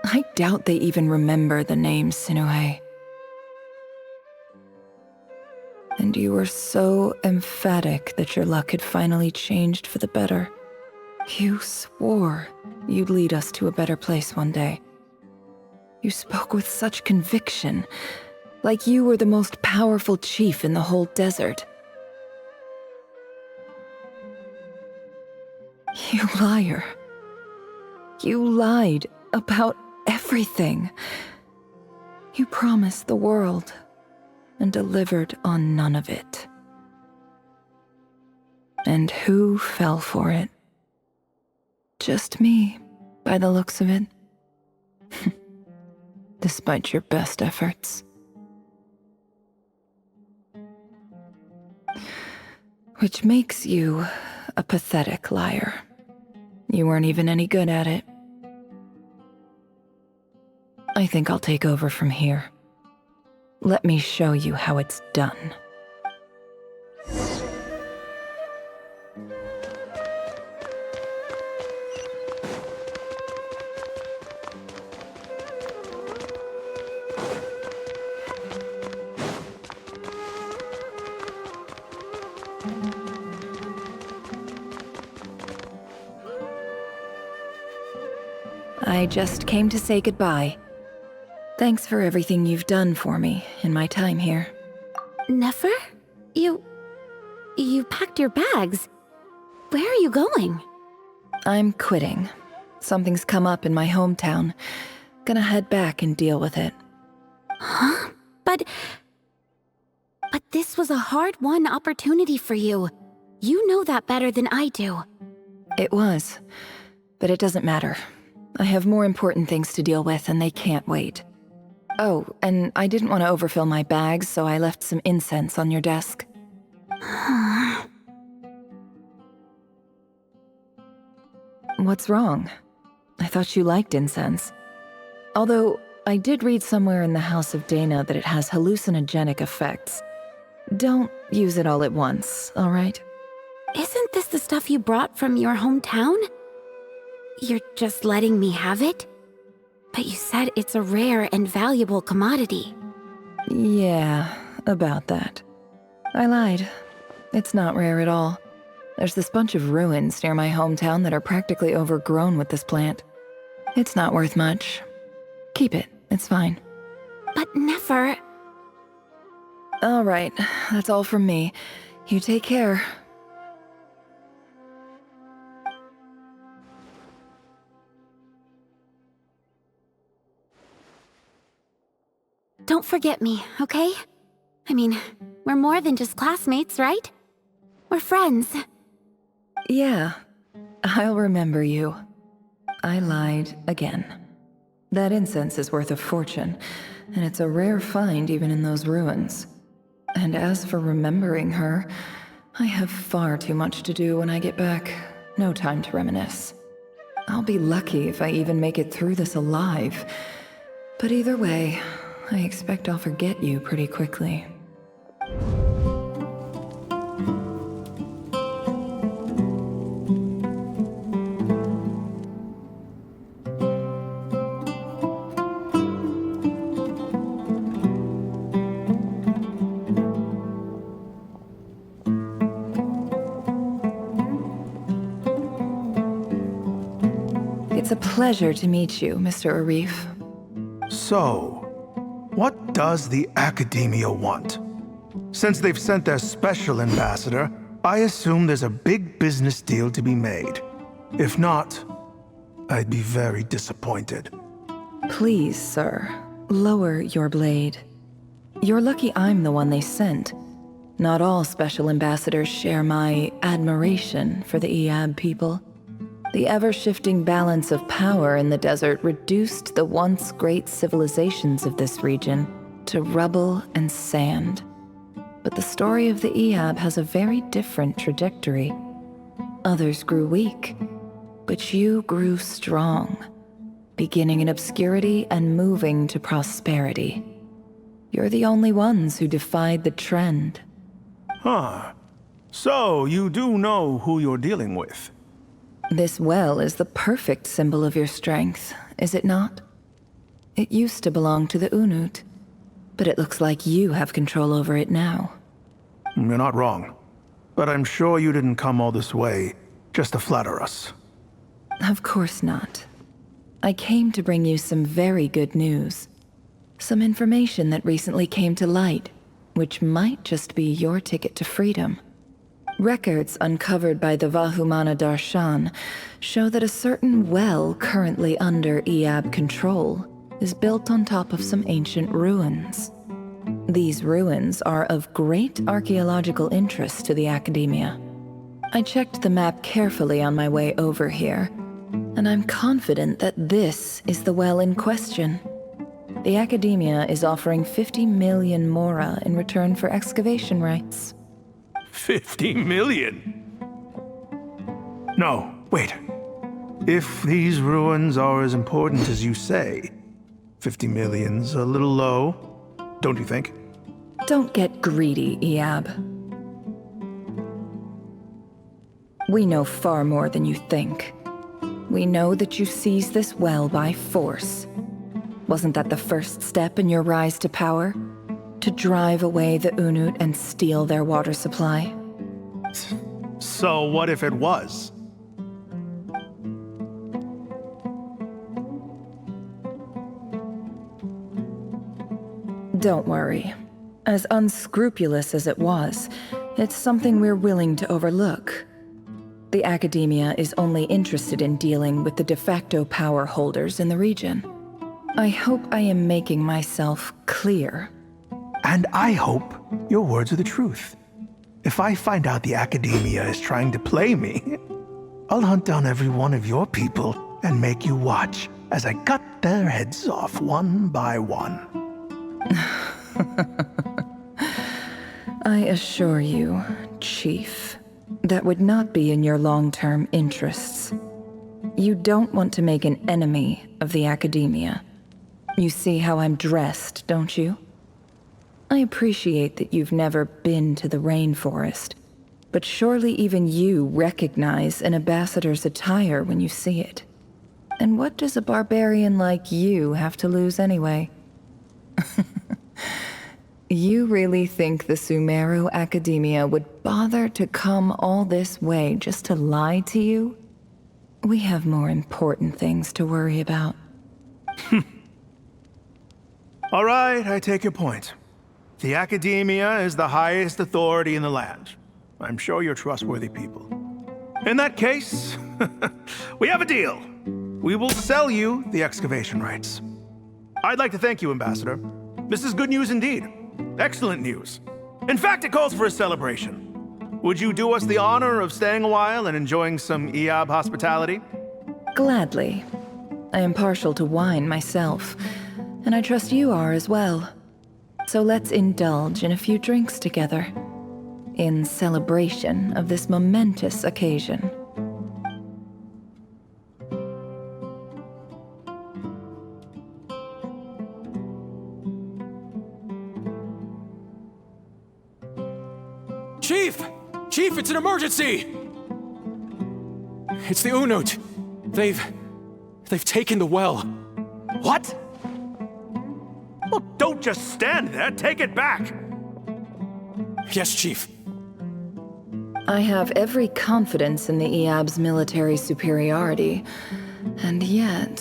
I doubt they even remember the name Sinuhe. And you were so emphatic that your luck had finally changed for the better. You swore you'd lead us to a better place one day. You spoke with such conviction, like you were the most powerful chief in the whole desert. You liar. You lied about everything. You promised the world and delivered on none of it. And who fell for it? Just me, by the looks of it. Despite your best efforts. Which makes you a pathetic liar. You weren't even any good at it. I think I'll take over from here. Let me show you how it's done. I just came to say goodbye. Thanks for everything you've done for me in my time here. Nefer? You packed your bags. Where are you going? I'm quitting. Something's come up in my hometown. Gonna head back and deal with it. Huh? But this was a hard-won opportunity for you. You know that better than I do. It was. But it doesn't matter. I have more important things to deal with, and they can't wait. Oh, and I didn't want to overfill my bags, so I left some incense on your desk. What's wrong? I thought you liked incense. Although, I did read somewhere in the House of Dana that it has hallucinogenic effects. Don't use it all at once, all right? Isn't this the stuff you brought from your hometown? You're just letting me have it? But you said it's a rare and valuable commodity. Yeah, about that. I lied. It's not rare at all. There's this bunch of ruins near my hometown that are practically overgrown with this plant. It's not worth much. Keep it, it's fine. But Nefer... All right, that's all from me. You take care. Don't forget me, okay? I mean, we're more than just classmates, right? We're friends. Yeah, I'll remember you. I lied again. That incense is worth a fortune, and it's a rare find even in those ruins. And as for remembering her, I have far too much to do when I get back. No time to reminisce. I'll be lucky if I even make it through this alive. But either way, I expect I'll forget you pretty quickly. It's a pleasure to meet you, Mr. Arif. So, what does the Academia want? Since they've sent their special ambassador, I assume there's a big business deal to be made. If not, I'd be very disappointed. Please, sir, lower your blade. You're lucky I'm the one they sent. Not all special ambassadors share my admiration for the Eab people. The ever-shifting balance of power in the desert reduced the once great civilizations of this region to rubble and sand. But the story of the Eab has a very different trajectory. Others grew weak, but you grew strong, beginning in obscurity and moving to prosperity. You're the only ones who defied the trend. Huh. So, you do know who you're dealing with? This well is the perfect symbol of your strength, is it not? It used to belong to the Unut, but it looks like you have control over it now. You're not wrong. But I'm sure you didn't come all this way just to flatter us. Of course not. I came to bring you some very good news. Some information that recently came to light, which might just be your ticket to freedom. Records uncovered by the Vahumana Darshan show that a certain well currently under Eab control is built on top of some ancient ruins. These ruins are of great archaeological interest to the Academia. I checked the map carefully on my way over here, and I'm confident that this is the well in question. The Academia is offering 50 million mora in return for excavation rights. 50 million? No, wait. If these ruins are as important as you say, 50 million's a little low, don't you think? Don't get greedy, Eab. We know far more than you think. We know that you seized this well by force. Wasn't that the first step in your rise to power? To drive away the Unut and steal their water supply? So what if it was? Don't worry. As unscrupulous as it was, it's something we're willing to overlook. The Academia is only interested in dealing with the de facto power holders in the region. I hope I am making myself clear. And I hope your words are the truth. If I find out the Academia is trying to play me, I'll hunt down every one of your people and make you watch as I cut their heads off one by one. I assure you, Chief, that would not be in your long-term interests. You don't want to make an enemy of the Academia. You see how I'm dressed, don't you? I appreciate that you've never been to the rainforest, but surely even you recognize an ambassador's attire when you see it. And what does a barbarian like you have to lose anyway? You really think the Sumeru Academia would bother to come all this way just to lie to you? We have more important things to worry about. All right, I take your point. The Academia is the highest authority in the land. I'm sure you're trustworthy people. In that case, we have a deal. We will sell you the excavation rights. I'd like to thank you, Ambassador. This is good news indeed. Excellent news. In fact, it calls for a celebration. Would you do us the honor of staying a while and enjoying some Eab hospitality? Gladly. I am partial to wine myself, and I trust you are as well. So let's indulge in a few drinks together, in celebration of this momentous occasion. Chief! Chief, it's an emergency! It's the Unut. They've taken the well. What? Well, don't just stand there. Take it back. Yes, Chief. I have every confidence in the Eab's military superiority, and yet...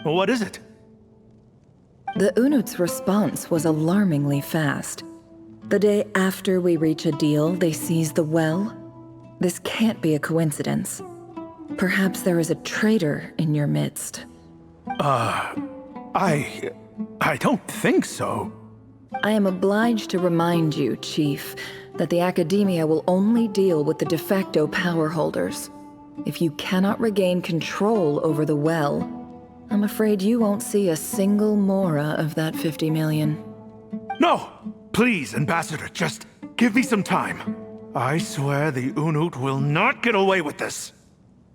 What is it? The Unut's response was alarmingly fast. The day after we reach a deal, they seize the well. This can't be a coincidence. Perhaps there is a traitor in your midst. I don't think so. I am obliged to remind you, Chief, that the Academia will only deal with the de facto power holders. If you cannot regain control over the well, I'm afraid you won't see a single mora of that 50 million. No! Please, Ambassador, just give me some time. I swear the Unut will not get away with this.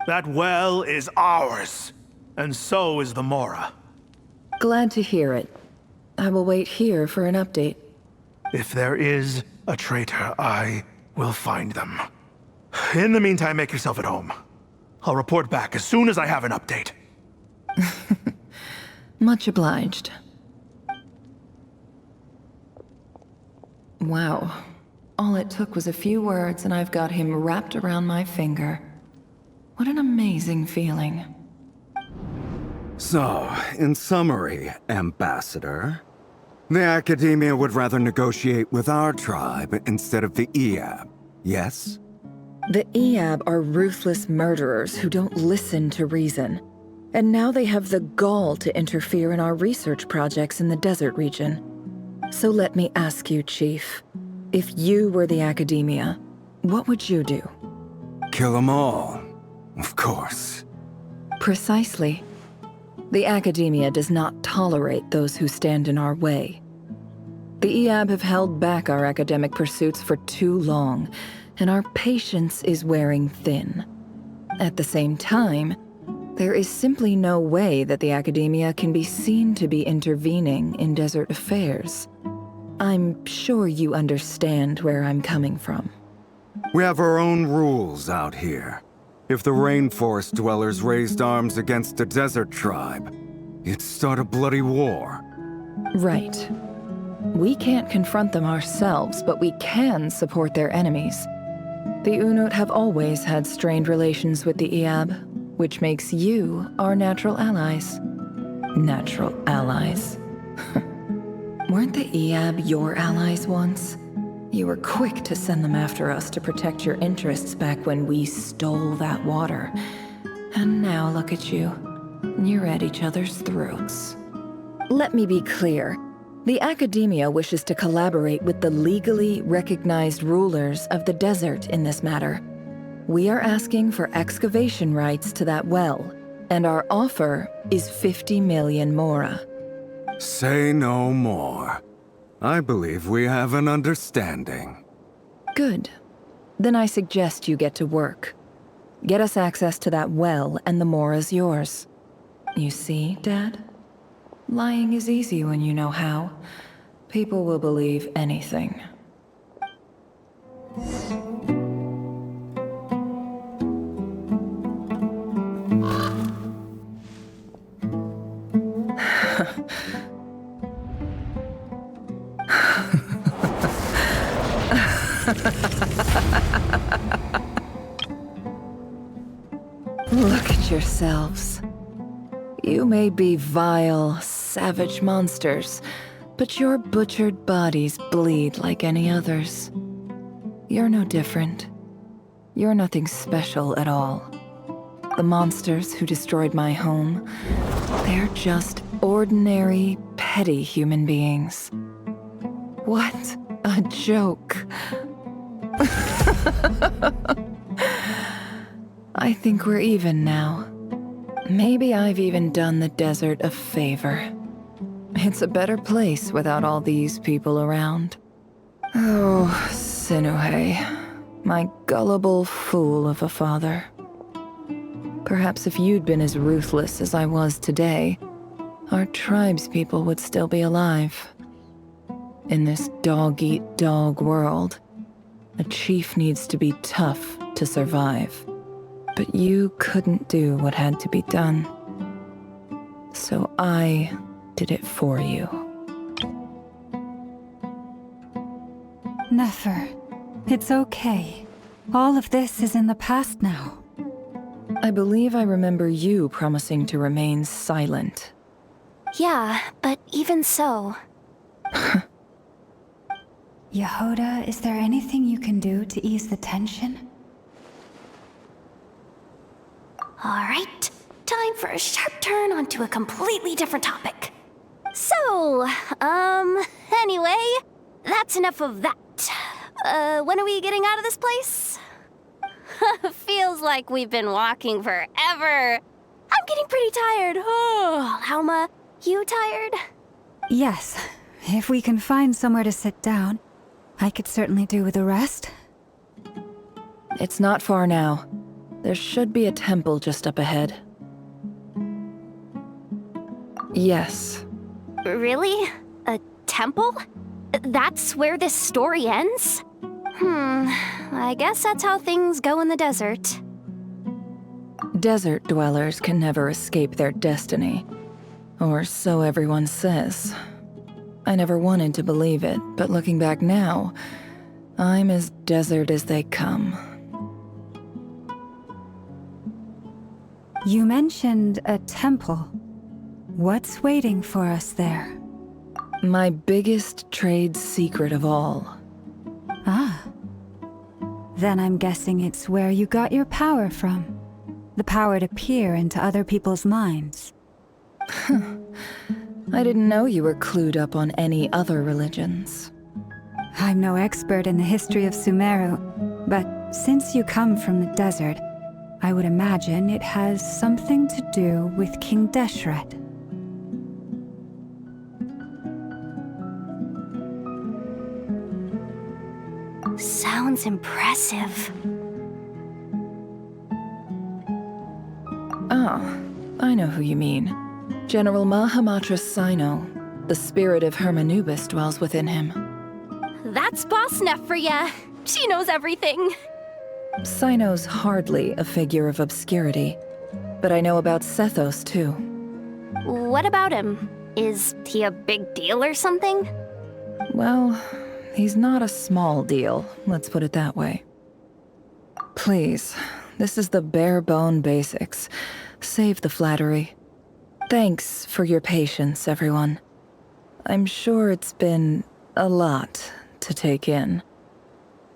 That well is ours, and so is the mora. Glad to hear it. I will wait here for an update. If there is a traitor, I will find them. In the meantime, make yourself at home. I'll report back as soon as I have an update. Much obliged. Wow. All it took was a few words and I've got him wrapped around my finger. What an amazing feeling. So, in summary, Ambassador, the Academia would rather negotiate with our tribe instead of the Eab, yes? The Eab are ruthless murderers who don't listen to reason. And now they have the gall to interfere in our research projects in the desert region. So let me ask you, Chief. If you were the Academia, what would you do? Kill them all, of course. Precisely. The Academia does not tolerate those who stand in our way. The Eab have held back our academic pursuits for too long, and our patience is wearing thin. At the same time, there is simply no way that the Academia can be seen to be intervening in desert affairs. I'm sure you understand where I'm coming from. We have our own rules out here. If the rainforest dwellers raised arms against a desert tribe, it'd start a bloody war. Right. We can't confront them ourselves, but we can support their enemies. The Unut have always had strained relations with the Eab, which makes you our natural allies. Natural allies. Weren't the Eab your allies once? You were quick to send them after us to protect your interests back when we stole that water. And now look at you. You're at each other's throats. Let me be clear. The Academia wishes to collaborate with the legally recognized rulers of the desert in this matter. We are asking for excavation rights to that well, and our offer is 50 million mora. Say no more. I believe we have an understanding. Good. Then I suggest you get to work. Get us access to that well, and the mora's yours. You see, Dad? Lying is easy when you know how. People will believe anything. Look at yourselves. You may be vile, savage monsters, but your butchered bodies bleed like any others. You're no different. You're nothing special at all. The monsters who destroyed my home, they're just ordinary, petty human beings. What a joke. I think we're even now. Maybe I've even done the desert a favor. It's a better place without all these people around. Oh, Sinuhe, my gullible fool of a father. Perhaps if you'd been as ruthless as I was today, our tribespeople would still be alive. In this dog-eat-dog world, a chief needs to be tough to survive. But you couldn't do what had to be done. So I did it for you. Nefer, it's okay. All of this is in the past now. I believe I remember you promising to remain silent. Yeah, but even so... Jahoda, is there anything you can do to ease the tension? Alright, time for a sharp turn onto a completely different topic. So, anyway, that's enough of that. When are we getting out of this place? Feels like we've been walking forever. I'm getting pretty tired. Oh, Lauma, you tired? Yes, if we can find somewhere to sit down, I could certainly do with a rest. It's not far now. There should be a temple just up ahead. Yes. Really? A temple? That's where this story ends? I guess that's how things go in the desert. Desert dwellers can never escape their destiny. Or so everyone says. I never wanted to believe it, but looking back now, I'm as desert as they come. You mentioned a temple. What's waiting for us there? My biggest trade secret of all. Ah. Then I'm guessing it's where you got your power from. The power to peer into other people's minds. I didn't know you were clued up on any other religions. I'm no expert in the history of Sumeru, but since you come from the desert, I would imagine it has something to do with King Deshret. Sounds impressive. Oh, I know who you mean. General Mahamatra Sino. The spirit of Hermanubis dwells within him. That's Boss Nefer for ya. She knows everything. Sino's hardly a figure of obscurity, but I know about Sethos too. What about him? Is he a big deal or something? Well, he's not a small deal, let's put it that way. Please, this is the bare-bone basics. Save the flattery. Thanks for your patience, everyone. I'm sure it's been a lot to take in.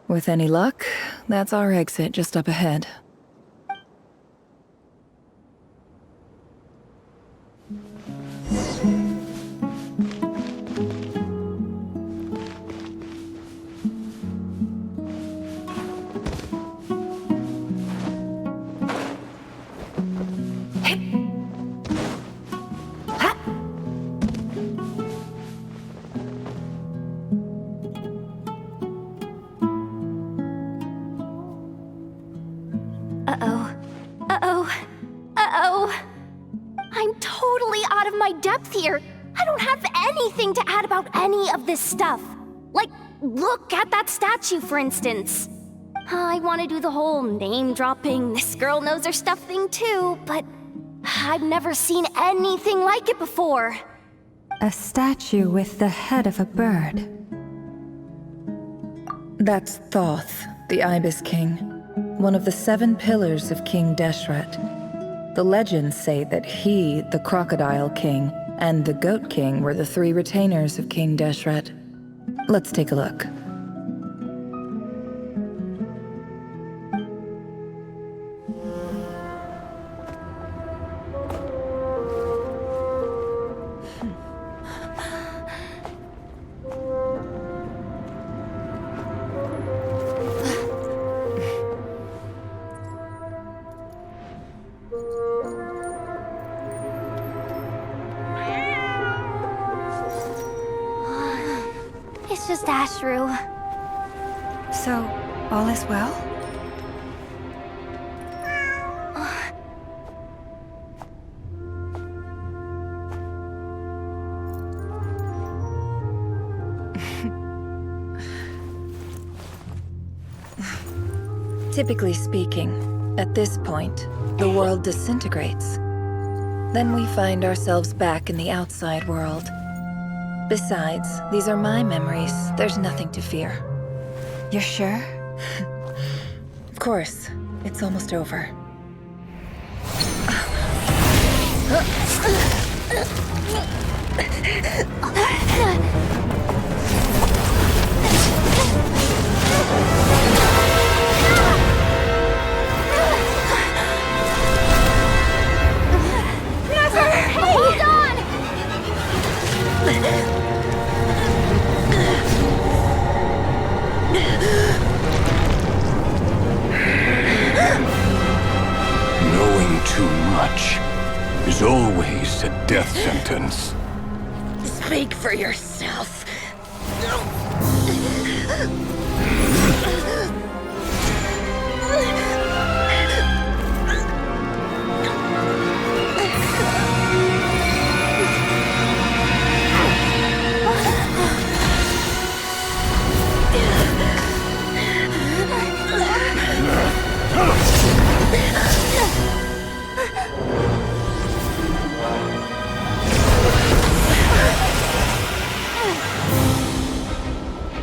With any luck, that's our exit just up ahead. I'm totally out of my depth here. I don't have anything to add about any of this stuff. Like, look at that statue, for instance. I want to do the whole name-dropping, this girl knows her stuff thing too, but I've never seen anything like it before. A statue with the head of a bird. That's Thoth, the Ibis King, one of the 7 pillars of King Deshret. The legends say that he, the Crocodile King, and the Goat King were the 3 retainers of King Deshret. Let's take a look. It's just Ashru. So, all is well? Typically speaking, at this point, the world disintegrates. Then we find ourselves back in the outside world. Besides, these are my memories. There's nothing to fear. You're sure? Of course. It's almost over. Nefer! Hey! Hold on! is always a death sentence. Speak for yourself.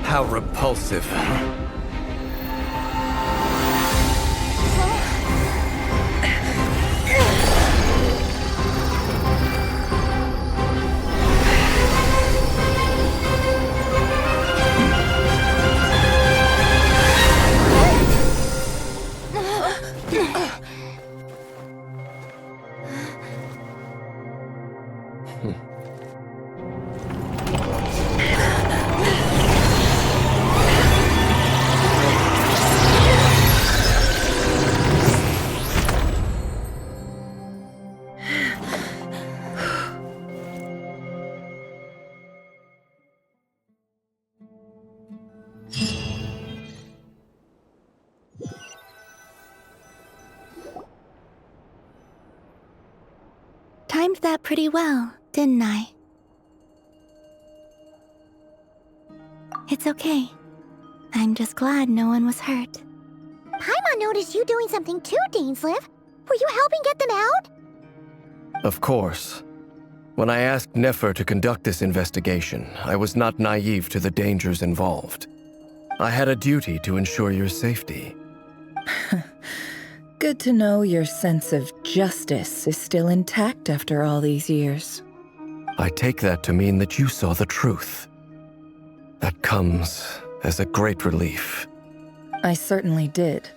How repulsive. Timed that pretty well, didn't I? It's okay. I'm just glad no one was hurt. Paimon noticed you doing something too, Dainsleif. Were you helping get them out? Of course. When I asked Nefer to conduct this investigation, I was not naive to the dangers involved. I had a duty to ensure your safety. Good to know your sense of justice is still intact after all these years. I take that to mean that you saw the truth. That comes as a great relief. I certainly did.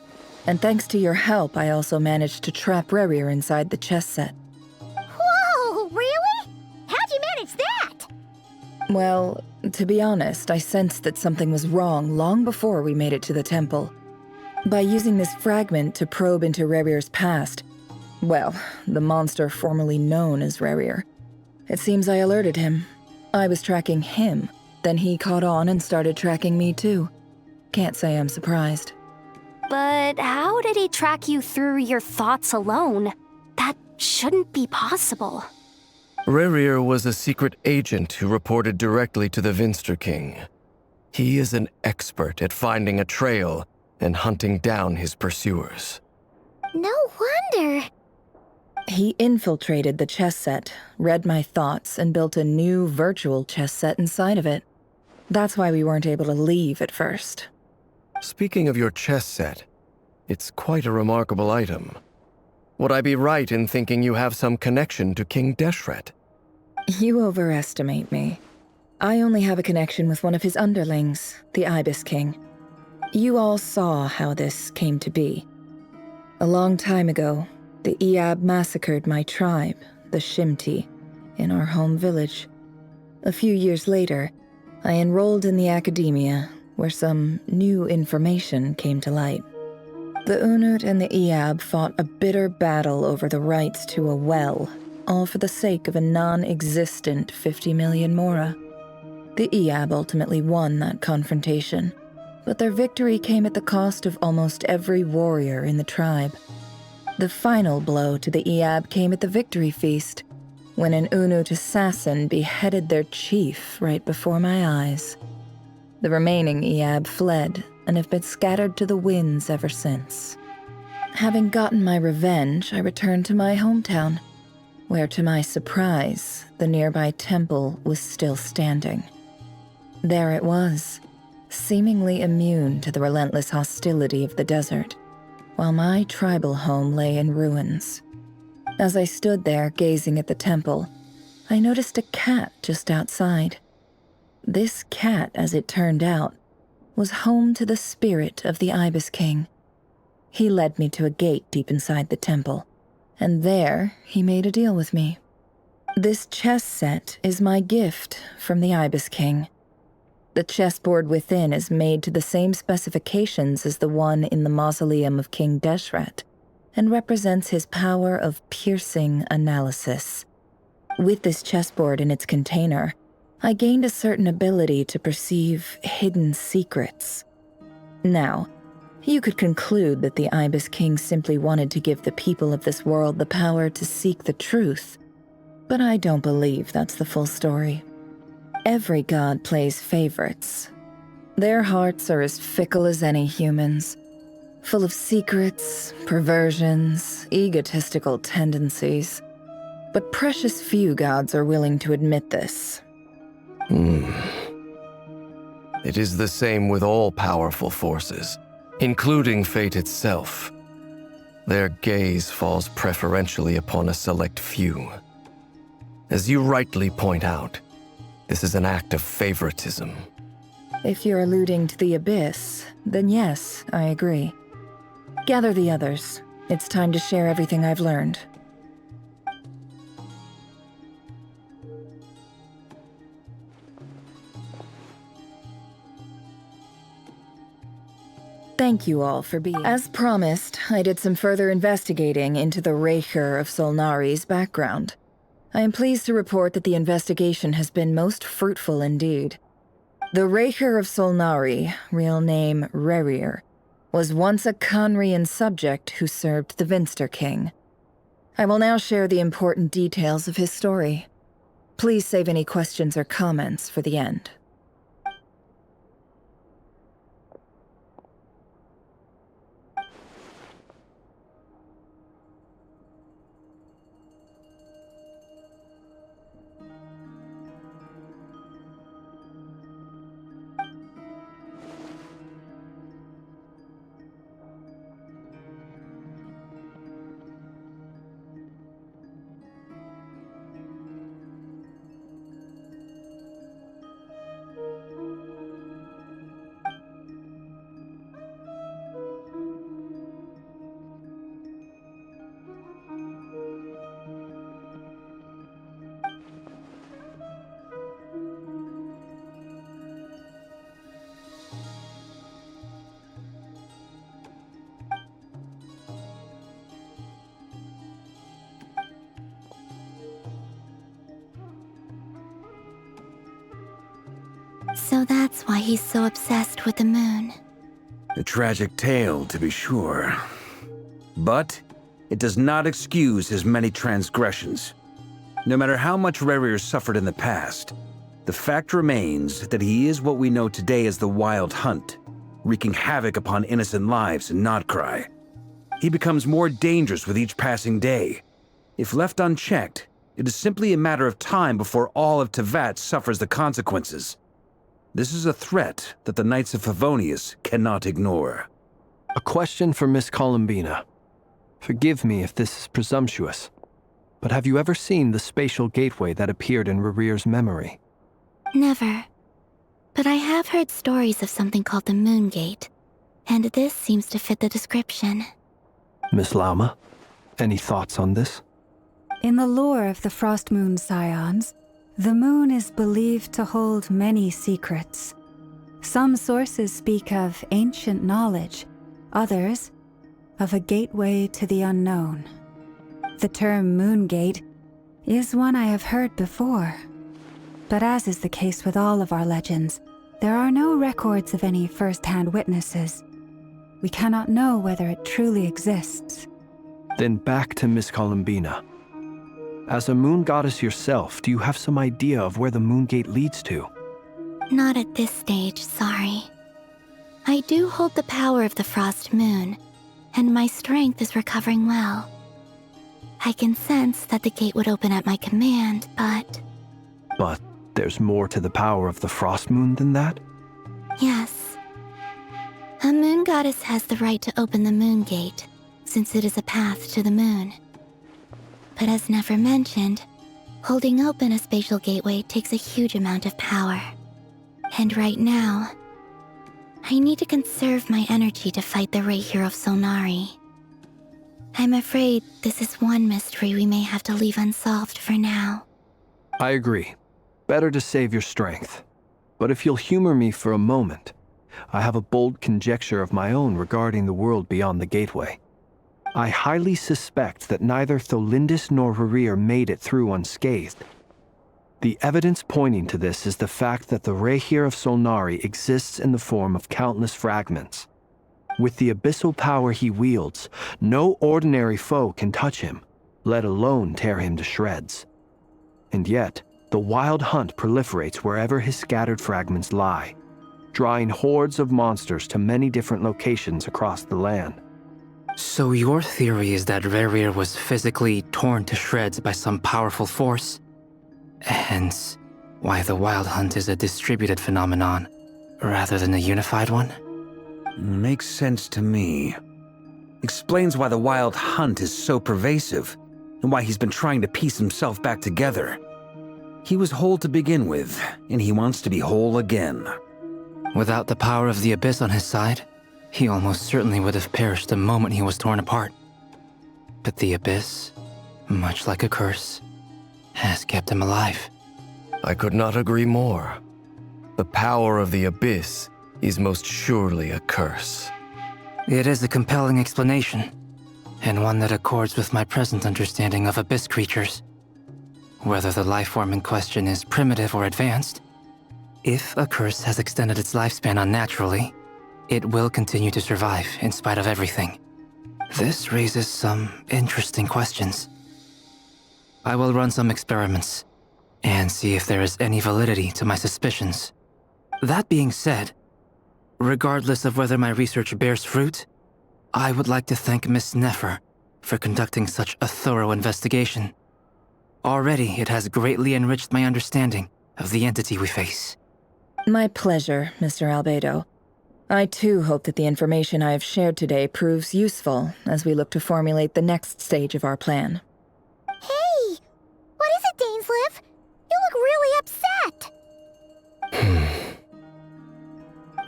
And thanks to your help, I also managed to trap Rerir inside the chess set. Whoa, really? How'd you manage that? Well, to be honest, I sensed that something was wrong long before we made it to the temple. By using this fragment to probe into Rerir's past, well, the monster formerly known as Rerir, it seems I alerted him. I was tracking him, then he caught on and started tracking me too. Can't say I'm surprised. But how did he track you through your thoughts alone? That shouldn't be possible. Rerir was a secret agent who reported directly to the Vinster King. He is an expert at finding a trail and hunting down his pursuers. No wonder. He infiltrated the chess set, read my thoughts, and built a new virtual chess set inside of it. That's why we weren't able to leave at first. Speaking of your chess set, it's quite a remarkable item. Would I be right in thinking you have some connection to King Deshret? You overestimate me. I only have a connection with one of his underlings, the Ibis King. You all saw how this came to be. A long time ago, the Iab massacred my tribe, the Shimti, in our home village. A few years later, I enrolled in the academia, where some new information came to light. The Unut and the Iab fought a bitter battle over the rights to a well, all for the sake of a non-existent 50 million Mora. The Iab ultimately won that confrontation, but their victory came at the cost of almost every warrior in the tribe. The final blow to the Iab came at the victory feast, when an Unut assassin beheaded their chief right before my eyes. The remaining Iab fled and have been scattered to the winds ever since. Having gotten my revenge, I returned to my hometown, where to my surprise, the nearby temple was still standing. There it was, seemingly immune to the relentless hostility of the desert, while my tribal home lay in ruins. As I stood there gazing at the temple, I noticed a cat just outside. This cat, as it turned out, was home to the spirit of the Ibis King. He led me to a gate deep inside the temple, and there he made a deal with me. This chess set is my gift from the Ibis King. The chessboard within is made to the same specifications as the one in the mausoleum of King Deshret, and represents his power of piercing analysis. With this chessboard in its container, I gained a certain ability to perceive hidden secrets. Now, you could conclude that the Ibis King simply wanted to give the people of this world the power to seek the truth, but I don't believe that's the full story. Every god plays favorites. Their hearts are as fickle as any human's, full of secrets, perversions, egotistical tendencies. But precious few gods are willing to admit this. It is the same with all powerful forces, including fate itself. Their gaze falls preferentially upon a select few. As you rightly point out, this is an act of favoritism. If you're alluding to the Abyss, then yes, I agree. Gather the others. It's time to share everything I've learned. Thank you all for being... As promised, I did some further investigating into the Reicher of Solnari's background. I am pleased to report that the investigation has been most fruitful indeed. The Reicher of Solnari, real name Rerir, was once a Conrian subject who served the Vinster King. I will now share the important details of his story. Please save any questions or comments for the end. So that's why he's so obsessed with the moon. A tragic tale, to be sure. But it does not excuse his many transgressions. No matter how much Rerir suffered in the past, the fact remains that he is what we know today as the Wild Hunt, wreaking havoc upon innocent lives in Nodkrai. He becomes more dangerous with each passing day. If left unchecked, it is simply a matter of time before all of Teyvat suffers the consequences. This is a threat that the Knights of Favonius cannot ignore. A question for Miss Columbina. Forgive me if this is presumptuous, but have you ever seen the spatial gateway that appeared in Rerir's memory? Never. But I have heard stories of something called the Moon Gate, and this seems to fit the description. Miss Lauma, any thoughts on this? In the lore of the Frost Moon Scions, the moon is believed to hold many secrets. Some sources speak of ancient knowledge, others of a gateway to the unknown. The term Moon Gate is one I have heard before, but as is the case with all of our legends, there are no records of any first-hand witnesses. We cannot know whether it truly exists. Then back to Miss Columbina. As a moon goddess yourself, do you have some idea of where the Moon Gate leads to? Not at this stage, sorry. I do hold the power of the Frost Moon, and my strength is recovering well. I can sense that the gate would open at my command, but... But there's more to the power of the Frost Moon than that? Yes. A moon goddess has the right to open the Moon Gate, since it is a path to the moon. But as Nefer mentioned, holding open a spatial gateway takes a huge amount of power. And right now, I need to conserve my energy to fight the Reicher of Solnari. I'm afraid this is one mystery we may have to leave unsolved for now. I agree. Better to save your strength. But if you'll humor me for a moment, I have a bold conjecture of my own regarding the world beyond the gateway. I highly suspect that neither Tholindis nor Rerir made it through unscathed. The evidence pointing to this is the fact that the Rehir of Solnari exists in the form of countless fragments. With the abyssal power he wields, no ordinary foe can touch him, let alone tear him to shreds. And yet, the Wild Hunt proliferates wherever his scattered fragments lie, drawing hordes of monsters to many different locations across the land. So your theory is that Rerir was physically torn to shreds by some powerful force? Hence, why the Wild Hunt is a distributed phenomenon, rather than a unified one? Makes sense to me. Explains why the Wild Hunt is so pervasive, and why he's been trying to piece himself back together. He was whole to begin with, and he wants to be whole again. Without the power of the Abyss on his side, he almost certainly would have perished the moment he was torn apart. But the Abyss, much like a curse, has kept him alive. I could not agree more. The power of the Abyss is most surely a curse. It is a compelling explanation, and one that accords with my present understanding of Abyss creatures. Whether the life form in question is primitive or advanced, if a curse has extended its lifespan unnaturally, it will continue to survive in spite of everything. This raises some interesting questions. I will run some experiments and see if there is any validity to my suspicions. That being said, regardless of whether my research bears fruit, I would like to thank Miss Nefer for conducting such a thorough investigation. Already, it has greatly enriched my understanding of the entity we face. My pleasure, Mr. Albedo. I too hope that the information I have shared today proves useful as we look to formulate the next stage of our plan. Hey! What is it, Dainsleif? You look really upset!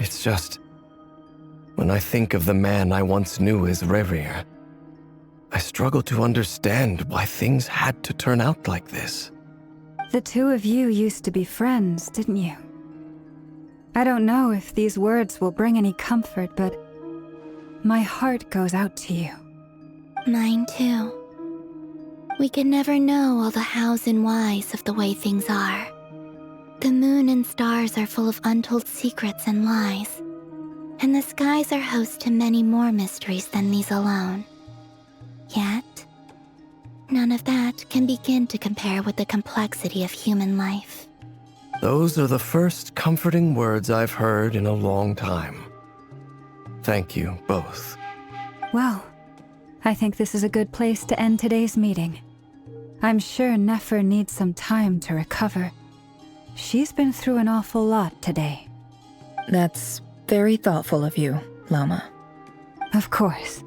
It's just... when I think of the man I once knew as Rerir, I struggle to understand why things had to turn out like this. The two of you used to be friends, didn't you? I don't know if these words will bring any comfort, but my heart goes out to you. Mine too. We could never know all the hows and whys of the way things are. The moon and stars are full of untold secrets and lies, and the skies are host to many more mysteries than these alone. Yet, none of that can begin to compare with the complexity of human life. Those are the first comforting words I've heard in a long time. Thank you, both. Well, I think this is a good place to end today's meeting. I'm sure Nefer needs some time to recover. She's been through an awful lot today. That's very thoughtful of you, Lauma. Of course.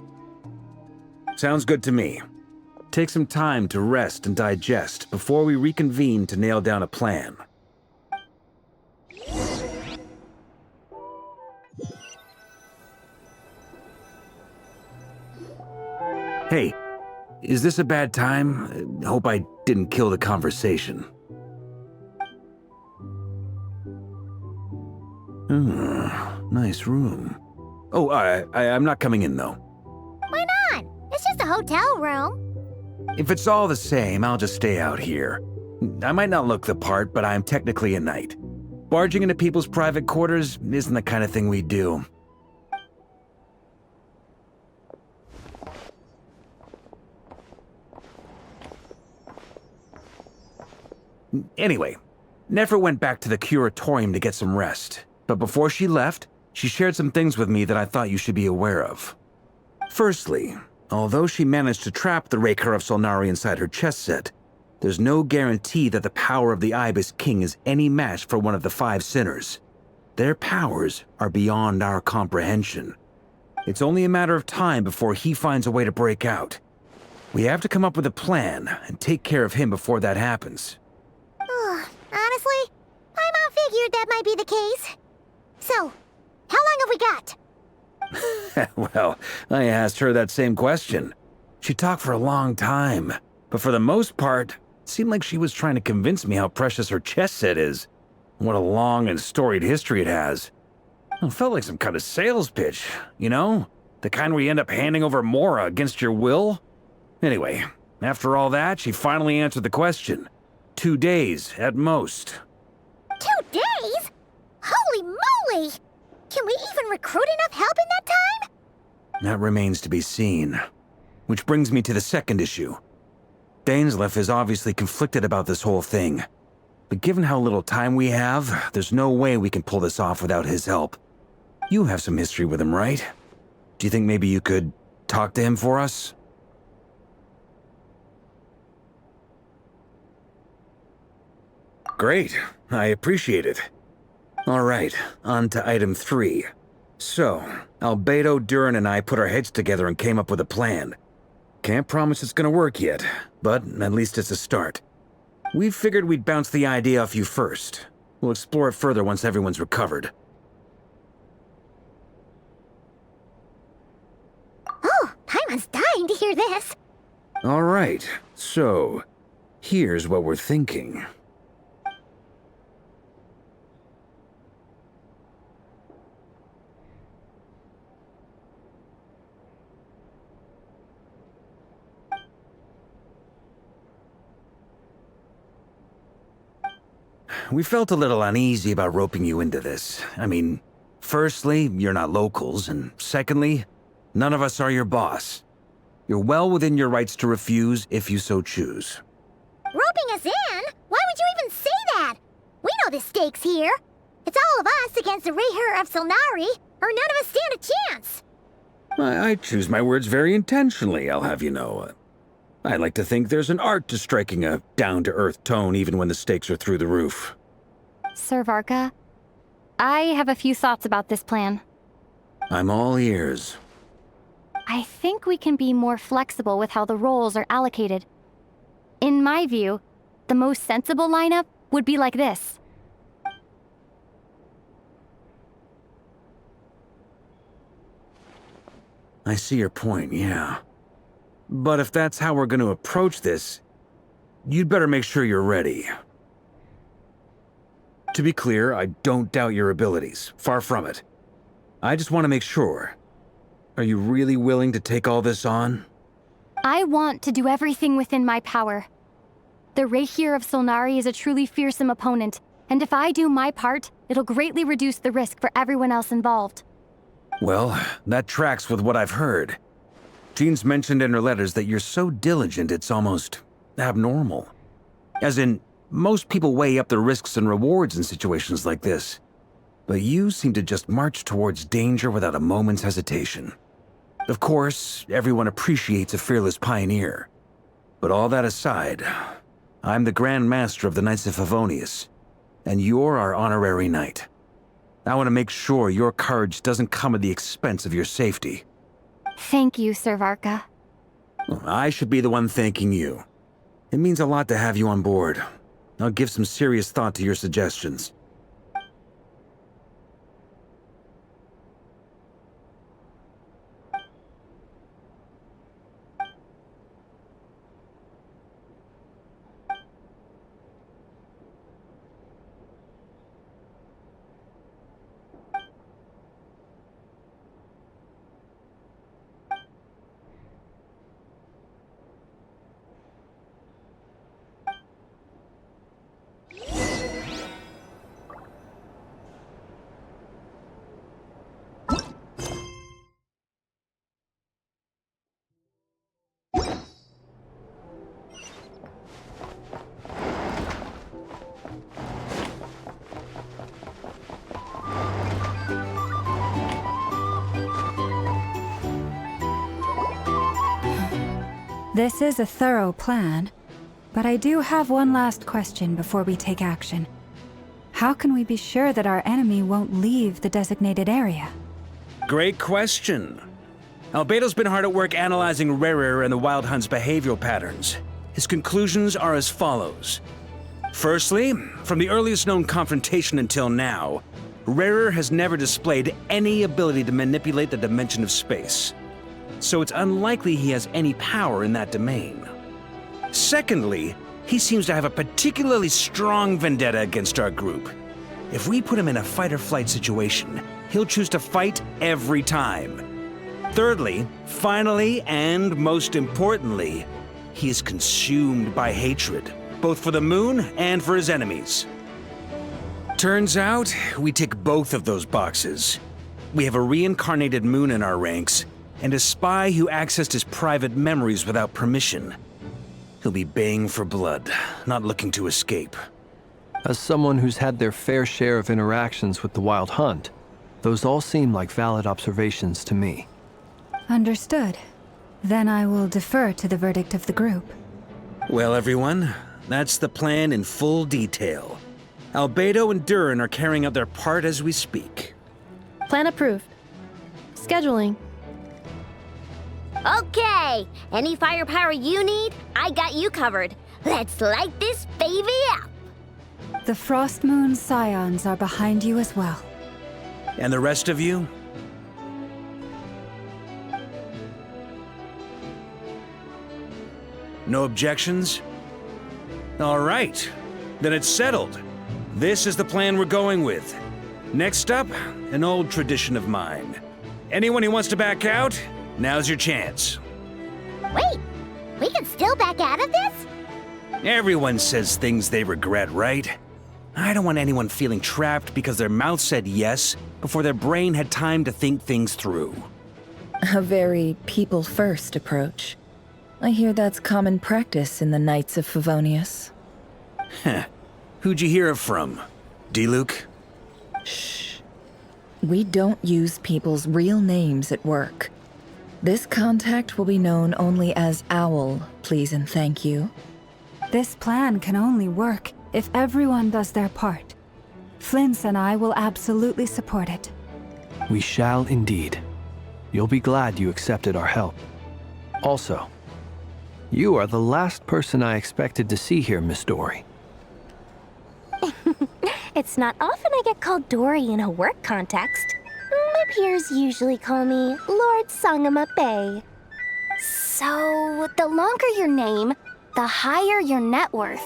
Sounds good to me. Take some time to rest and digest before we reconvene to nail down a plan. Hey, is this a bad time? Hope I didn't kill the conversation. Nice room. Oh, I'm not coming in, though. Why not? It's just a hotel room. If it's all the same, I'll just stay out here. I might not look the part, but I'm technically a knight. Barging into people's private quarters isn't the kind of thing we do. Anyway, Nefer went back to the curatorium to get some rest. But before she left, she shared some things with me that I thought you should be aware of. Firstly, although she managed to trap the Raker of Solnari inside her chess set, there's no guarantee that the power of the Ibis King is any match for one of the 5 sinners. Their powers are beyond our comprehension. It's only a matter of time before he finds a way to break out. We have to come up with a plan and take care of him before that happens. Honestly, Paimon figured that might be the case. So, how long have we got? Well, I asked her that same question. She talked for a long time, but for the most part, it seemed like she was trying to convince me how precious her chess set is. What a long and storied history it has. It felt like some kind of sales pitch, you know? The kind where you end up handing over Mora against your will? Anyway, after all that, she finally answered the question. 2 days, at most. 2 days? Holy moly! Can we even recruit enough help in that time? That remains to be seen. Which brings me to the second issue. Dainsleif is obviously conflicted about this whole thing. But given how little time we have, there's no way we can pull this off without his help. You have some history with him, right? Do you think maybe you could talk to him for us? Great. I appreciate it. All right, on to item 3. So, Albedo, Durin, and I put our heads together and came up with a plan. Can't promise it's gonna work yet, but at least it's a start. We figured we'd bounce the idea off you first. We'll explore it further once everyone's recovered. Oh, Paimon's dying to hear this. All right, so here's what we're thinking. We felt a little uneasy about roping you into this. I mean, firstly, you're not locals, and secondly, none of us are your boss. You're well within your rights to refuse if you so choose. Roping us in? Why would you even say that? We know the stakes here. It's all of us against the Reher of Solnari, or none of us stand a chance. I choose my words very intentionally, I'll have you know. I like to think there's an art to striking a down-to-earth tone even when the stakes are through the roof. Sir Varka, I have a few thoughts about this plan. I'm all ears. I think we can be more flexible with how the roles are allocated. In my view, the most sensible lineup would be like this. I see your point, yeah. But if that's how we're going to approach this, you'd better make sure you're ready. To be clear, I don't doubt your abilities. Far from it. I just want to make sure. Are you really willing to take all this on? I want to do everything within my power. The Reher of Solnari is a truly fearsome opponent, and if I do my part, it'll greatly reduce the risk for everyone else involved. Well, that tracks with what I've heard. Jean's mentioned in her letters that you're so diligent it's almost abnormal. As in, most people weigh up the risks and rewards in situations like this. But you seem to just march towards danger without a moment's hesitation. Of course, everyone appreciates a fearless pioneer. But all that aside, I'm the Grand Master of the Knights of Favonius, and you're our honorary knight. I want to make sure your courage doesn't come at the expense of your safety. Thank you, Sir Varka. I should be the one thanking you. It means a lot to have you on board. I'll give some serious thought to your suggestions. This is a thorough plan, but I do have one last question before we take action. How can we be sure that our enemy won't leave the designated area? Great question. Albedo's been hard at work analyzing Rerer and the Wild Hunt's behavioral patterns. His conclusions are as follows. Firstly, from the earliest known confrontation until now, Rerer has never displayed any ability to manipulate the dimension of space. So it's unlikely he has any power in that domain. Secondly, he seems to have a particularly strong vendetta against our group. If we put him in a fight-or-flight situation, he'll choose to fight every time. Thirdly, finally, and most importantly, he is consumed by hatred, both for the moon and for his enemies. Turns out, we tick both of those boxes. We have a reincarnated moon in our ranks, and a spy who accessed his private memories without permission. He'll be baying for blood, not looking to escape. As someone who's had their fair share of interactions with the Wild Hunt, those all seem like valid observations to me. Understood. Then I will defer to the verdict of the group. Well, everyone, that's the plan in full detail. Albedo and Durin are carrying out their part as we speak. Plan approved. Scheduling. Okay, any firepower you need, I got you covered. Let's light this baby up. The Frost Moon Scions are behind you as well. And the rest of you? No objections? All right, then it's settled. This is the plan we're going with. Next up, an old tradition of mine. Anyone who wants to back out, now's your chance. Wait, we can still back out of this? Everyone says things they regret, right? I don't want anyone feeling trapped because their mouth said yes before their brain had time to think things through. A very people-first approach. I hear that's common practice in the Knights of Favonius. Heh. Who'd you hear it from? D-Luke? Shh. We don't use people's real names at work. This contact will be known only as Owl, please and thank you. This plan can only work if everyone does their part. Flins and I will absolutely support it. We shall indeed. You'll be glad you accepted our help. Also, you are the last person I expected to see here, Miss Dory. It's not often I get called Dory in a work context. My peers usually call me Lord Sangamabe. So, the longer your name, the higher your net worth.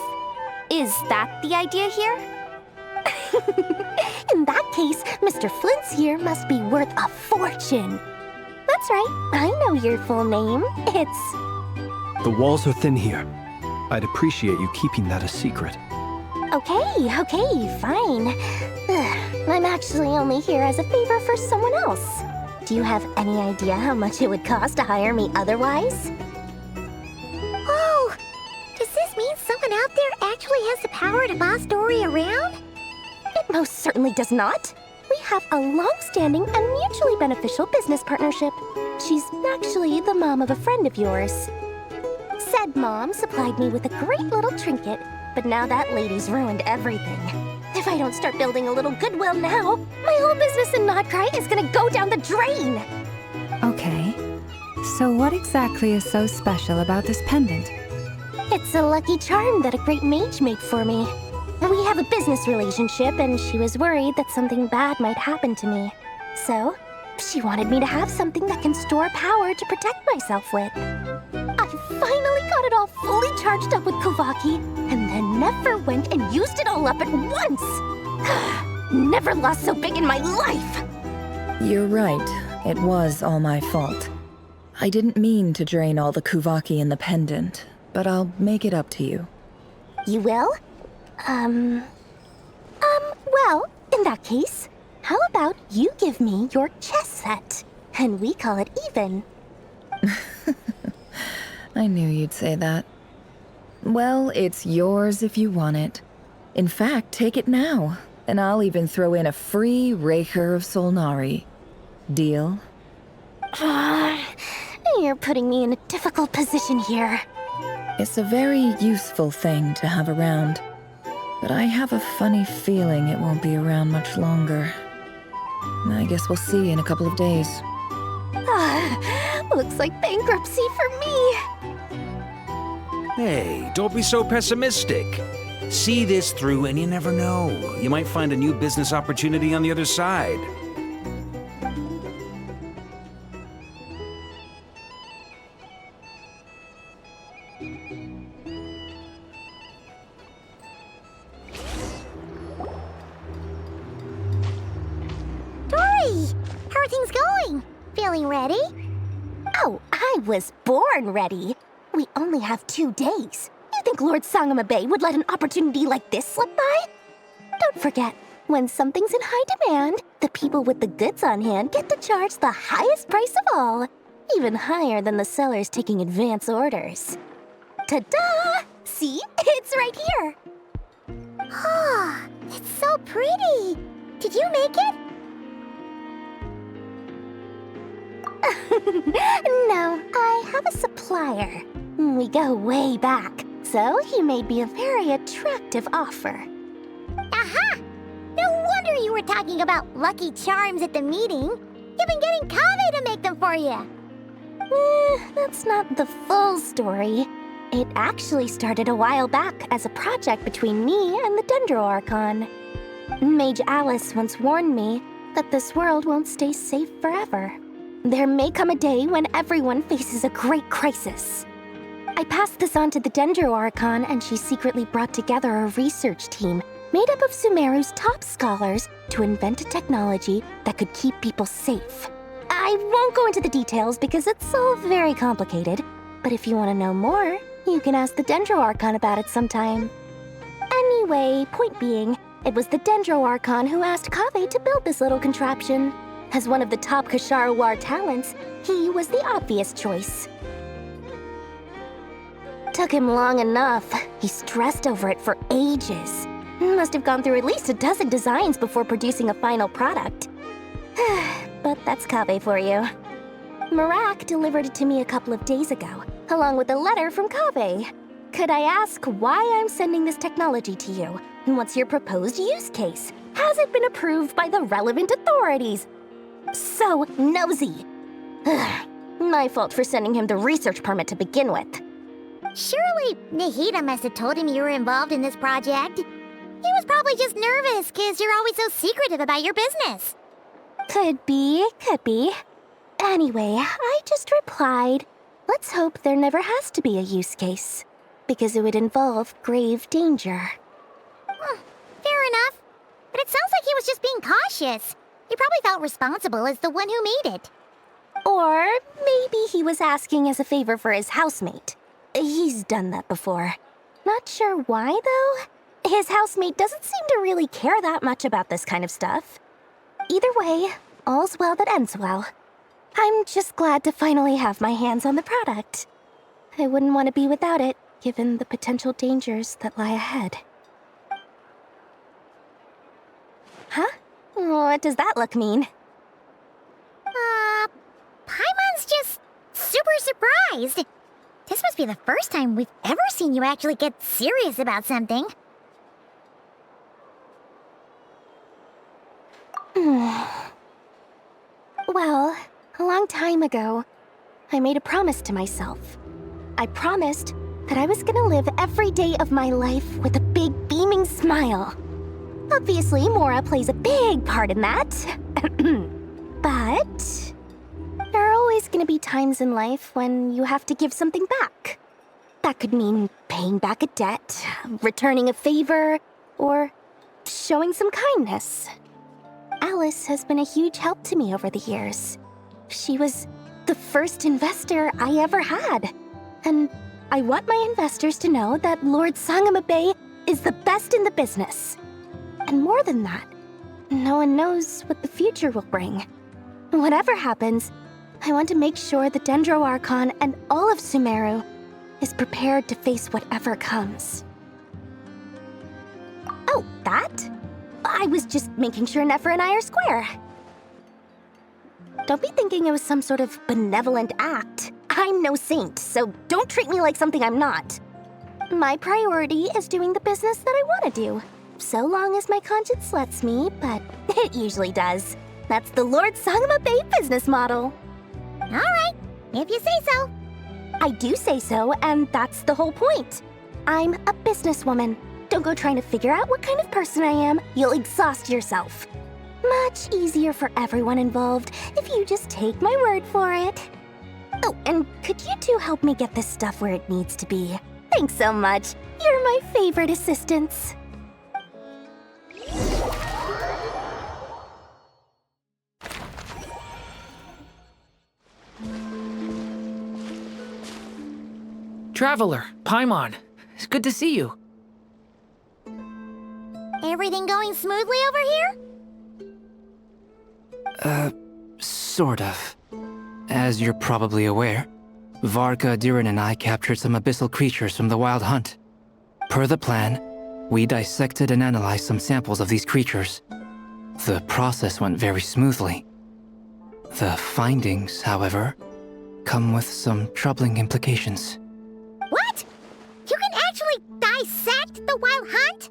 Is that the idea here? In that case, Mr. Flint's here must be worth a fortune. That's right, I know your full name. It's... The walls are thin here. I'd appreciate you keeping that a secret. Okay, fine. I'm actually only here as a favor for someone else. Do you have any idea how much it would cost to hire me otherwise? Oh, does this mean someone out there actually has the power to boss Dory around? It most certainly does not. We have a long-standing and mutually beneficial business partnership. She's actually the mom of a friend of yours. Said mom supplied me with a great little trinket, but now that lady's ruined everything. If I don't start building a little goodwill now, my whole business in Krai is gonna go down the drain! Okay. So what exactly is so special about this pendant? It's a lucky charm that a great mage made for me. We have a business relationship, and she was worried that something bad might happen to me. So, she wanted me to have something that can store power to protect myself with. I finally got it all fully charged up with Kuvaki, and then Nefer went and used it all up at once! Never lost so big in my life! You're right. It was all my fault. I didn't mean to drain all the Kuvaki in the pendant, but I'll make it up to you. You will? Well, in that case, how about you give me your chess set, and we call it even? I knew you'd say that. Well, it's yours if you want it. In fact, take it now, and I'll even throw in a free Raker of Solnari. Deal? You're putting me in a difficult position here. It's a very useful thing to have around, but I have a funny feeling it won't be around much longer. I guess we'll see in a couple of days. Looks like bankruptcy for me. Hey, don't be so pessimistic. See this through and you never know. You might find a new business opportunity on the other side. Dory! How are things going? Feeling ready? was born ready. We only have 2 days. You think Lord Sangamabe would let an opportunity like this slip by? Don't forget, when something's in high demand, the people with the goods on hand get to charge the highest price of all, even higher than the sellers taking advance orders. Ta-da! See? It's right here! Oh, it's so pretty! Did you make it? No, I have a supplier. We go way back, so he made me a very attractive offer. Aha! No wonder you were talking about Lucky Charms at the meeting. You've been getting Kaveh to make them for you. That's not the full story. It actually started a while back as a project between me and the Dendro Archon. Mage Alice once warned me that this world won't stay safe forever. There may come a day when everyone faces a great crisis. I passed this on to the Dendro Archon, and she secretly brought together a research team made up of Sumeru's top scholars to invent a technology that could keep people safe. I won't go into the details because it's all very complicated, but if you want to know more, you can ask the Dendro Archon about it sometime. Anyway, point being, it was the Dendro Archon who asked Kaveh to build this little contraption. As one of the top Kasharawar talents, he was the obvious choice. Took him long enough. He stressed over it for ages. Must have gone through at least a dozen designs before producing a final product. But that's Kaveh for you. Marak delivered it to me a couple of days ago, along with a letter from Kaveh. Could I ask why I'm sending this technology to you? And what's your proposed use case? Has it been approved by the relevant authorities? So nosy. My fault for sending him the research permit to begin with. Surely Nahida must have told him you were involved in this project. He was probably just nervous because you're always so secretive about your business. Could be. Anyway, I just replied, let's hope there never has to be a use case, because it would involve grave danger. Fair enough. But it sounds like he was just being cautious. He probably felt responsible as the one who made it. Or maybe he was asking as a favor for his housemate. He's done that before. Not sure why, though. His housemate doesn't seem to really care that much about this kind of stuff. Either way, all's well that ends well. I'm just glad to finally have my hands on the product. I wouldn't want to be without it, given the potential dangers that lie ahead. Huh? What does that look mean? Paimon's just super surprised. This must be the first time we've ever seen you actually get serious about something. Well, a long time ago, I made a promise to myself. I promised that I was gonna live every day of my life with a big beaming smile. Obviously, Mora plays a big part in that. But there are always gonna be times in life when you have to give something back. That could mean paying back a debt, returning a favor, or showing some kindness. Alice has been a huge help to me over the years. She was the first investor I ever had. And I want my investors to know that Lord Sangamabe is the best in the business. And more than that, no one knows what the future will bring. Whatever happens, I want to make sure the Dendro Archon and all of Sumeru is prepared to face whatever comes. Oh, that? I was just making sure Nefer and I are square. Don't be thinking it was some sort of benevolent act. I'm no saint, so don't treat me like something I'm not. My priority is doing the business that I want to do. So long as my conscience lets me, but it usually does. That's the Lord Sangamabe business model. All right, if you say so. I do say so, and that's the whole point. I'm a businesswoman. Don't go trying to figure out what kind of person I am. You'll exhaust yourself. Much easier for everyone involved if you just take my word for it. Oh, and could you two help me get this stuff where it needs to be? Thanks so much. You're my favorite assistants. Traveler, Paimon. It's good to see you. Everything going smoothly over here? Sort of. As you're probably aware, Varka, Durin, and I captured some abyssal creatures from the Wild Hunt. Per the plan, we dissected and analyzed some samples of these creatures. The process went very smoothly. The findings, however, come with some troubling implications. What? You can actually dissect the Wild Hunt?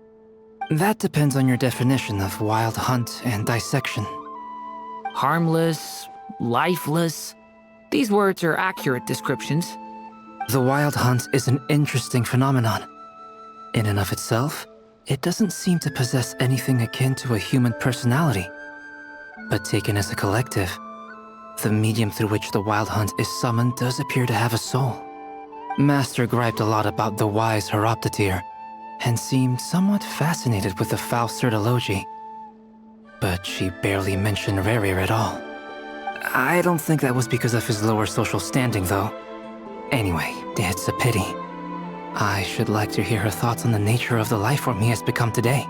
That depends on your definition of Wild Hunt and dissection. Harmless, lifeless. These words are accurate descriptions. The Wild Hunt is an interesting phenomenon. In and of itself, it doesn't seem to possess anything akin to a human personality. But taken as a collective, the medium through which the Wild Hunt is summoned does appear to have a soul. Master griped a lot about the wise Horoptotire, and seemed somewhat fascinated with the Faustur Elegy. But she barely mentioned Rerir at all. I don't think that was because of his lower social standing, though. Anyway, it's a pity. I should like to hear her thoughts on the nature of the lifeform he has become today.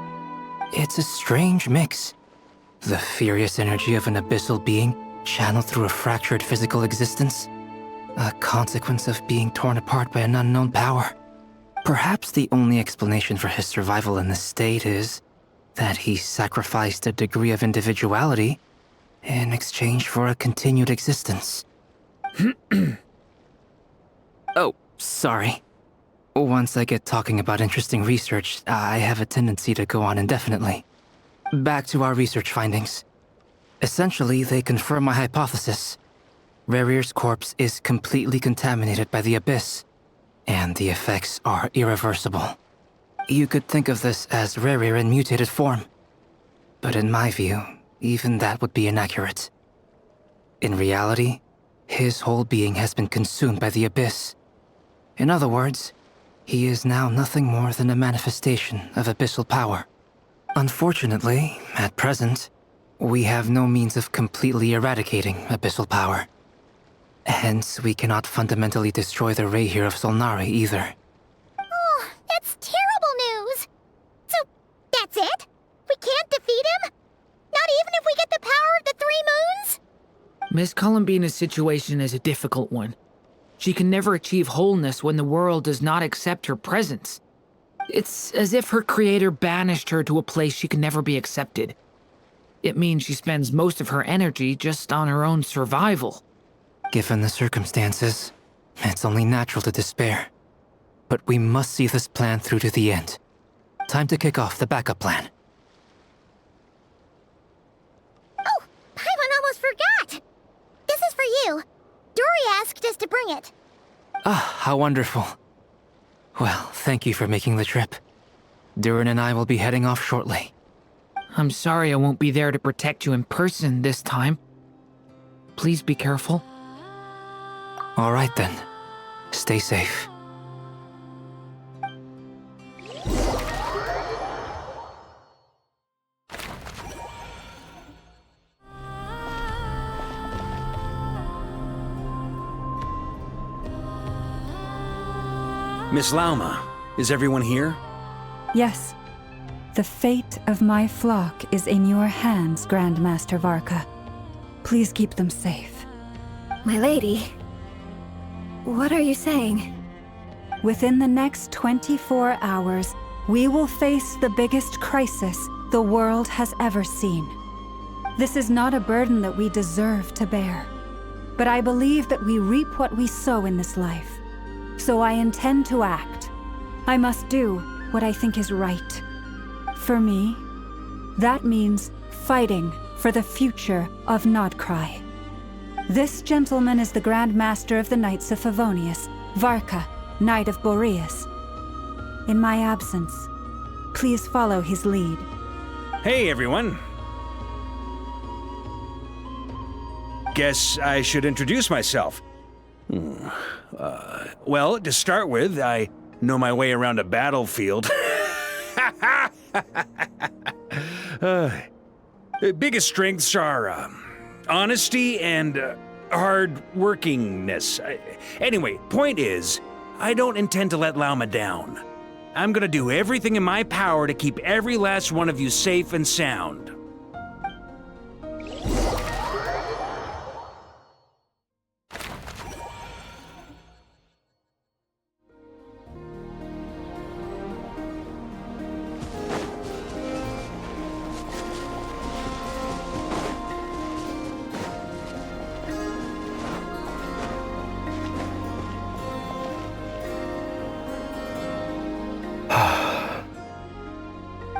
It's a strange mix. The furious energy of an abyssal being channeled through a fractured physical existence. A consequence of being torn apart by an unknown power. Perhaps the only explanation for his survival in this state is that he sacrificed a degree of individuality in exchange for a continued existence. Oh, sorry. Once I get talking about interesting research, I have a tendency to go on indefinitely. Back to our research findings. Essentially, they confirm my hypothesis. Rerir's corpse is completely contaminated by the Abyss, and the effects are irreversible. You could think of this as Rerir in mutated form. But in my view, even that would be inaccurate. In reality, his whole being has been consumed by the Abyss. In other words, he is now nothing more than a manifestation of abyssal power. Unfortunately, at present, we have no means of completely eradicating abyssal power. Hence, we cannot fundamentally destroy the Reihir of Solnari either. Oh, that's terrible news! So, that's it? We can't defeat him? Not even if we get the power of the Three Moons? Miss Columbina's situation is a difficult one. She can never achieve wholeness when the world does not accept her presence. It's as if her creator banished her to a place she can never be accepted. It means she spends most of her energy just on her own survival. Given the circumstances, it's only natural to despair. But we must see this plan through to the end. Time to kick off the backup plan. Oh, Paimon almost forgot! This is for you. Dory asked us to bring it. Ah, how wonderful. Well, thank you for making the trip. Durin and I will be heading off shortly. I'm sorry I won't be there to protect you in person this time. Please be careful. All right then. Stay safe. Miss Lauma, is everyone here? Yes. The fate of my flock is in your hands, Grandmaster Varka. Please keep them safe. My lady, what are you saying? Within the next 24 hours, we will face the biggest crisis the world has ever seen. This is not a burden that we deserve to bear, but I believe that we reap what we sow in this life. So I intend to act. I must do what I think is right. For me, that means fighting for the future of Krai. This gentleman is the Grand Master of the Knights of Favonius, Varka, Knight of Boreas. In my absence, please follow his lead. Hey, everyone. Guess I should introduce myself. Well, to start with, I know my way around a battlefield. Biggest strengths are honesty and hard-workingness. Anyway, point is, I don't intend to let Lauma down. I'm gonna do everything in my power to keep every last one of you safe and sound.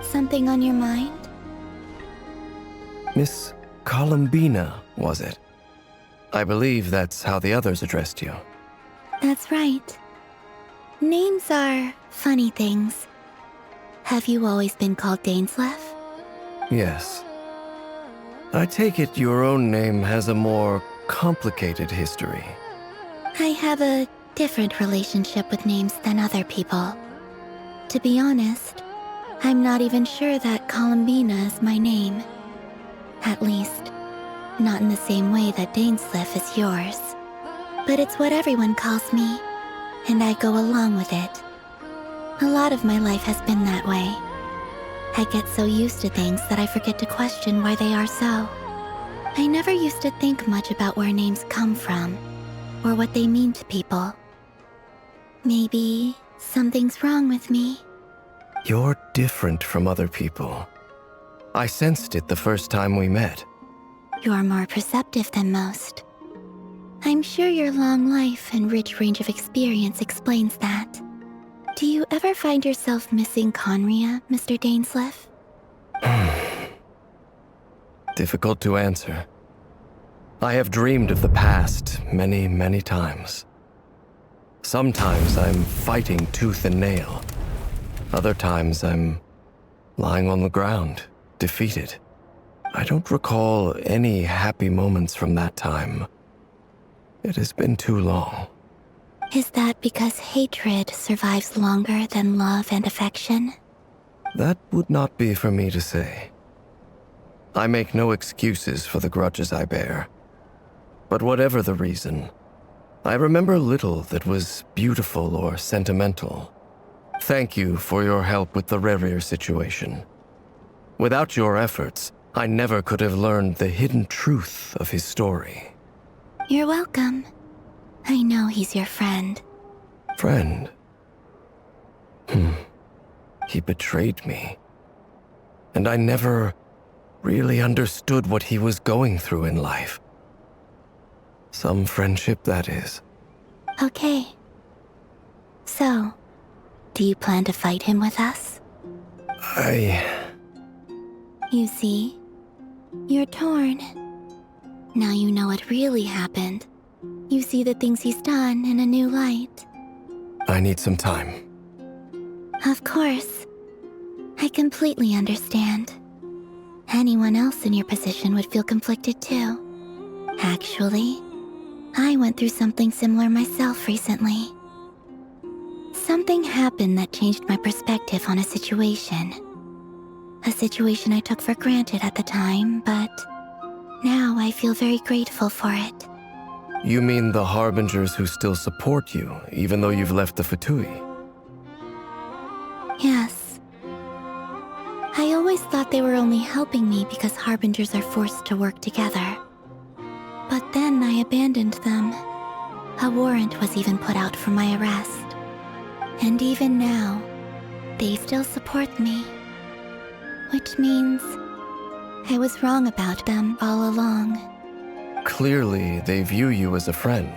Something on your mind? Miss Columbina, was it? I believe that's how the others addressed you. That's right. Names are funny things. Have you always been called Dainsleif? Yes. I take it your own name has a more complicated history. I have a different relationship with names than other people. To be honest, I'm not even sure that Columbina is my name. At least, not in the same way that Dainsleif is yours. But it's what everyone calls me, and I go along with it. A lot of my life has been that way. I get so used to things that I forget to question why they are so. I never used to think much about where names come from, or what they mean to people. Maybe something's wrong with me. You're different from other people. I sensed it the first time we met. You're more perceptive than most. I'm sure your long life and rich range of experience explains that. Do you ever find yourself missing Conria, Mr. Dainsleif? Difficult to answer. I have dreamed of the past many, many times. Sometimes I'm fighting tooth and nail. Other times I'm lying on the ground, defeated. I don't recall any happy moments from that time. It has been too long. Is that because hatred survives longer than love and affection? That would not be for me to say. I make no excuses for the grudges I bear. But whatever the reason, I remember little that was beautiful or sentimental. Thank you for your help with the Rerir situation. Without your efforts, I never could have learned the hidden truth of his story. You're welcome. I know he's your friend. Friend? He betrayed me. And I never really understood what he was going through in life. Some friendship, that is. Okay. So, do you plan to fight him with us? You see, you're torn. Now you know what really happened. You see the things he's done in a new light. I need some time. Of course. I completely understand. Anyone else in your position would feel conflicted too. Actually, I went through something similar myself recently. Something happened that changed my perspective on a situation. A situation I took for granted at the time, but now I feel very grateful for it. You mean the Harbingers who still support you, even though you've left the Fatui? Yes. I always thought they were only helping me because Harbingers are forced to work together. But then I abandoned them. A warrant was even put out for my arrest. And even now, they still support me. Which means I was wrong about them all along. Clearly, they view you as a friend.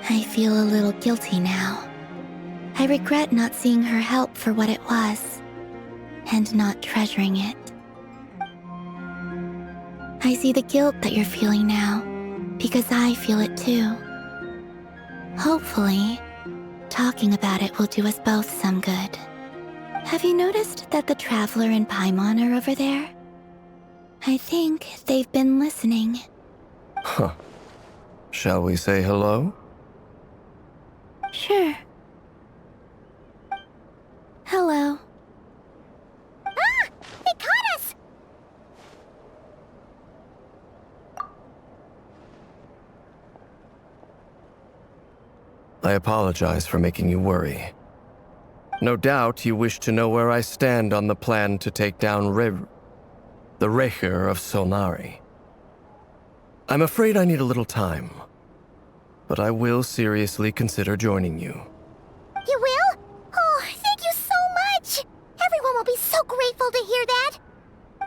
I feel a little guilty now. I regret not seeing her help for what it was, and not treasuring it. I see the guilt that you're feeling now, because I feel it too. Hopefully, talking about it will do us both some good. Have you noticed that the Traveler and Paimon are over there? I think they've been listening. Huh. Shall we say hello? Sure. Hello. Ah! They caught us! I apologize for making you worry. No doubt you wish to know where I stand on the plan to take down the Recher of Solnari. I'm afraid I need a little time, but I will seriously consider joining you. You will? Oh, thank you so much! Everyone will be so grateful to hear that!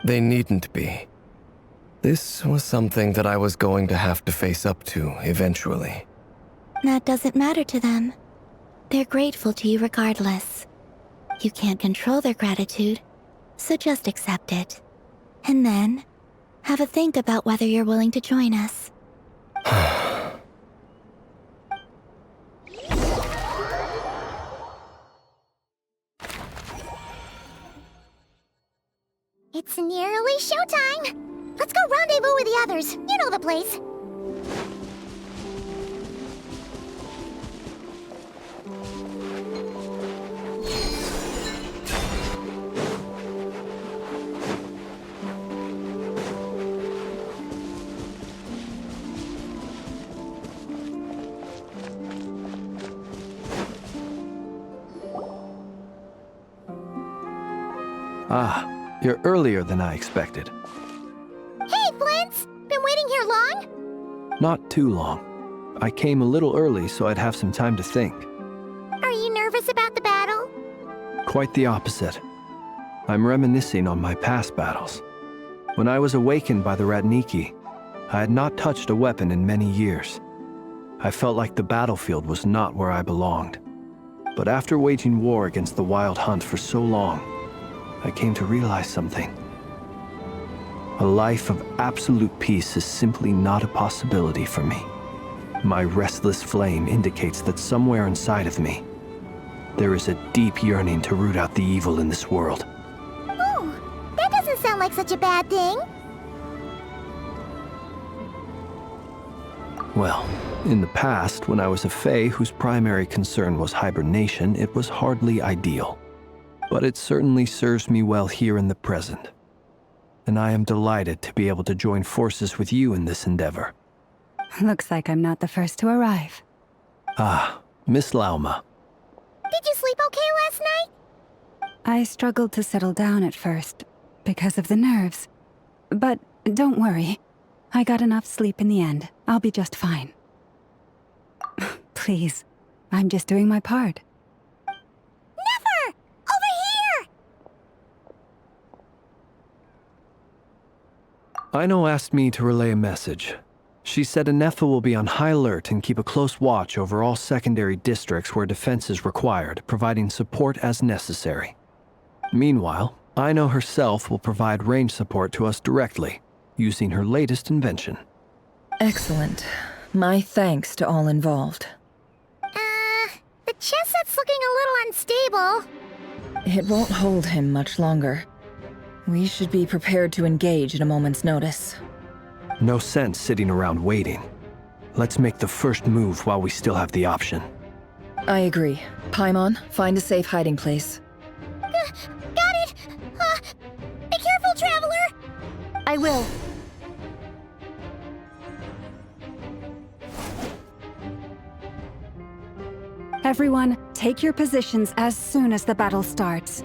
They needn't be. This was something that I was going to have to face up to eventually. That doesn't matter to them. They're grateful to you regardless. You can't control their gratitude, so just accept it. And then, have a think about whether you're willing to join us. It's nearly showtime! Let's go rendezvous with the others. You know the place. Ah, you're earlier than I expected. Hey, Flins! Been waiting here long? Not too long. I came a little early so I'd have some time to think. Are you nervous about the battle? Quite the opposite. I'm reminiscing on my past battles. When I was awakened by the Ratniki, I had not touched a weapon in many years. I felt like the battlefield was not where I belonged. But after waging war against the Wild Hunt for so long, I came to realize something. A life of absolute peace is simply not a possibility for me. My restless flame indicates that somewhere inside of me, there is a deep yearning to root out the evil in this world. Ooh, that doesn't sound like such a bad thing. Well, in the past, when I was a Fae whose primary concern was hibernation, it was hardly ideal. But it certainly serves me well here in the present. And I am delighted to be able to join forces with you in this endeavor. Looks like I'm not the first to arrive. Ah, Miss Lauma. Did you sleep okay last night? I struggled to settle down at first, because of the nerves. But don't worry. I got enough sleep in the end. I'll be just fine. Please, I'm just doing my part. Nefer! Over here! Aino asked me to relay a message. She said Ineffa will be on high alert and keep a close watch over all secondary districts where defense is required, providing support as necessary. Meanwhile, Aino herself will provide range support to us directly, using her latest invention. Excellent. My thanks to all involved. The chest set's looking a little unstable. It won't hold him much longer. We should be prepared to engage at a moment's notice. No sense sitting around waiting. Let's make the first move while we still have the option. I agree. Paimon, find a safe hiding place. Got it! Be careful, Traveler! I will. Everyone, take your positions as soon as the battle starts.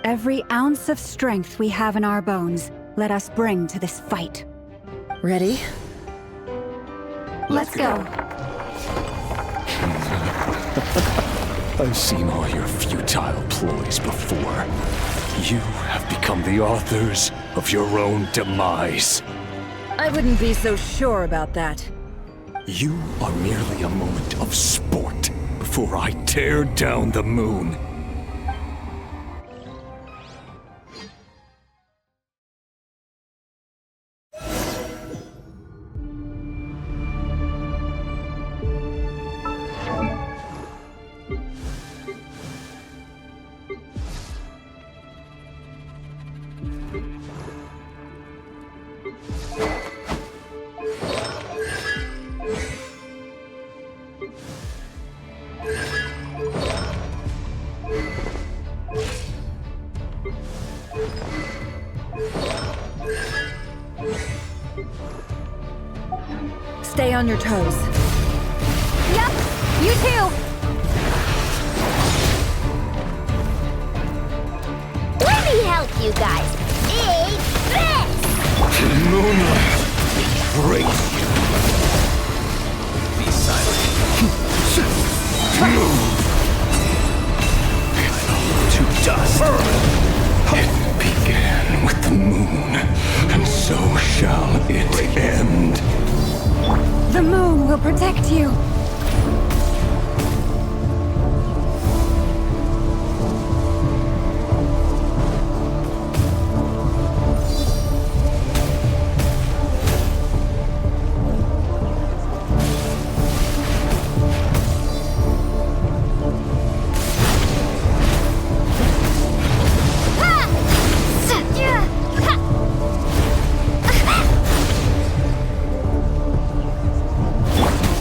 Every ounce of strength we have in our bones, let us bring to this fight. Ready? Let's go. I've seen all your futile ploys before. You have become the authors of your own demise. I wouldn't be so sure about that. You are merely a moment of sport before I tear down the moon. Stay on your toes. Yep, you too! you guys. Big fist! Moonlight betrays you. Be silent. To dust. It began with the moon, and so shall it end. The moon will protect you.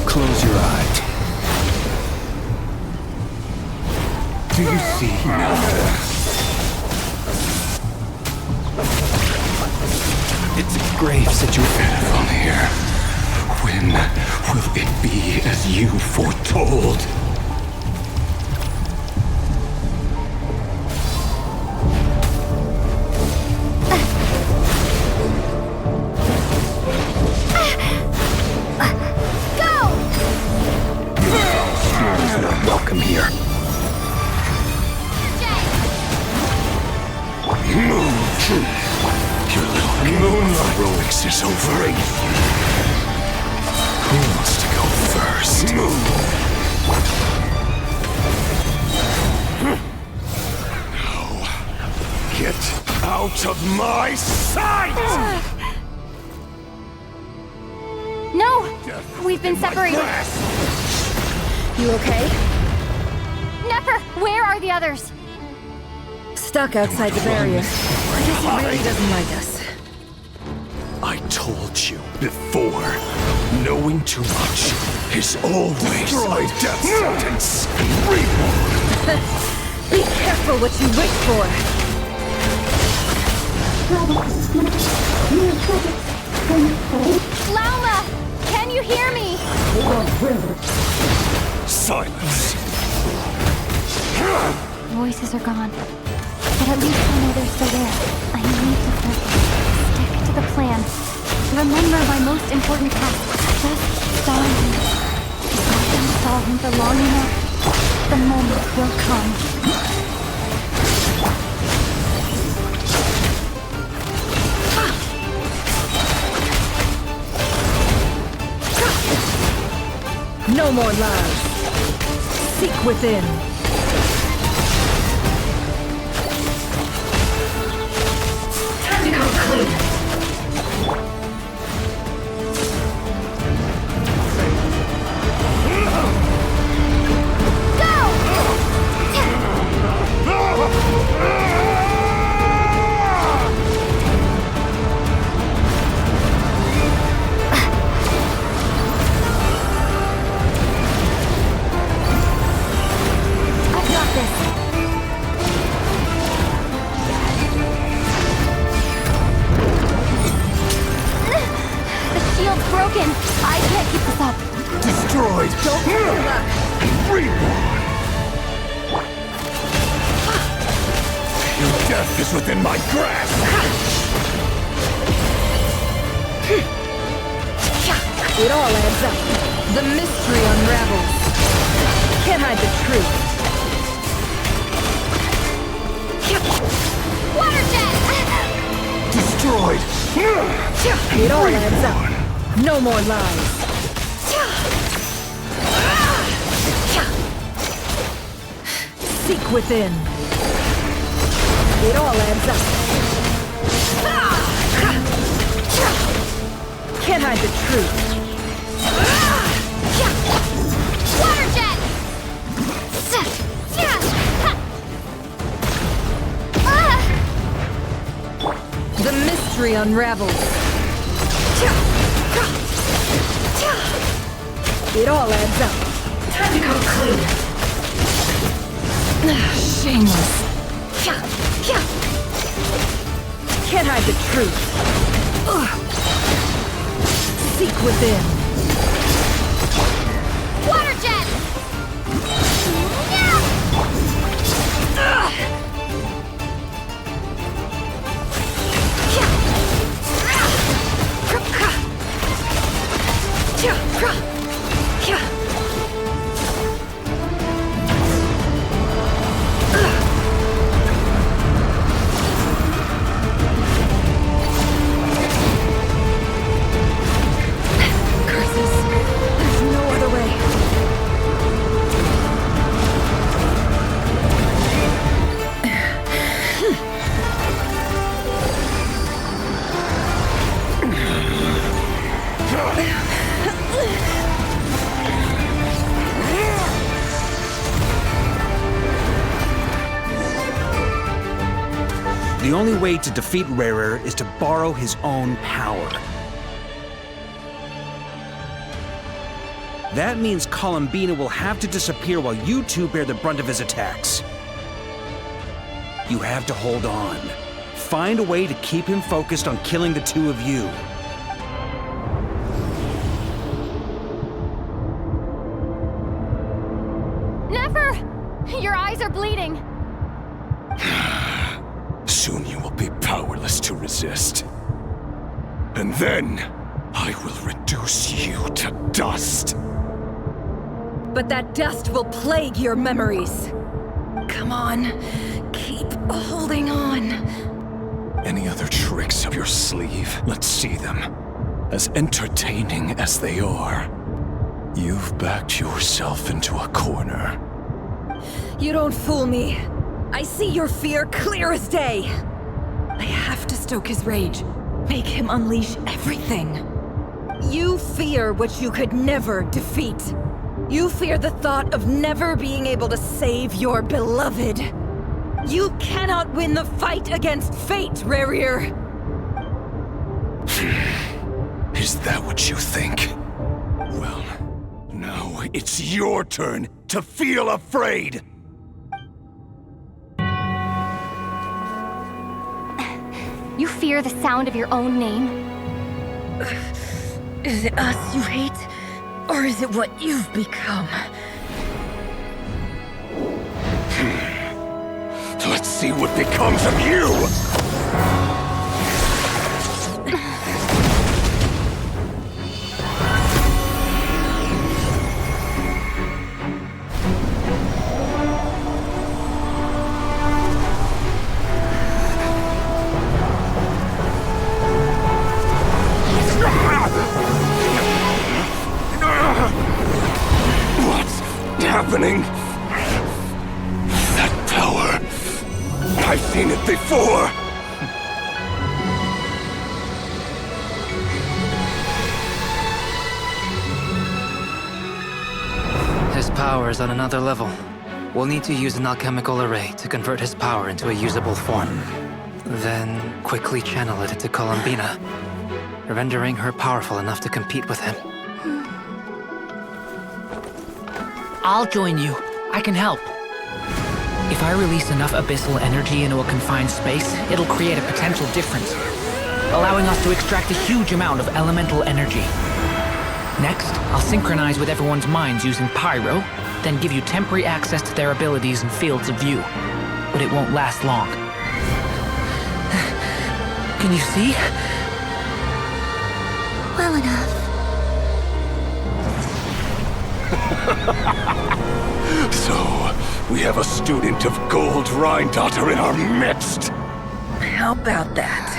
Close your eyes. Do you see now? It's a grave situation on here. When will it be as you foretold? Welcome here. Your little Moonlight heroics is over. Who wants to go first? No. Get out of my sight! No! We've been separated. You okay? Nefer, where are the others? Stuck outside the barrier. I guess he really doesn't like us. I told you before, knowing too much is always a death sentence. Be careful what you wish for. Lauma! Can you hear me? Silence. Voices are gone. But at least I know they're still there. I need to stick to the plan. Remember my most important task. Just stall him. If I can stall him for long enough, the moment will come. No more lies. Seek within. Time to come clean. Broken. I can't keep this up. Destroyed. Don't give up. Reborn. Your death is within my grasp. It all adds up. The mystery unravels. Can't hide the truth. Water jet! Destroyed. It all adds up. No more lies. Seek within. It all adds up. Can't hide the truth. Water jet! The mystery unravels. It all adds up. Time to come clean. Shameless. Can't hide the truth. Seek within. Water jet! The only way to defeat Rerir is to borrow his own power. That means Columbina will have to disappear while you two bear the brunt of his attacks. You have to hold on. Find a way to keep him focused on killing the two of you. Nefer! Your eyes are bleeding. Soon you will be powerless to resist. And then, I will reduce you to dust. But that dust will plague your memories. Come on, keep holding on. Any other tricks up your sleeve? Let's see them. As entertaining as they are. You've backed yourself into a corner. You don't fool me. I see your fear clear as day. I have to stoke his rage. Make him unleash everything. You fear what you could never defeat. You fear the thought of never being able to save your beloved. You cannot win the fight against fate, Rerir. Is that what you think? Well, now it's your turn to feel afraid! You fear the sound of your own name? Is it us you hate? Or is it what you've become? Let's see what becomes of you! What's happening? That power... I've seen it before! His power is on another level. We'll need to use an alchemical array to convert his power into a usable form. Then quickly channel it into Columbina, rendering her powerful enough to compete with him. I'll join you. I can help. If I release enough abyssal energy into a confined space, it'll create a potential difference, allowing us to extract a huge amount of elemental energy. Next, I'll synchronize with everyone's minds using Pyro, then give you temporary access to their abilities and fields of view. But it won't last long. Can you see? Well enough. So, we have a student of Gold Rhine-Dotter in our midst! How about that?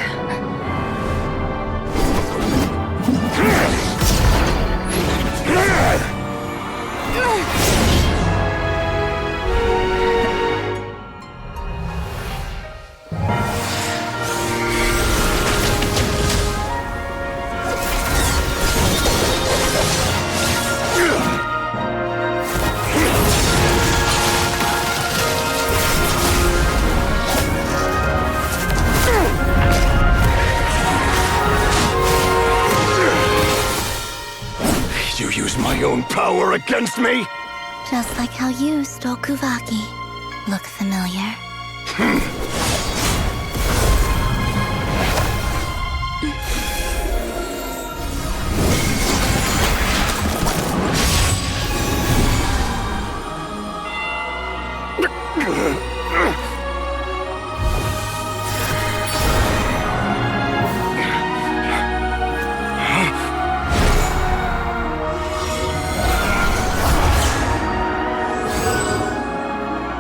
My own power against me? Just like how you stole Kuvaki. Look familiar?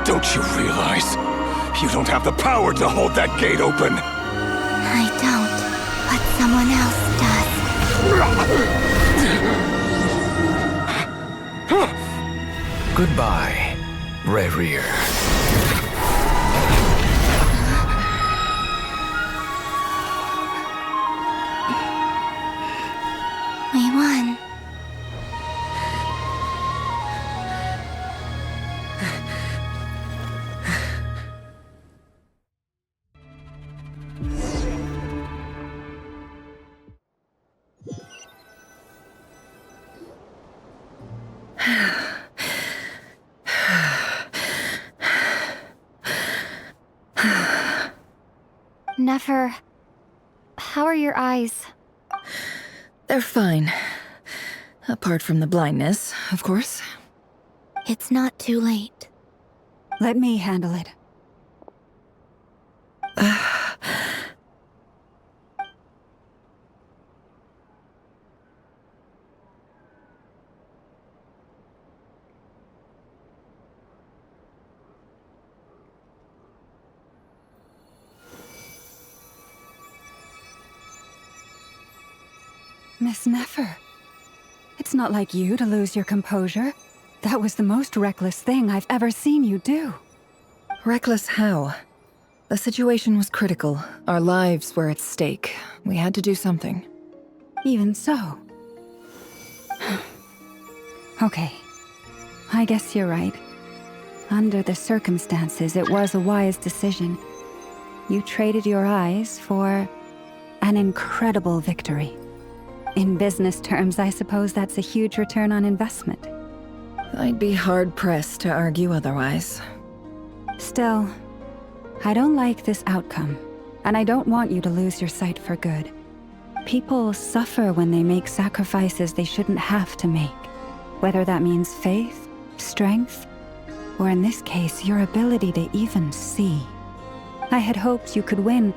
Don't you realize? You don't have the power to hold that gate open! I don't, but someone else does. Goodbye, Rerir. We won. Nefer, how are your eyes? They're fine. Apart from the blindness, of course. It's not too late. Let me handle it. Miss Nefer, it's not like you to lose your composure. That was the most reckless thing I've ever seen you do. Reckless how? The situation was critical. Our lives were at stake. We had to do something. Even so. Okay. I guess you're right. Under the circumstances, it was a wise decision. You traded your eyes for an incredible victory. In business terms, I suppose that's a huge return on investment. I'd be hard-pressed to argue otherwise. Still, I don't like this outcome, and I don't want you to lose your sight for good. People suffer when they make sacrifices they shouldn't have to make, whether that means faith, strength, or in this case, your ability to even see. I had hoped you could win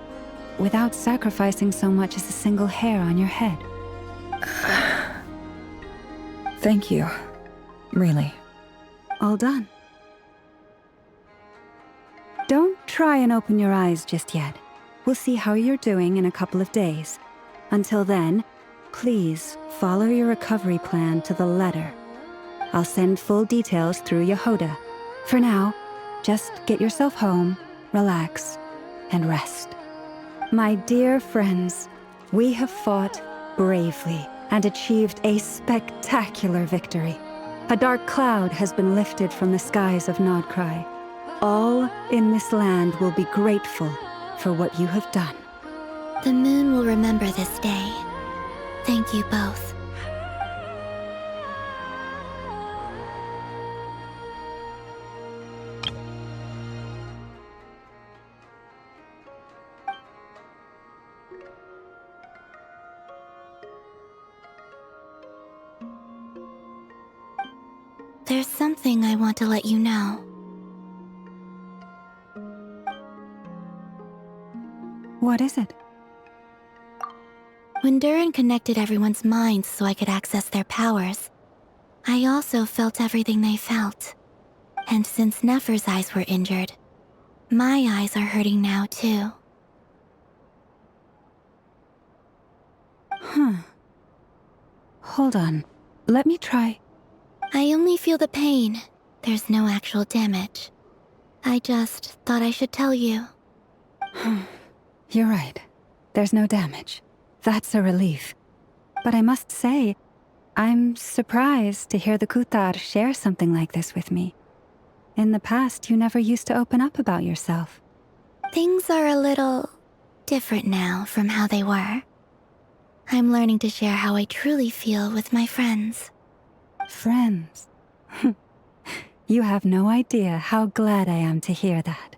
without sacrificing so much as a single hair on your head. Thank you. Really. All done. Don't try and open your eyes just yet. We'll see how you're doing in a couple of days. Until then, please follow your recovery plan to the letter. I'll send full details through Jahoda. For now, just get yourself home, relax, and rest. My dear friends, we have fought bravely and achieved a spectacular victory. A dark cloud has been lifted from the skies of Nodkrai. All in this land will be grateful for what you have done. The moon will remember this day. Thank you both. There's something I want to let you know. What is it? When Durin connected everyone's minds so I could access their powers, I also felt everything they felt. And since Nefer's eyes were injured, my eyes are hurting now too. Huh. Hold on. Let me try. I only feel the pain. There's no actual damage. I just thought I should tell you. You're right. There's no damage. That's a relief. But I must say, I'm surprised to hear the Kutar share something like this with me. In the past, you never used to open up about yourself. Things are a little different now from how they were. I'm learning to share how I truly feel with my friends. Friends? You have no idea how glad I am to hear that.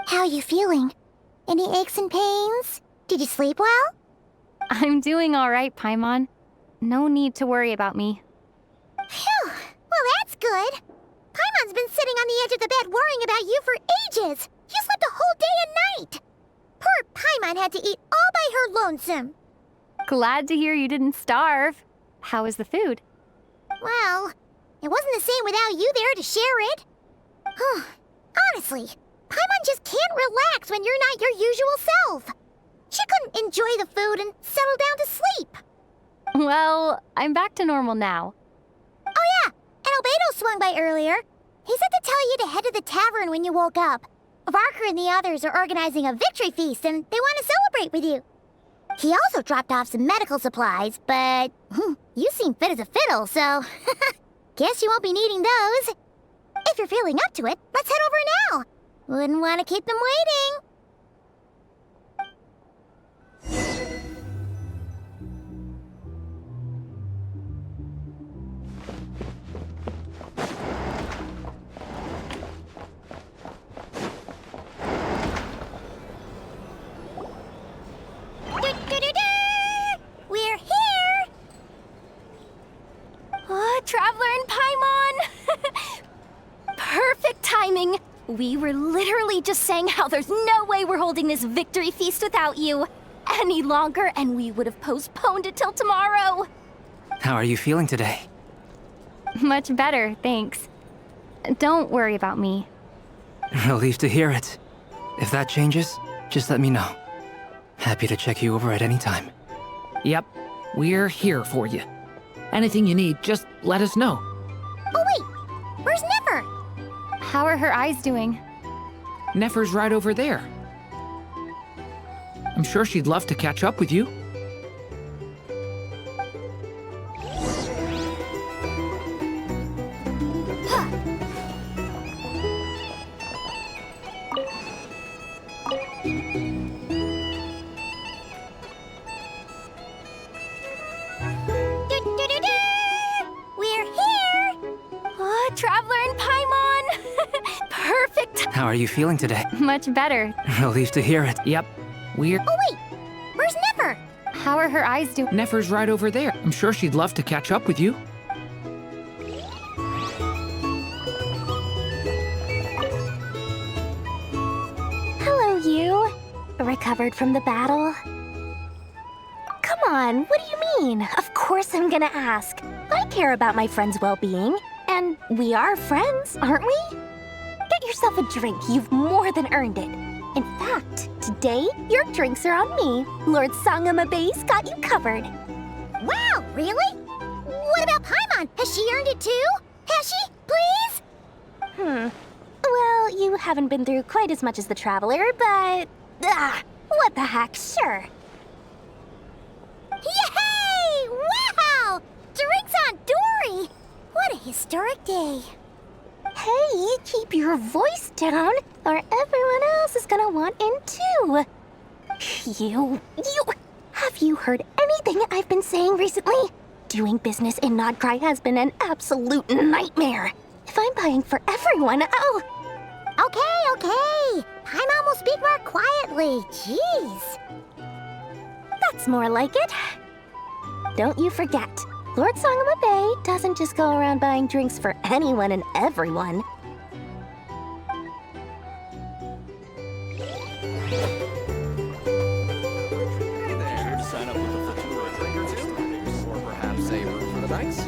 How you feeling? Any aches and pains? Did you sleep well? I'm doing all right, Paimon. No need to worry about me. Phew! Well, that's good. Paimon's been sitting on the edge of the bed worrying about you for ages. You slept a whole day and night. Poor Paimon had to eat all by her lonesome. Glad to hear you didn't starve. How was the food? Well, it wasn't the same without you there to share it. Honestly, Paimon just can't relax when you're not your usual self. She couldn't enjoy the food and settle down to sleep. Well, I'm back to normal now. Oh yeah, and Albedo swung by earlier. He said to tell you to head to the tavern when you woke up. Varka and the others are organizing a victory feast and they want to celebrate with you. He also dropped off some medical supplies, but you seem fit as a fiddle, so guess you won't be needing those. If you're feeling up to it, let's head over now. Wouldn't want to keep them waiting. We're here! Oh, Traveler and Paimon! Perfect timing! We were literally just saying how there's no way we're holding this victory feast without you any longer, and we would have postponed it till tomorrow. How are you feeling today? Much better, thanks. Don't worry about me. Relieved to hear it. If that changes, just let me know. Happy to check you over at any time. Yep, we're here for you. Anything you need, just let us know. Oh wait, where's Nefer? How are her eyes doing? Nefer's right over there. I'm sure she'd love to catch up with you. We're here! Oh, Traveler and Paimon! Perfect! How are you feeling today? Much better. Relieved to hear it. Yep, we're... Oh wait, where's Nefer? How are her eyes doing? Nefer's right over there. I'm sure she'd love to catch up with you. Hello, you. Recovered from the battle? Come on, what do you mean? Of course I'm gonna ask. I care about my friend's well-being, and we are friends, aren't we? Get yourself a drink, you've more than earned it. In fact, today, your drinks are on me. Lord Sangamabe's got you covered. Wow, really? What about Paimon? Has she earned it too? Has she? Please? Well, you haven't been through quite as much as the Traveler, but... what the heck, sure. Yay! Wow! Drinks on Dory! What a historic day. Hey, keep your voice down, or everyone else is gonna want in too. Have you heard anything I've been saying recently? Doing business in Nodcry has been an absolute nightmare. If I'm buying for everyone, I'll... Okay. Paimon will speak more quietly. Jeez. That's more like it. Don't you forget, Lord Sangamabe doesn't just go around buying drinks for anyone and everyone. There to sign up with the Futura drink or two, or perhaps a room for the dice.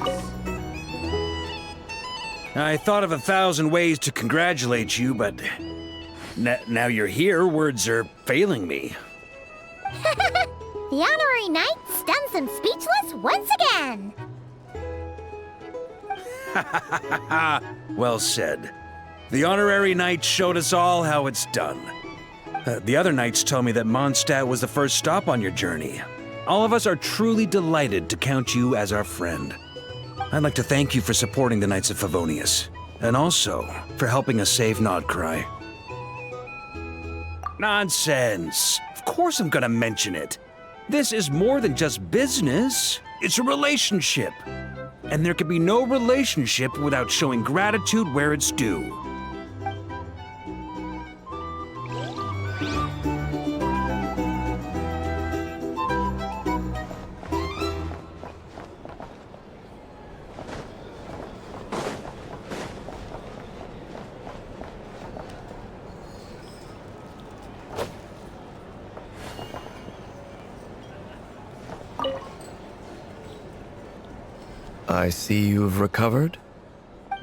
I thought of 1,000 ways to congratulate you, but now you're here, words are failing me. The honorary knight stuns them speechless once again. Well said. The honorary knight showed us all how it's done. The other knights told me that Mondstadt was the first stop on your journey. All of us are truly delighted to count you as our friend. I'd like to thank you for supporting the Knights of Favonius, and also for helping us save Nodcry. Nonsense! Of course I'm gonna mention it. This is more than just business. It's a relationship. And there can be no relationship without showing gratitude where it's due. I see you've recovered.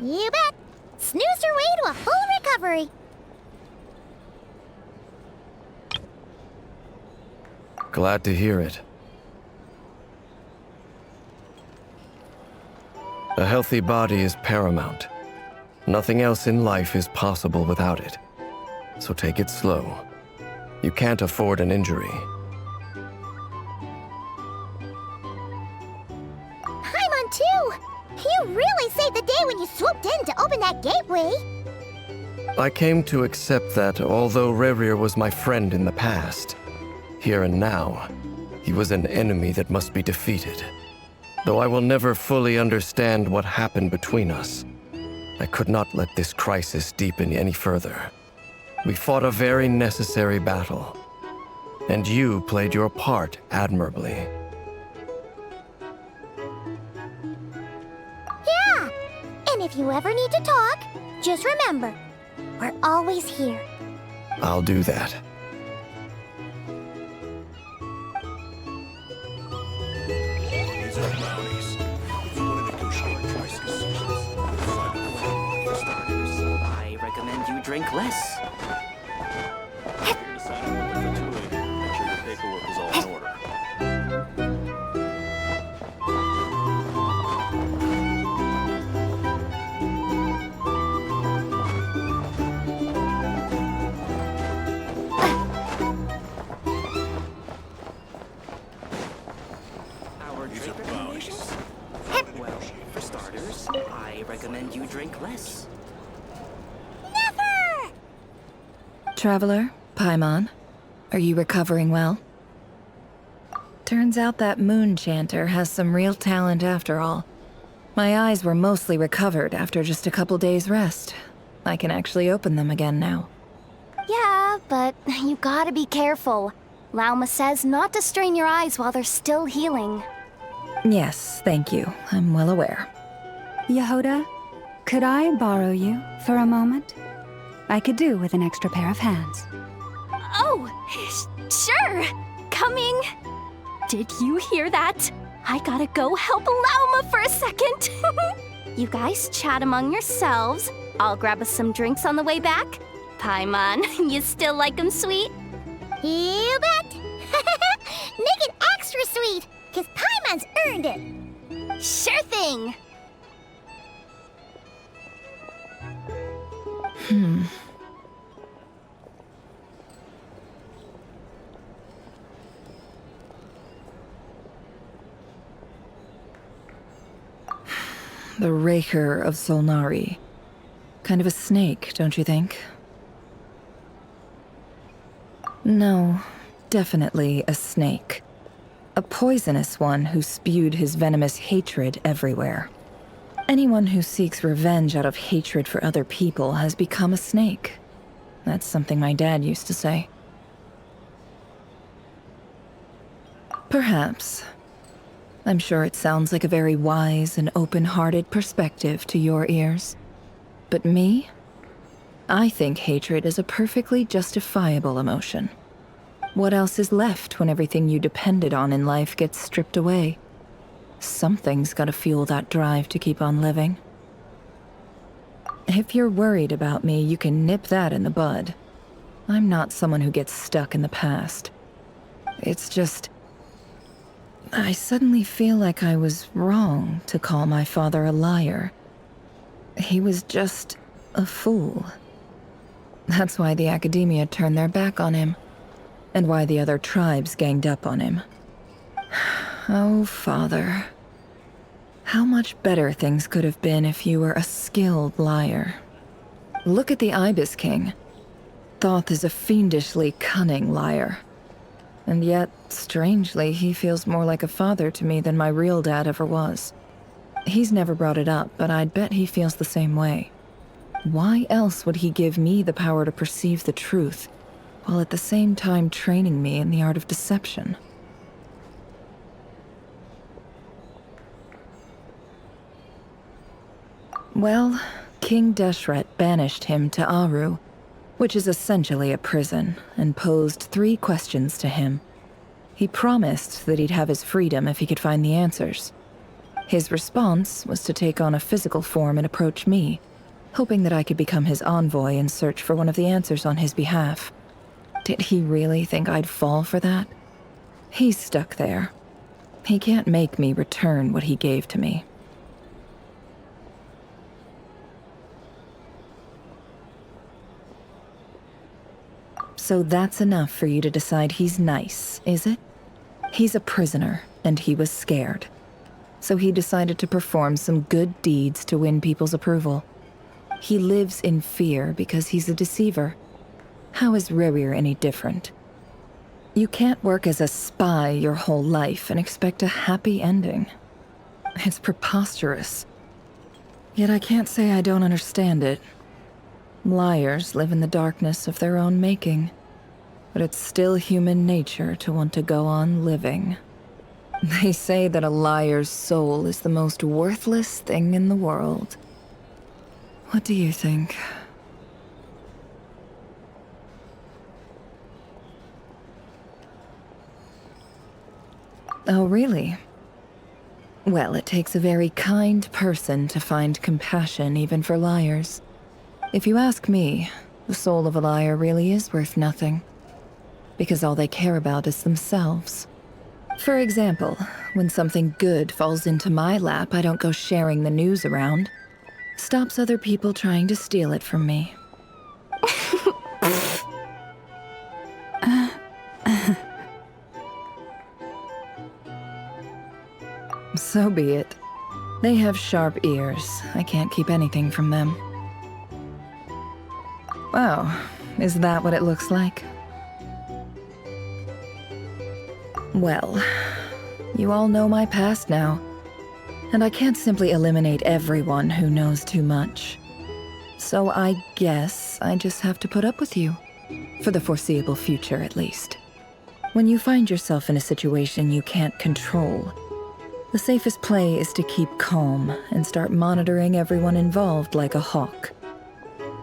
You bet. Snoozed her way to a full recovery. Glad to hear it. A healthy body is paramount. Nothing else in life is possible without it. so take it slow. You can't afford an injury. Paimon too! You really saved the day when you swooped in to open that gateway! I came to accept that although Rerir was my friend in the past, here and now, he was an enemy that must be defeated. Though I will never fully understand what happened between us, I could not let this crisis deepen any further. We fought a very necessary battle, and you played your part admirably. Yeah! And if you ever need to talk, just remember, we're always here. I'll do that. These are bounties. If you want to negotiate prices, I recommend you drink less. to sign up with the Tuli. Make sure your paperwork is all in order. Our drink recommendations? Well, for starters, I recommend you drink less. Nefer! Traveler, Paimon, are you recovering well? Turns out that moon chanter has some real talent after all. My eyes were mostly recovered after just a couple days' rest. I can actually open them again now. Yeah, but you gotta be careful. Lauma says not to strain your eyes while they're still healing. Yes, thank you. I'm well aware. Jahoda, could I borrow you for a moment? I could do with an extra pair of hands. Oh, sure. Coming. Did you hear that? I gotta go help Lauma for a second. You guys chat among yourselves. I'll grab us some drinks on the way back. Paimon, you still like 'em sweet? You bet! Make it extra sweet, because Paimon's earned it! Sure thing! The Raker of Solnari. Kind of a snake, don't you think? No, definitely a snake. A poisonous one who spewed his venomous hatred everywhere. Anyone who seeks revenge out of hatred for other people has become a snake. That's something my dad used to say. Perhaps. I'm sure it sounds like a very wise and open-hearted perspective to your ears. But me? I think hatred is a perfectly justifiable emotion. What else is left when everything you depended on in life gets stripped away? Something's gotta fuel that drive to keep on living. If you're worried about me, you can nip that in the bud. I'm not someone who gets stuck in the past. It's just... I suddenly feel like I was wrong to call my father a liar. He was just a fool. That's why the academia turned their back on him, and why the other tribes ganged up on him. Oh, Father. How much better things could have been if you were a skilled liar. Look at the Ibis King. Thoth is a fiendishly cunning liar. And yet, strangely, he feels more like a father to me than my real dad ever was. He's never brought it up, but I'd bet he feels the same way. Why else would he give me the power to perceive the truth, while at the same time training me in the art of deception? Well, King Deshret banished him to Aru, which is essentially a prison, and posed 3 questions to him. He promised that he'd have his freedom if he could find the answers. His response was to take on a physical form and approach me, hoping that I could become his envoy and search for one of the answers on his behalf. Did he really think I'd fall for that? He's stuck there. He can't make me return what he gave to me. So that's enough for you to decide he's nice, is it? He's a prisoner, and he was scared. So he decided to perform some good deeds to win people's approval. He lives in fear because he's a deceiver. How is Rerir any different? You can't work as a spy your whole life and expect a happy ending. It's preposterous. Yet I can't say I don't understand it. Liars live in the darkness of their own making, but it's still human nature to want to go on living. They say that a liar's soul is the most worthless thing in the world. What do you think? Oh, really? Well, it takes a very kind person to find compassion even for liars. If you ask me, the soul of a liar really is worth nothing, because all they care about is themselves. For example, when something good falls into my lap, I don't go sharing the news around. Stops other people trying to steal it from me. So be it. They have sharp ears. I can't keep anything from them. Wow, is that what it looks like? Well, you all know my past now, and I can't simply eliminate everyone who knows too much. So I guess I just have to put up with you, for the foreseeable future at least. When you find yourself in a situation you can't control, the safest play is to keep calm and start monitoring everyone involved like a hawk.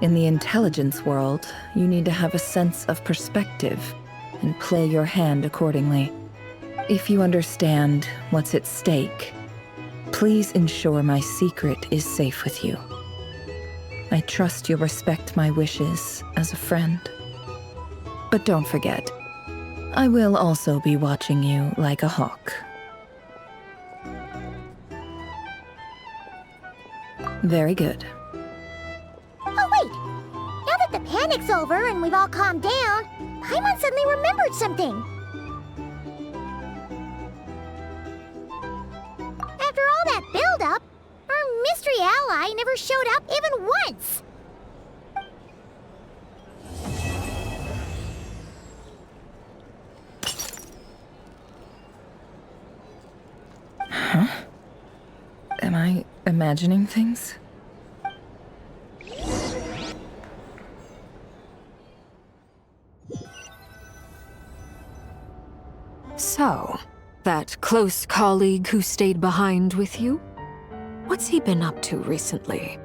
In the intelligence world, you need to have a sense of perspective and play your hand accordingly. If you understand what's at stake, please ensure my secret is safe with you. I trust you'll respect my wishes as a friend. But don't forget, I will also be watching you like a hawk. Very good. Oh, wait! Now that the panic's over and we've all calmed down, Paimon suddenly remembered something. After all that build-up, our mystery ally never showed up even once! Huh? Am I imagining things? So, that close colleague who stayed behind with you? What's he been up to recently?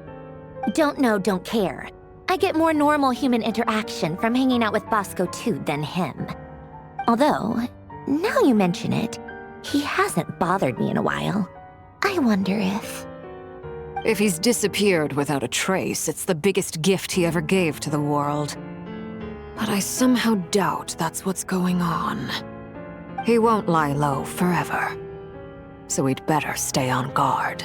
Don't know, don't care. I get more normal human interaction from hanging out with Bosco too than him. Although, now you mention it, he hasn't bothered me in a while. I wonder if... If he's disappeared without a trace, it's the biggest gift he ever gave to the world. But I somehow doubt that's what's going on. He won't lie low forever. So we'd better stay on guard.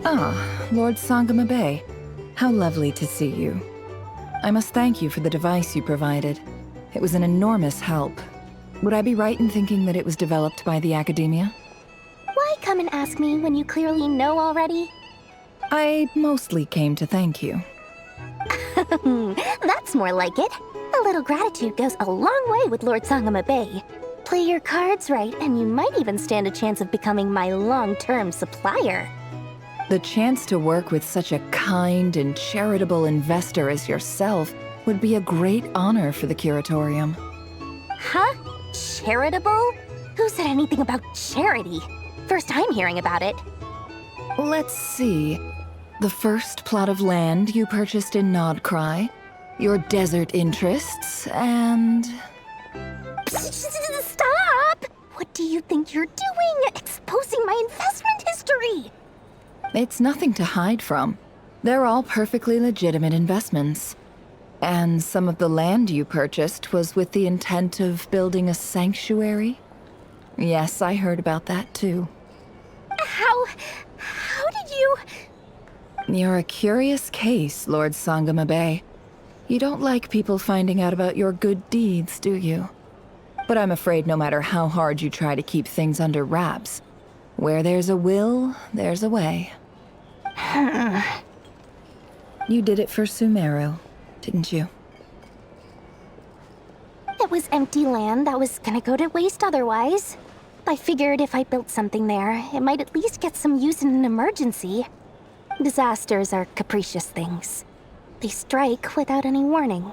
Ah, Lord Sangama Bay. How lovely to see you. I must thank you for the device you provided. It was an enormous help. Would I be right in thinking that it was developed by the Academia? Why come and ask me when you clearly know already? I mostly came to thank you. That's more like it. A little gratitude goes a long way with Lord Sangama Bay. Play your cards right, and you might even stand a chance of becoming my long-term supplier. The chance to work with such a kind and charitable investor as yourself would be a great honor for the Curatorium. Huh? Charitable? Who said anything about charity? First I'm hearing about it. Let's see. The first plot of land you purchased in Nod Krai, your desert interests, and... Stop! What do you think you're doing? Exposing my investment history! It's nothing to hide from. They're all perfectly legitimate investments. And some of the land you purchased was with the intent of building a sanctuary? Yes, I heard about that too. How did you... You're a curious case, Lord Sangamabe. You don't like people finding out about your good deeds, do you? But I'm afraid no matter how hard you try to keep things under wraps, where there's a will, there's a way. You did it for Sumeru, didn't you? It was empty land that was gonna go to waste otherwise. I figured if I built something there, it might at least get some use in an emergency. Disasters are capricious things. They strike without any warning.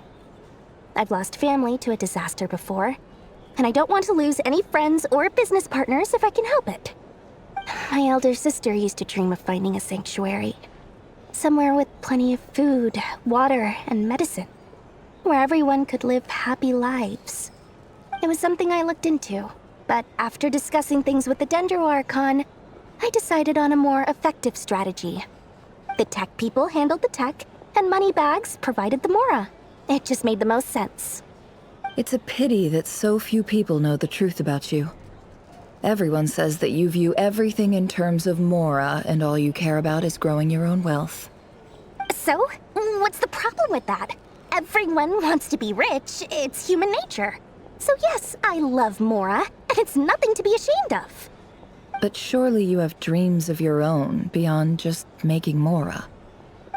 I've lost family to a disaster before, and I don't want to lose any friends or business partners if I can help it. My elder sister used to dream of finding a sanctuary. Somewhere with plenty of food, water, and medicine. Where everyone could live happy lives. It was something I looked into, but after discussing things with the Dendro Archon, I decided on a more effective strategy. The tech people handled the tech, and Moneybags provided the Mora. It just made the most sense. It's a pity that so few people know the truth about you. Everyone says that you view everything in terms of Mora, and all you care about is growing your own wealth. So, what's the problem with that? Everyone wants to be rich. It's human nature. So yes, I love Mora, and it's nothing to be ashamed of. But surely you have dreams of your own beyond just making Mora.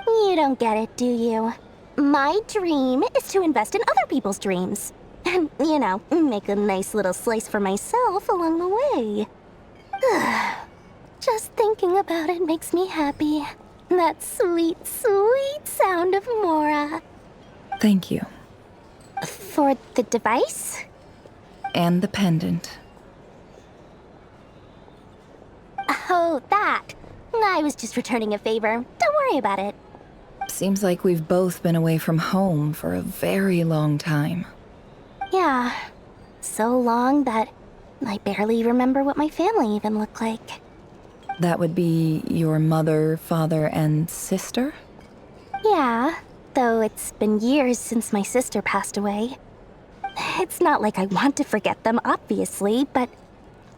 You don't get it, do you? My dream is to invest in other people's dreams. And, you know, make a nice little slice for myself along the way. Just thinking about it makes me happy. That sweet, sweet sound of Mora. Thank you. For the device? And the pendant. Oh, that. I was just returning a favor. Don't worry about it. Seems like we've both been away from home for a very long time. Yeah. So long that I barely remember what my family even looked like. That would be your mother, father, and sister? Yeah, though it's been years since my sister passed away. It's not like I want to forget them, obviously, but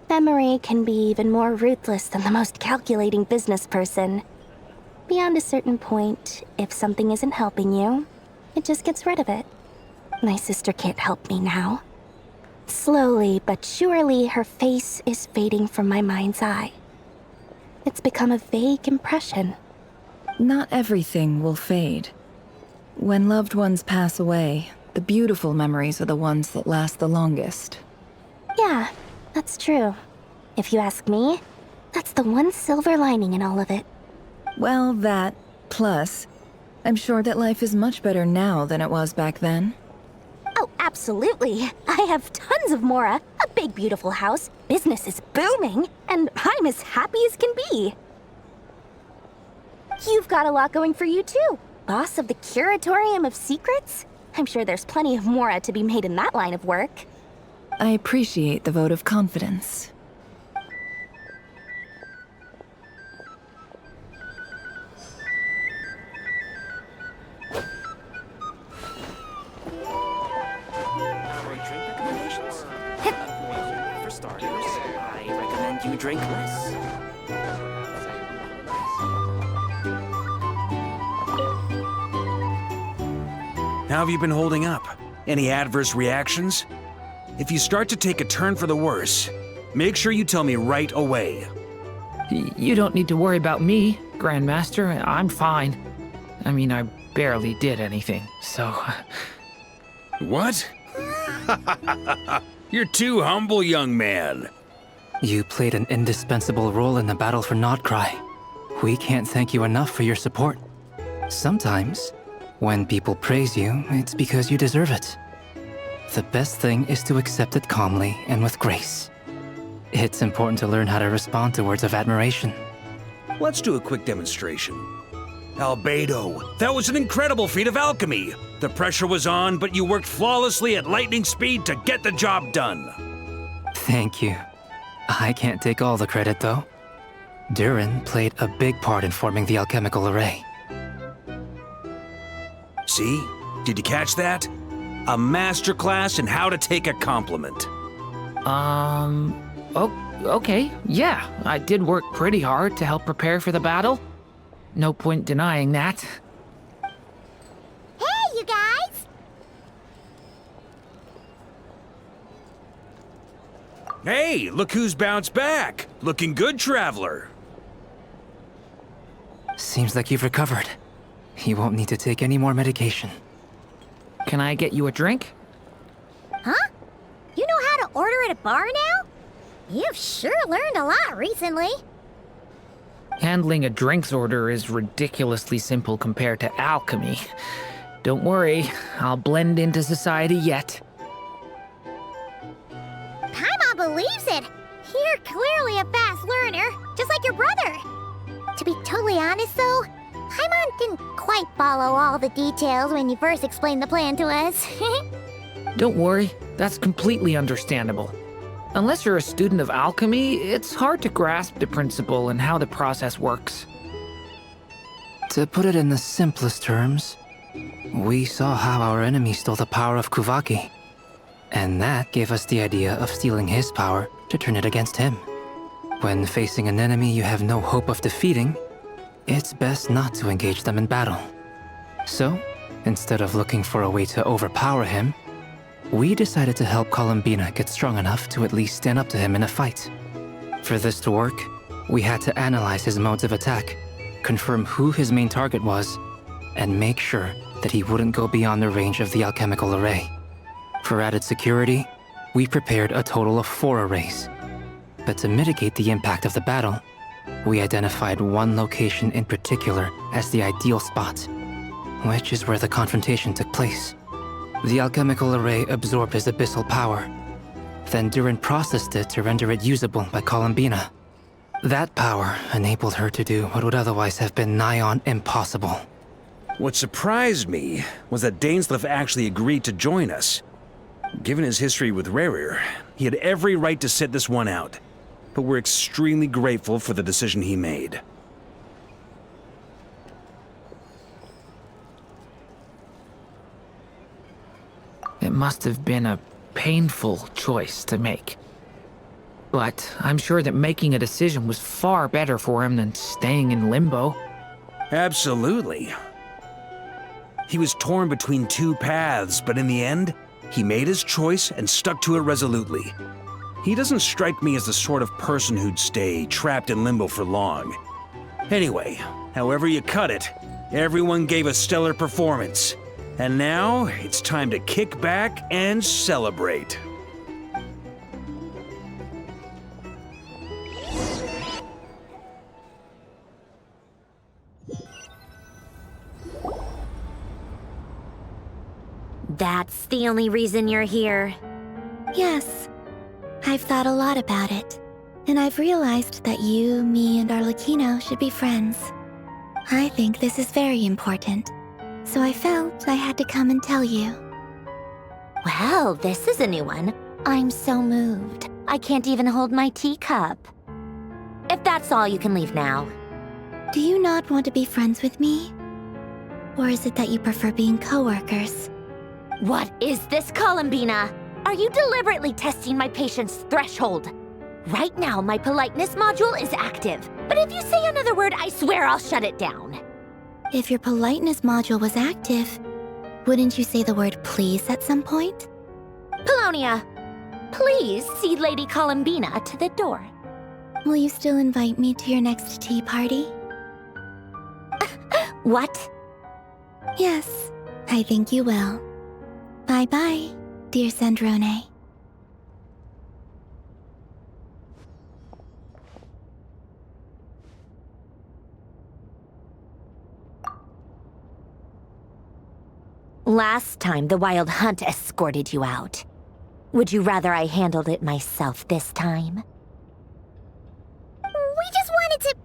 memory can be even more ruthless than the most calculating business person. Beyond a certain point, if something isn't helping you, it just gets rid of it. My sister can't help me now. Slowly but surely, her face is fading from my mind's eye. It's become a vague impression. Not everything will fade. When loved ones pass away, the beautiful memories are the ones that last the longest. Yeah, that's true. If you ask me, that's the one silver lining in all of it. Well, that, plus, I'm sure that life is much better now than it was back then. Oh, absolutely. I have tons of Mora, a big beautiful house, business is booming, and I'm as happy as can be. You've got a lot going for you too. Boss of the Curatorium of Secrets? I'm sure there's plenty of Mora to be made in that line of work. I appreciate the vote of confidence. For starters, I recommend you drink less. How have you been holding up? Any adverse reactions? If you start to take a turn for the worse, make sure you tell me right away. You don't need to worry about me, Grandmaster. I'm fine. I mean, I barely did anything, so... What? You're too humble, young man. You played an indispensable role in the battle for Krai. We can't thank you enough for your support. Sometimes, when people praise you, it's because you deserve it. The best thing is to accept it calmly and with grace. It's important to learn how to respond to words of admiration. Let's do a quick demonstration. Albedo, that was an incredible feat of alchemy. The pressure was on, but you worked flawlessly at lightning speed to get the job done. Thank you. I can't take all the credit, though. Durin played a big part in forming the alchemical array. See? Did you catch that? A masterclass in how to take a compliment. Okay, yeah. I did work pretty hard to help prepare for the battle. No point denying that. Hey, you guys! Hey, look who's bounced back. Looking good, Traveler. Seems like you've recovered. You won't need to take any more medication. Can I get you a drink? Huh? You know how to order at a bar now? You've sure learned a lot recently. Handling a drinks order is ridiculously simple compared to alchemy. Don't worry, I'll blend into society yet. Paimon believes it. You're clearly a fast learner, just like your brother. To be totally honest, though, Paimon didn't quite follow all the details when you first explained the plan to us. Don't worry, that's completely understandable. Unless you're a student of alchemy, it's hard to grasp the principle and how the process works. To put it in the simplest terms, we saw how our enemy stole the power of Kuvaki. And that gave us the idea of stealing his power to turn it against him. When facing an enemy you have no hope of defeating, it's best not to engage them in battle. So, instead of looking for a way to overpower him, we decided to help Columbina get strong enough to at least stand up to him in a fight. For this to work, we had to analyze his modes of attack, confirm who his main target was, and make sure that he wouldn't go beyond the range of the alchemical array. For added security, we prepared a total of 4 arrays. But to mitigate the impact of the battle, we identified one location in particular as the ideal spot, which is where the confrontation took place. The alchemical array absorbed his abyssal power. Then Durin processed it to render it usable by Columbina. That power enabled her to do what would otherwise have been nigh on impossible. What surprised me was that Dainsleif actually agreed to join us. Given his history with Rerir, he had every right to sit this one out. But we're extremely grateful for the decision he made. It must have been a painful choice to make. But I'm sure that making a decision was far better for him than staying in limbo. Absolutely. He was torn between 2 paths, but in the end, he made his choice and stuck to it resolutely. He doesn't strike me as the sort of person who'd stay trapped in limbo for long. Anyway, however you cut it, everyone gave a stellar performance. And now, it's time to kick back and celebrate. That's the only reason you're here. Yes. I've thought a lot about it. And I've realized that you, me, and Arlecchino should be friends. I think this is very important. So I felt I had to come and tell you. Well, this is a new one. I'm so moved. I can't even hold my teacup. If that's all, you can leave now. Do you not want to be friends with me? Or is it that you prefer being co-workers? What is this, Columbina? Are you deliberately testing my patience threshold? Right now, my politeness module is active. But if you say another word, I swear I'll shut it down. If your politeness module was active, wouldn't you say the word please at some point? Polonia, please see Lady Columbina to the door. Will you still invite me to your next tea party? What? Yes, I think you will. Bye-bye, dear Sandrone. Last time, the Wild Hunt escorted you out. Would you rather I handled it myself this time? We just wanted to,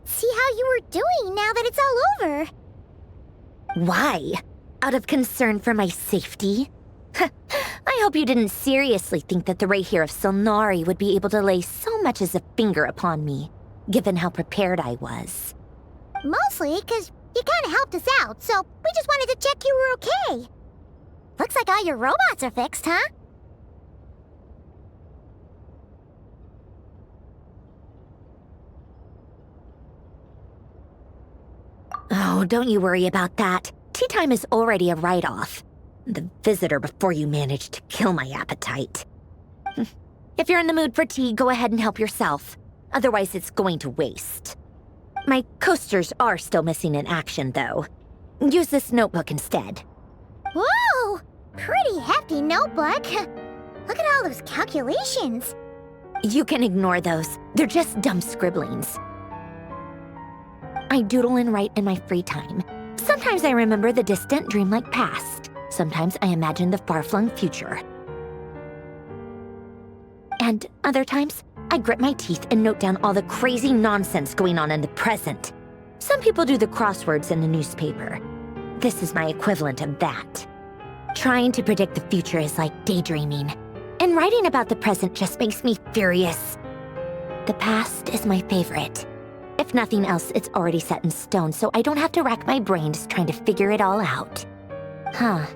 see how you we're doing now that it's all over. Why? Out of concern for my safety? I hope you didn't seriously think that the Rayhir of Solnari would be able to lay so much as a finger upon me, given how prepared I was. Mostly because you kind of helped us out, so we just wanted to check you were okay. Looks like all your robots are fixed, huh? Oh, don't you worry about that. Tea time is already a write-off. The visitor before you managed to kill my appetite. If you're in the mood for tea, go ahead and help yourself. Otherwise, it's going to waste. My coasters are still missing in action, though. Use this notebook instead. Whoa! Pretty hefty notebook. Look at all those calculations. You can ignore those. They're just dumb scribblings. I doodle and write in my free time. Sometimes I remember the distant, dreamlike past. Sometimes I imagine the far-flung future. And other times, I grit my teeth and note down all the crazy nonsense going on in the present. Some people do the crosswords in the newspaper. This is my equivalent of that. Trying to predict the future is like daydreaming, and writing about the present just makes me furious. The past is my favorite. If nothing else, it's already set in stone, so I don't have to rack my brains trying to figure it all out. Huh.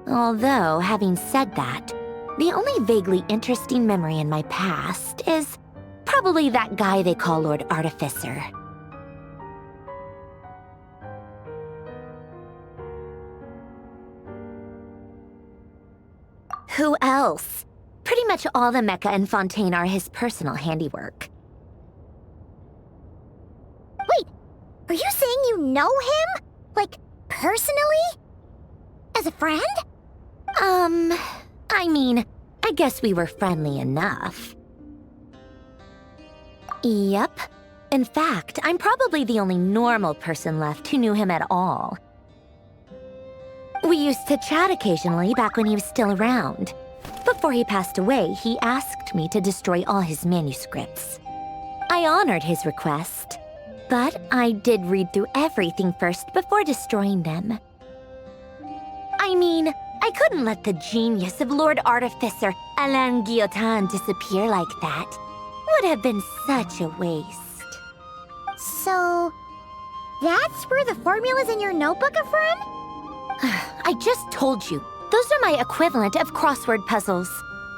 Although, having said that, the only vaguely interesting memory in my past is probably that guy they call Lord Artificer. Who else? Pretty much all the mecha and Fontaine are his personal handiwork. Wait, are you saying you know him? Like, personally? As a friend? I mean, I guess we were friendly enough. Yep. In fact, I'm probably the only normal person left who knew him at all. We used to chat occasionally back when he was still around. Before he passed away, he asked me to destroy all his manuscripts. I honored his request, but I did read through everything first before destroying them. I mean, I couldn't let the genius of Lord Artificer Alain Guillotin disappear like that. Would have been such a waste. So, that's where the formulas in your notebook are from? I just told you. Those are my equivalent of crossword puzzles.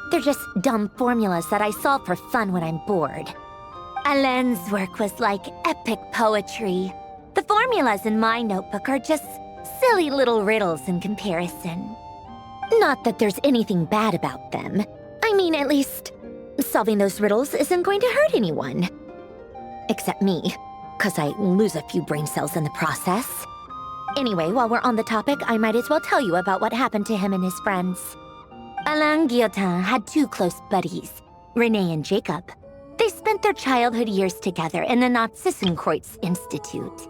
They're just dumb formulas that I solve for fun when I'm bored. Alain's work was like epic poetry. The formulas in my notebook are just silly little riddles in comparison. Not that there's anything bad about them. I mean, at least, solving those riddles isn't going to hurt anyone. Except me, 'cause I lose a few brain cells in the process. Anyway, while we're on the topic, I might as well tell you about what happened to him and his friends. Alain Guillotin had two close buddies, Renee and Jacob. They spent their childhood years together in the Nazissenkreuz Institute.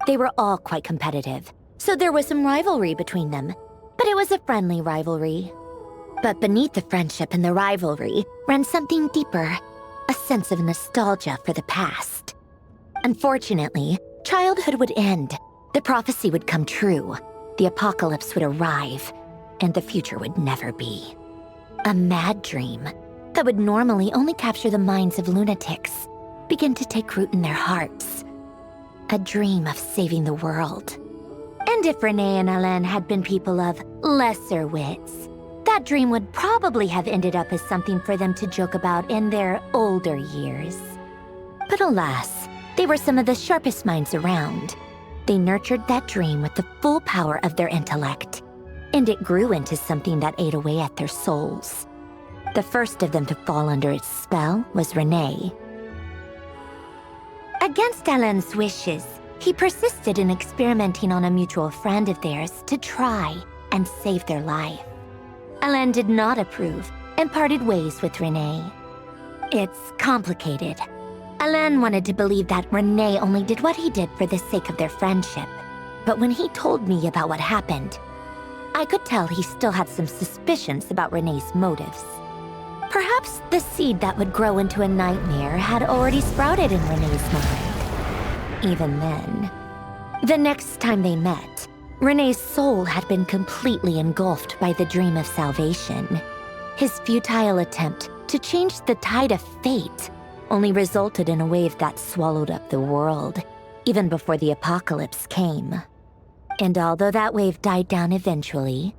They were all quite competitive, so there was some rivalry between them, but it was a friendly rivalry. But beneath the friendship and the rivalry ran something deeper, a sense of nostalgia for the past. Unfortunately, childhood would end, the prophecy would come true, the apocalypse would arrive, and the future would never be. A mad dream that would normally only capture the minds of lunatics began to take root in their hearts. A dream of saving the world. And if Renee and Alain had been people of lesser wits, that dream would probably have ended up as something for them to joke about in their older years. But alas, they were some of the sharpest minds around. They nurtured that dream with the full power of their intellect, and it grew into something that ate away at their souls. The first of them to fall under its spell was Renee. Against Alain's wishes, he persisted in experimenting on a mutual friend of theirs to try and save their life. Alain did not approve and parted ways with Renee. It's complicated. Alain wanted to believe that Renee only did what he did for the sake of their friendship. But when he told me about what happened, I could tell he still had some suspicions about Renee's motives. Perhaps the seed that would grow into a nightmare had already sprouted in Renee's mind. Even then, the next time they met, Renee's soul had been completely engulfed by the dream of salvation. His futile attempt to change the tide of fate only resulted in a wave that swallowed up the world, even before the apocalypse came. And although that wave died down eventually,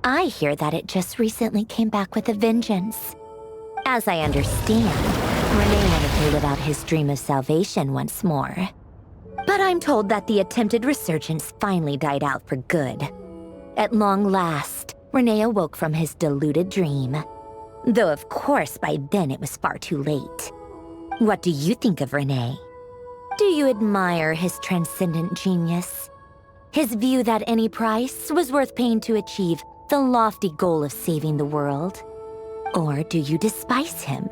I hear that it just recently came back with a vengeance. As I understand, Renee wanted to live out his dream of salvation once more. But I'm told that the attempted resurgence finally died out for good. At long last, Renee awoke from his deluded dream. Though of course by then it was far too late. What do you think of Renee? Do you admire his transcendent genius? His view that any price was worth paying to achieve the lofty goal of saving the world? Or do you despise him?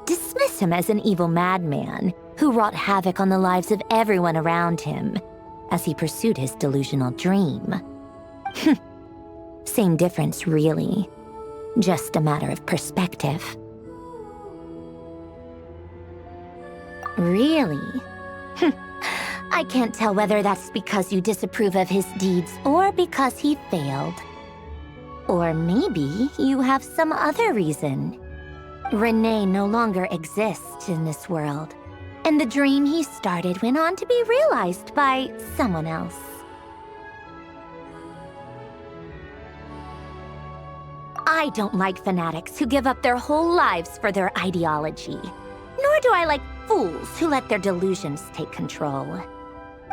Dismiss him as an evil madman who wrought havoc on the lives of everyone around him as he pursued his delusional dream? Same difference, really. Just a matter of perspective. Really? I can't tell whether that's because you disapprove of his deeds or because he failed. Or maybe you have some other reason. Renee no longer exists in this world, and the dream he started went on to be realized by someone else. I don't like fanatics who give up their whole lives for their ideology. Nor do I like fools who let their delusions take control.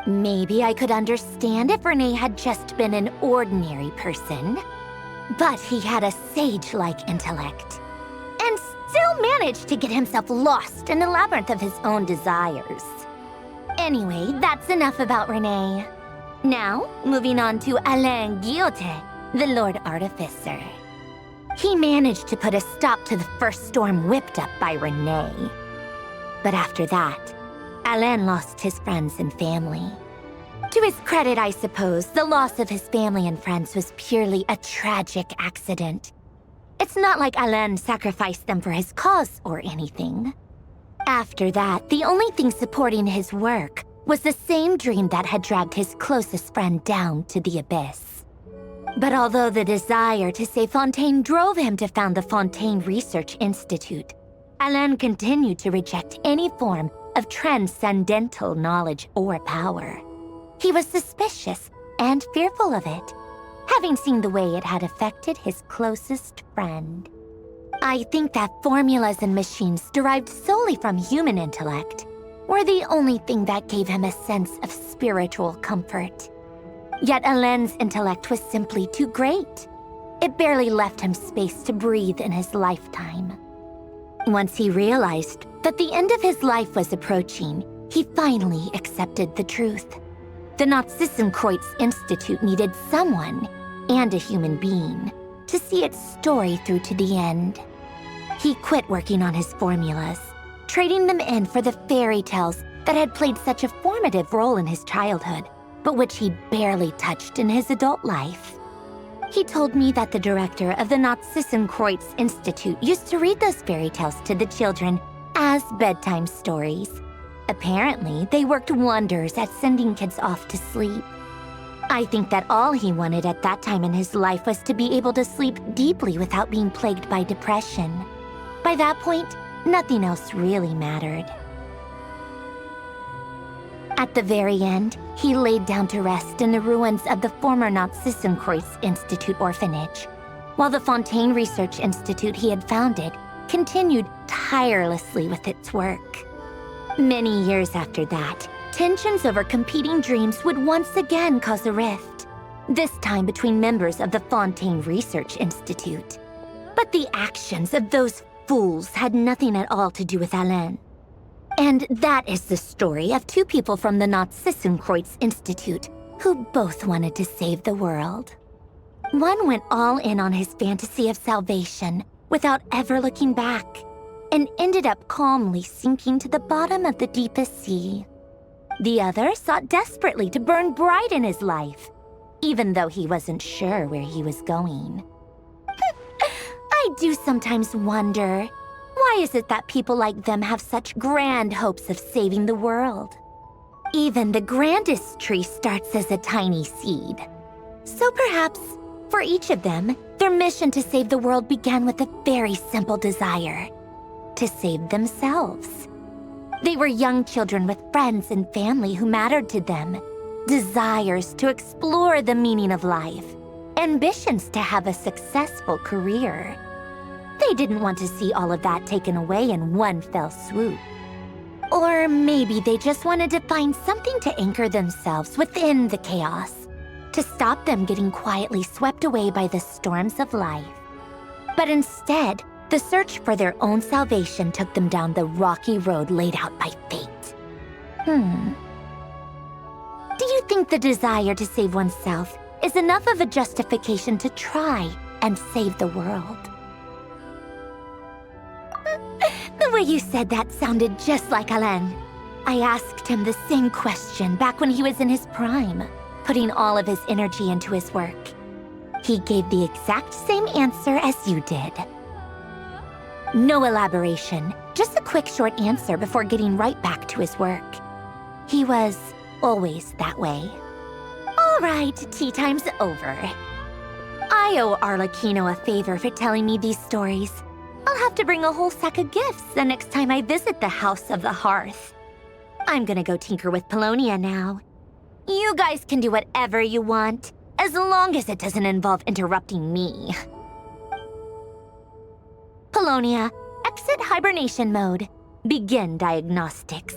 Maybe I could understand if Renee had just been an ordinary person. But he had a sage-like intellect, and still managed to get himself lost in the labyrinth of his own desires. Anyway, that's enough about Renee. Now, moving on to Alain Guillotin, the Lord Artificer. He managed to put a stop to the first storm whipped up by Renee. But after that, Alain lost his friends and family. To his credit, I suppose, the loss of his family and friends was purely a tragic accident. It's not like Alain sacrificed them for his cause or anything. After that, the only thing supporting his work was the same dream that had dragged his closest friend down to the abyss. But although the desire to save Fontaine drove him to found the Fontaine Research Institute, Alain continued to reject any form of transcendental knowledge or power. He was suspicious and fearful of it, having seen the way it had affected his closest friend. I think that formulas and machines derived solely from human intellect were the only thing that gave him a sense of spiritual comfort. Yet Alain's intellect was simply too great. It barely left him space to breathe in his lifetime. Once he realized that the end of his life was approaching, he finally accepted the truth. The Nazissenkreuz Institute needed someone, and a human being, to see its story through to the end. He quit working on his formulas, trading them in for the fairy tales that had played such a formative role in his childhood, but which he barely touched in his adult life. He told me that the director of the Nazissenkreuz Institute used to read those fairy tales to the children as bedtime stories. Apparently, they worked wonders at sending kids off to sleep. I think that all he wanted at that time in his life was to be able to sleep deeply without being plagued by depression. By that point, nothing else really mattered. At the very end, he laid down to rest in the ruins of the former Nazissenkreuz Institute orphanage, while the Fontaine Research Institute he had founded continued tirelessly with its work. Many years after that, tensions over competing dreams would once again cause a rift, this time between members of the Fontaine Research Institute. But the actions of those fools had nothing at all to do with Alain. And that is the story of two people from the Nazissenkreuz Institute who both wanted to save the world. One went all in on his fantasy of salvation without ever looking back, and ended up calmly sinking to the bottom of the deepest sea. The other sought desperately to burn bright in his life, even though he wasn't sure where he was going. I do sometimes wonder, why is it that people like them have such grand hopes of saving the world? Even the grandest tree starts as a tiny seed. So perhaps, for each of them, their mission to save the world began with a very simple desire: to save themselves. They were young children with friends and family who mattered to them, desires to explore the meaning of life, ambitions to have a successful career. They didn't want to see all of that taken away in one fell swoop. Or maybe they just wanted to find something to anchor themselves within the chaos, to stop them getting quietly swept away by the storms of life. But instead, the search for their own salvation took them down the rocky road laid out by fate. Do you think the desire to save oneself is enough of a justification to try and save the world? The way you said that sounded just like Alain. I asked him the same question back when he was in his prime, putting all of his energy into his work. He gave the exact same answer as you did. No elaboration, just a quick short answer before getting right back to his work. He was always that way. All right, tea time's over. I owe Arlecchino a favor for telling me these stories. I'll have to bring a whole sack of gifts the next time I visit the House of the Hearth. I'm gonna go tinker with Polonia now. You guys can do whatever you want, as long as it doesn't involve interrupting me. Polonia, exit hibernation mode. Begin diagnostics.